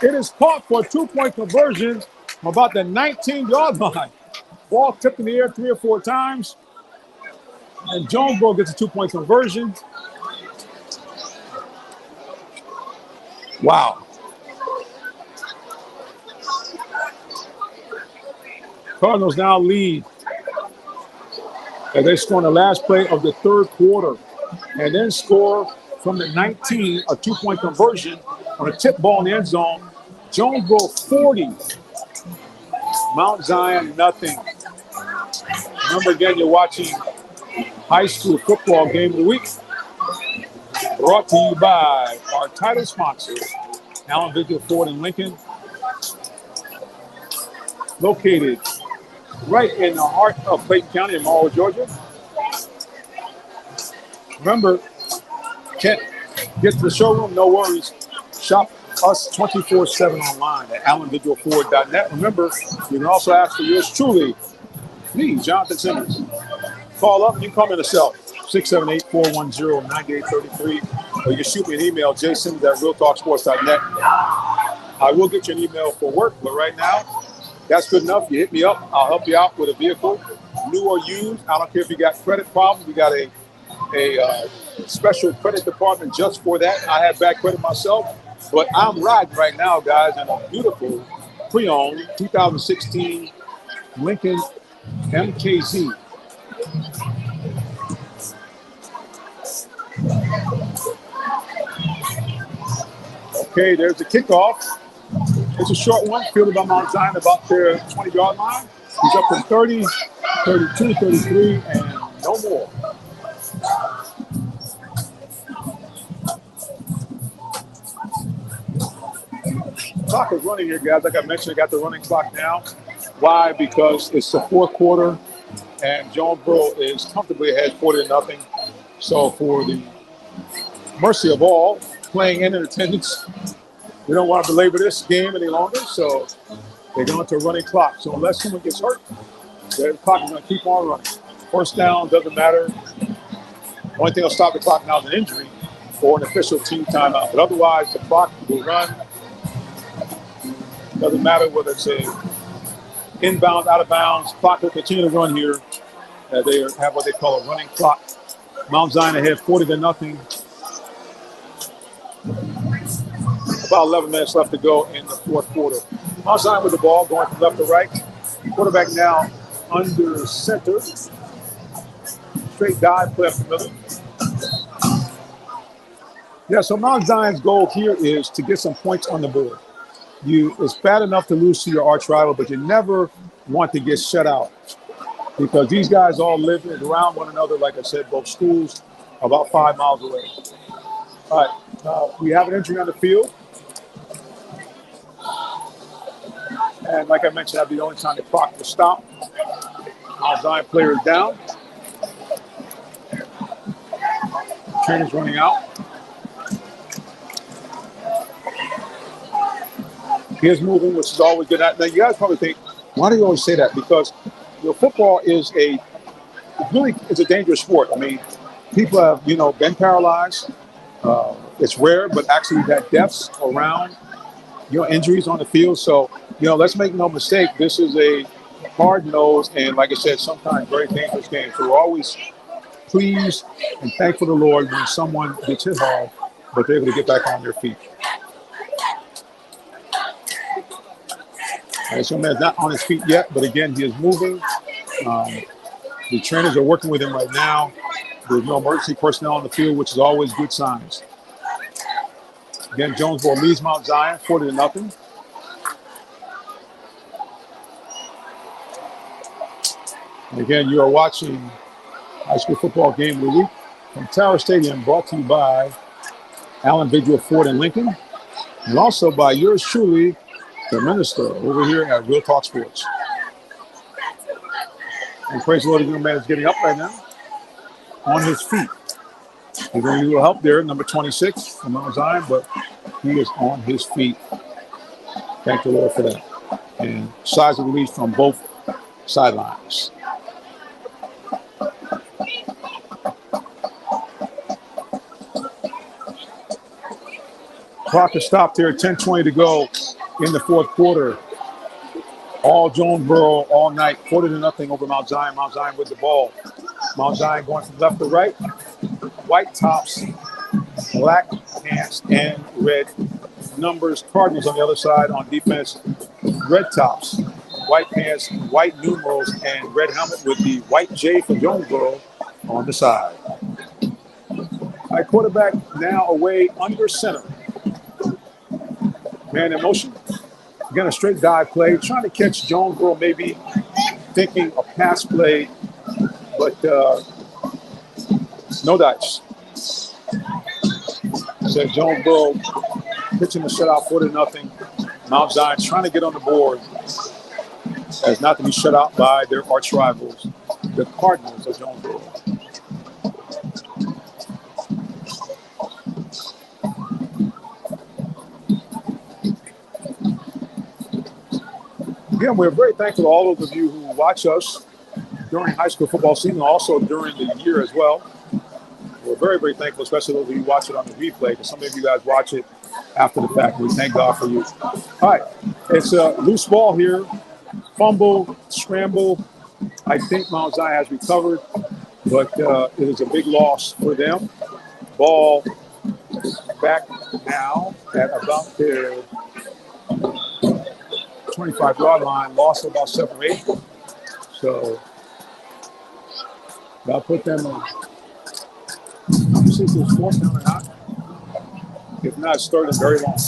It is caught for a 2-point conversion from about the 19-yard line. Ball tipped in the air 3 or 4 times. And Jonesboro gets a 2-point conversion. Wow. Cardinals now lead as they score on the last play of the third quarter, and then score from the 19, a 2-point conversion on a tip ball in the end zone. Jonesboro 40, Mount Zion, nothing. Remember, again, you're watching high school football game of the week. Brought to you by our title sponsor, Allan, Vigil, Ford, and Lincoln. Located right in the heart of Clayton County in Morrow, Georgia. Remember, can't get to the showroom? No worries. Shop us 24/7 online at allanvigilford.net. Remember, you can also ask for yours truly, me, Jonathan Simmons. Call up, you can come in the cell, 678-410-9833, or you can shoot me an email, jsimmons@realtalksports.net. I will get you an email for work, but right now, that's good enough. You hit me up, I'll help you out with a vehicle, new or used. I don't care if you got credit problems. We got a special credit department just for that. I have bad credit myself, but I'm riding right now, guys, in a beautiful pre-owned 2016 Lincoln MKZ. Okay, there's the kickoff. It's a short one, fielded by Mount Zion about their 20-yard line. He's up to 30, 32, 33, and no more. Clock is running here, guys. Like I mentioned, I got the running clock now. Why? Because it's the fourth quarter, and Jonesboro is comfortably ahead 40-0. So for the mercy of all playing in attendance, we don't want to belabor this game any longer, so they're going to a running clock. So unless someone gets hurt, the clock is going to keep on running. First down, doesn't matter. Only thing that'll stop the clock now is an injury or an official team timeout. But otherwise, the clock will run. Doesn't matter whether it's a inbound, out of bounds. Clock will continue to run here. They have what they call a running clock. Mount Zion ahead 40-0. About 11 minutes left to go in the fourth quarter. Mount Zion with the ball, going from left to right. Quarterback now under center. Straight dive, play up the middle. Yeah, so Mount Zion's goal here is to get some points on the board. It's bad enough to lose to your arch rival, but you never want to get shut out because these guys all live around one another. Like I said, both schools are about 5 miles away. All right, we have an injury on the field. And like I mentioned, that'd be the only time the clock will stop. Mount Zion player is down. Trainer's running out. He is moving, which is always good. Now, you guys probably think, why do you always say that? Because football is a dangerous sport. I mean, people have, been paralyzed. It's rare, but actually you've had deaths around, injuries on the field. So, let's make no mistake. This is a hard-nosed and, like I said, sometimes very dangerous game. So we're always pleased and thankful to the Lord when someone gets hit hard, but they're able to get back on their feet. All right, so man's not on his feet yet, but again, he is moving. The trainers are working with him right now. There's no emergency personnel on the field, which is always good signs. Again, Jonesboro leads Mount Zion 40-0. And again, you are watching high school football game of the week from Tower Stadium, brought to you by Allan, Vigil, Ford, and Lincoln, and also by yours truly, the minister over here at Real Talk Sports. And praise the Lord, the young man is getting up right now on his feet. He's going to need a little help there, number 26 from Mount Zion, but he is on his feet. Thank the Lord for that. And size of release from both sidelines. Clock is stopped here, 10:20 to go in the fourth quarter. All Jonesboro all night, 40-0 over Mount Zion. Mount Zion with the ball. Mount Zion going from left to right. White tops, black pants, and red numbers. Cardinals on the other side on defense. Red tops, white pants, white numerals, and red helmet with the white J for Jonesboro on the side. All right, quarterback now away under center. Man in motion. Again, a straight dive play, trying to catch Jonesboro, maybe thinking a pass play, but no dice. So Jonesboro pitching the shutout 4-0. Mount Zion trying to get on the board as not to be shut out by their arch rivals, the Cardinals of Jonesboro. Again, we're very thankful to all those of you who watch us during high school football season, also during the year as well. We're very, very thankful, especially those of you who watch it on the replay, because some of you guys watch it after the fact. We thank God for you. All right, it's a loose ball here. Fumble, scramble. I think Mount Zion has recovered, but it is a big loss for them. Ball back now at about their 25-yard line, lost about 7 or 8. So that'll put them on. Let me see if it's fourth down or not. If not, it's third and very long.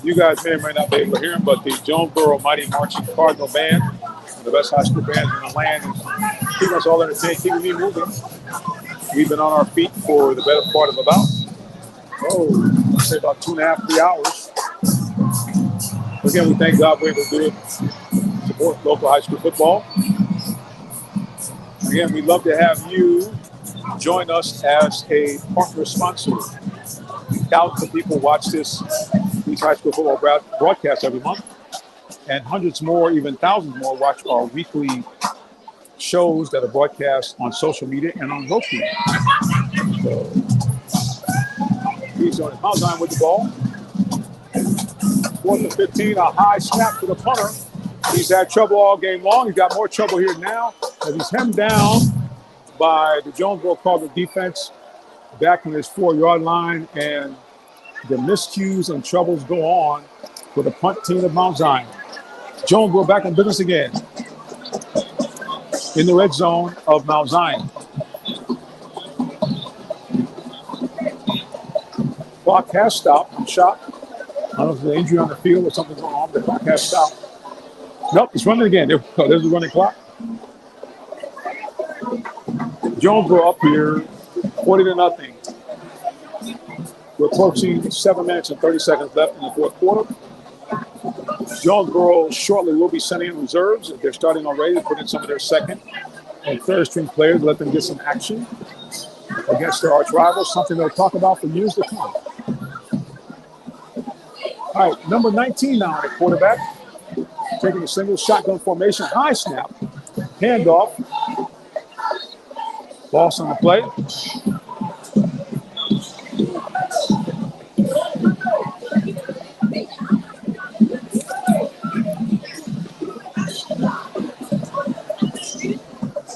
You guys may or may not be able to hear him, but the Jonesboro Mighty Marching Cardinal Band, one of the best high school bands in the land, is keeping us all entertained, keeping me moving. We've been on our feet for the better part of I'd say about 2.5, 3 hours. Again, we thank God we're able to do it, support local high school football. Again, we'd love to have you join us as a partner sponsor. Thousands of people watch these high school football broadcasts every month, and hundreds more, even thousands more, watch our weekly shows that are broadcast on social media and on Roku. So, he's on Mount Zion with the ball. 4th and 15, a high snap to the punter. He's had trouble all game long. He's got more trouble here now as he's hemmed down by the Jonesboro Cardinals defense back on his 4-yard line, and the miscues and troubles go on for the punt team of Mount Zion. Jonesboro back in business again in the red zone of Mount Zion. Clock has stopped. I'm shocked. I don't know if there's an injury on the field or something going on, but the clock has stopped. Nope, it's running again. There's the running clock. Jonesboro up here, 40-0. We're approaching 7 minutes and 30 seconds left in the fourth quarter. Jonesboro shortly will be sending in reserves. They're starting already to put in some of their second and third string players, let them get some action against their arch rivals, something they'll talk about for years to come. All right, number 19 now, the quarterback, taking a single shotgun formation, high snap, handoff, loss on the play.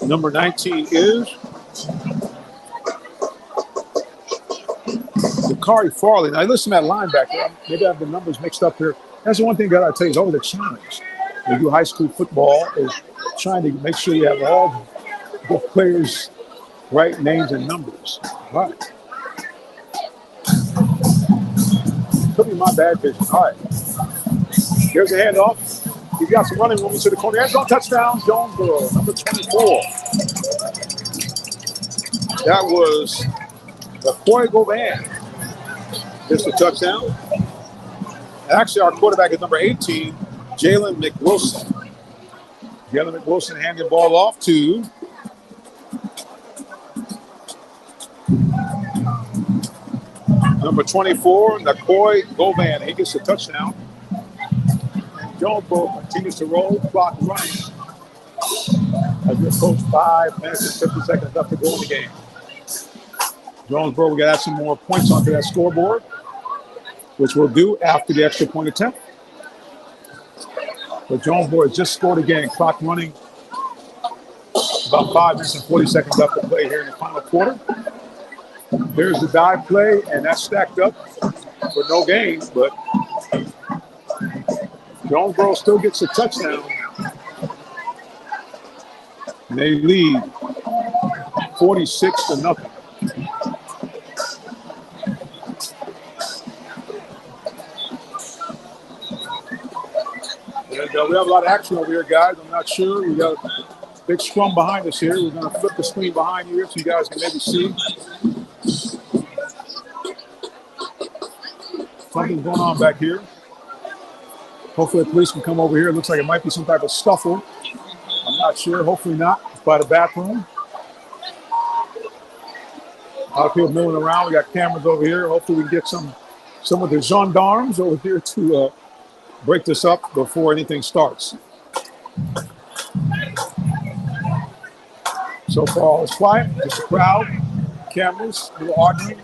Number 19 is Dakari Farley. Now, listen to that linebacker. Maybe I have the numbers mixed up here. That's the one thing that I tell you is over the challenge. When you do high school football is trying to make sure you have all the players' right names and numbers. All right. Could be my bad vision. All right. Here's the handoff. He's got some running room to the corner. End zone touchdown, Jonesboro, number 24. That was the Govan. It's the touchdown. Actually, our quarterback is number 18, Jalen McWilson. Jalen McWilson handing the ball off to number 24, Nakoi Govan. He gets the touchdown. Jonesboro continues to roll, clock running as we approach 5 minutes and 50 seconds left to go in the game. Jonesboro, we got to add some more points onto that scoreboard, which we'll do after the extra point attempt. But Jonesboro has just scored again, clock running. About 5 minutes and 40 seconds left to play here in the final quarter. There's the dive play, and that's stacked up for no gain, but Jonesboro still gets a touchdown. And they lead 46-0. And we have a lot of action over here, guys. I'm not sure. We got a big scrum behind us here. We're going to flip the screen behind you so you guys can maybe see. Something's going on back here. Hopefully the police can come over here. It looks like it might be some type of scuffle. I'm not sure. Hopefully not. It's by the bathroom. A lot of people milling around. We got cameras over here. Hopefully we can get some of the gendarmes over here to break this up before anything starts. So far, all is quiet. Just a crowd, cameras, a little arguing.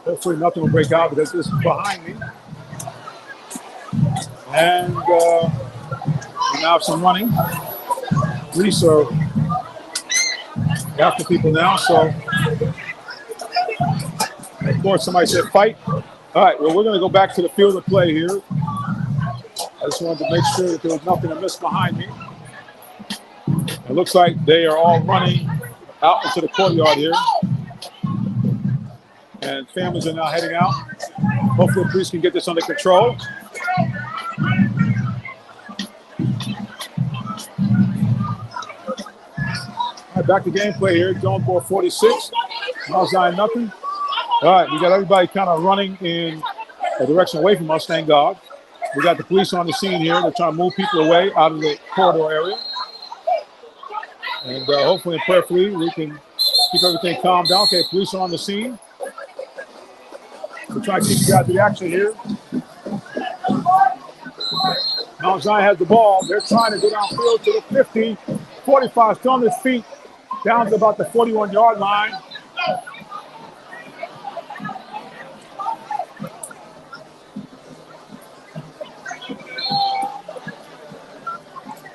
Hopefully nothing will break out because this is behind me. And we now have some running. Police are after people now, so of course somebody said fight. All right, well, we're going to go back to the field of play here. I just wanted to make sure that there was nothing amiss behind me. It looks like they are all running out into the courtyard here. And families are now heading out. Hopefully the police can get this under control. All right, back to gameplay here. Jonesboro 46. Mount Zion nothing. All right, we got everybody kind of running in a direction away from us, thank God. We got the police on the scene here. They're trying to move people away out of the corridor area. And hopefully and prayerfully we can keep everything calm down. Okay, police are on the scene. We're trying to keep you guys to the action here. Mount Zion has the ball. They're trying to go downfield to the 50, 45, still on his feet, down to about the 41-yard line.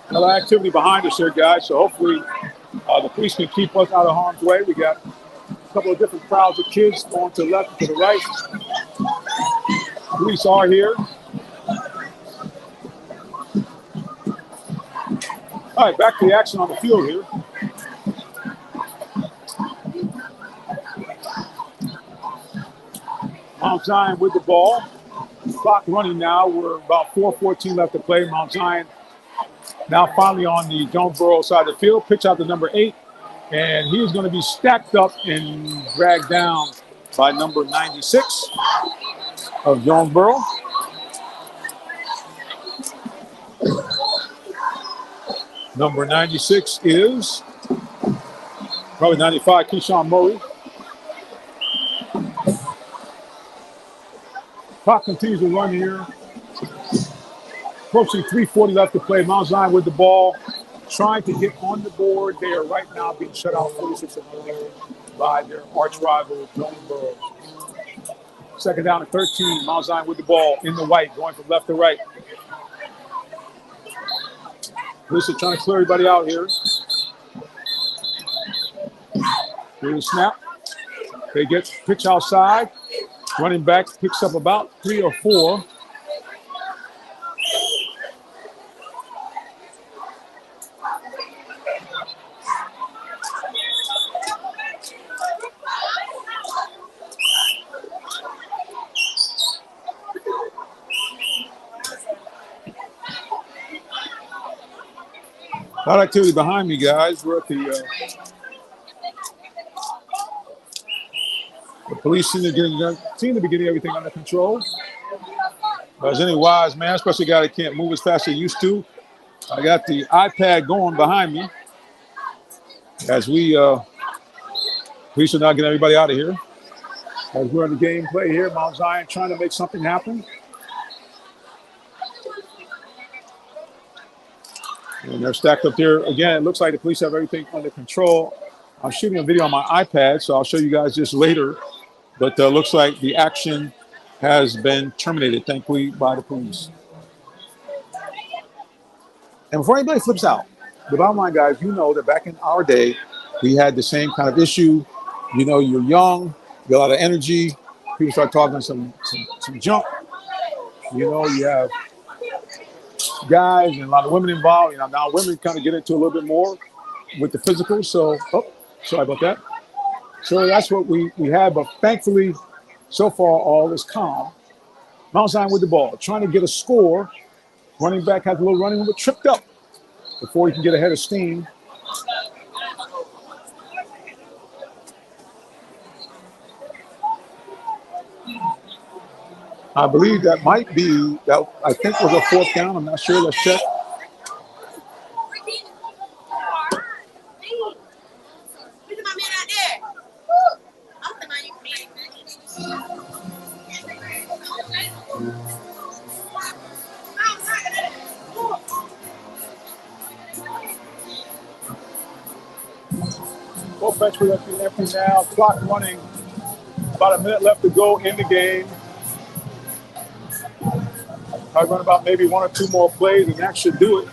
A lot of activity behind us here, guys, so hopefully the police can keep us out of harm's way. We got a couple of different crowds of kids going to the left and to the right. Police are here. All right, back to the action on the field here. Mount Zion with the ball. Clock running now. We're about 4:14 left to play. Mount Zion now finally on the Jonesboro side of the field. Pitch out to number 8. And he's going to be stacked up and dragged down by number 96 of Jonesboro. Number 96 is probably 95, Keyshawn Murray. Clock continues to run here. Approaching 3:40 left to play. Mount Zion with the ball, trying to get on the board. They are right now being shut out 46-0 by their arch rival, Jonesboro. Second down and 13. Mount Zion with the ball in the white, going from left to right. Police are trying to clear everybody out here. Here's the snap. They get pitch outside. Running back picks up about 3 or 4. A lot of activity behind me, guys. We're at the police seem to be getting everything under control. As any wise man, especially a guy that can't move as fast as he used to, I got the iPad going behind me as we police are now getting everybody out of here. As we're in the game play here, Mount Zion trying to make something happen. And they're stacked up there. Again, it looks like the police have everything under control. I'm shooting a video on my iPad, so I'll show you guys this later. But looks like the action has been terminated, thankfully, by the police. And before anybody flips out, the bottom line, guys, you know that back in our day, we had the same kind of issue. You know, you're young, you got a lot of energy. People start talking some junk. You know, you have guys and a lot of women involved. You know, now women kind of get into a little bit more with the physical. So, sorry about that. So that's what we had, but thankfully, so far, all is calm. Mount Zion with the ball, trying to get a score. Running back has a little running, but tripped up before he can get ahead of steam. I believe that might be, that I think was a fourth down. I'm not sure. Let's check. Both bench will be empty now. Clock running. About a minute left to go in the game. I run about maybe one or two more plays, and that should do it.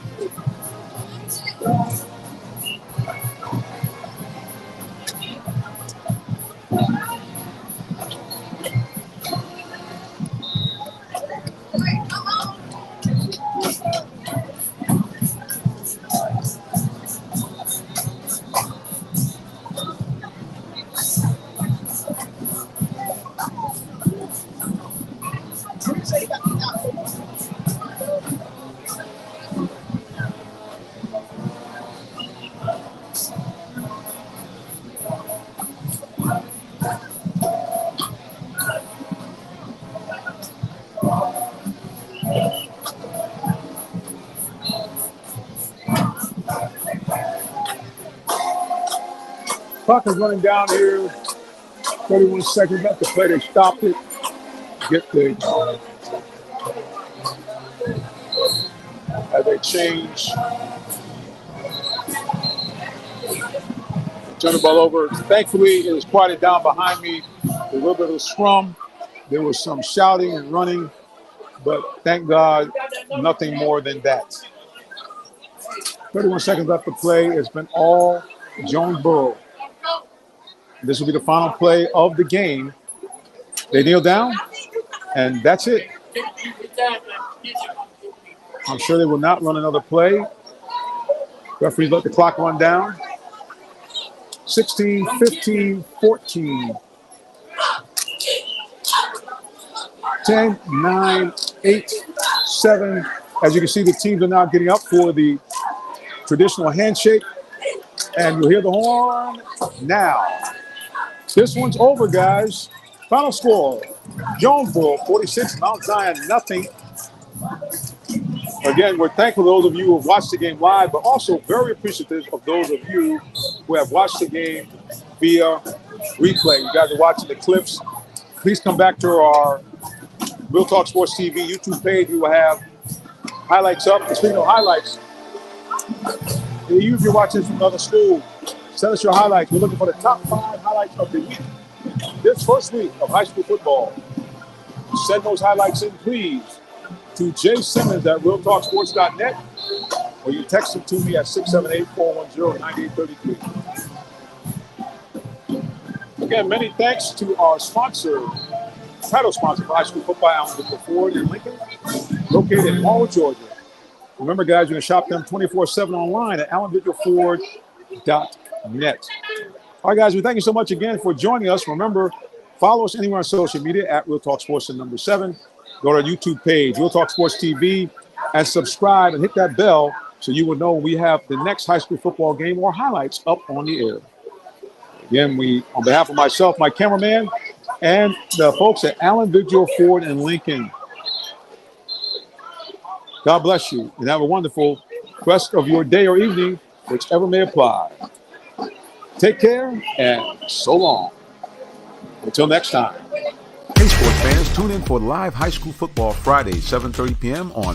Clock is running down here. 31 seconds left to play. They stopped it. Get the as they change. Turn the ball over. Thankfully, it was quieted down behind me. A little bit of a scrum. There was some shouting and running, but thank God, nothing more than that. 31 seconds left to play. It's been all Jonesboro. This will be the final play of the game. They kneel down, and that's it. I'm sure they will not run another play. Referees let the clock run down. 16, 15, 14. 10, 9, 8, 7. As you can see, the teams are now getting up for the traditional handshake. And you'll hear the horn now. This one's over, guys. Final score, Jonesboro 46, Mount Zion nothing. Again, we're thankful to those of you who have watched the game live, but also very appreciative of those of you who have watched the game via replay. You guys are watching the clips. Please come back to our Real Talk Sports TV YouTube page. We will have highlights up. And speaking of highlights, you, if you're watching this from another school, send us your highlights. We're looking for the top 5 highlights of the week. This first week of high school football. Send those highlights in, please, to jsimmons@realtalksports.net, or you text them to me at 678-410-9833. Again, many thanks to our sponsor, title sponsor for high school football, Allan Vigil Ford in Lincoln, located in Morrow, Georgia. Remember, guys, you can shop them 24/7 online at allanvigilford.net. All right, guys, we thank you so much again for joining us. Remember, follow us anywhere on social media at Real Talk Sports and number 7. Go to our YouTube page, Real Talk Sports TV, and subscribe and hit that bell so you will know when we have the next high school football game or highlights up on the air. Again, we, on behalf of myself, my cameraman, and the folks at Allan Vigil Ford in Lincoln, God bless you and have a wonderful rest of your day or evening, whichever may apply. Take care and so long. Until next time. Hey, sports fans, tune in for live high school football Friday, 7:30 p.m. on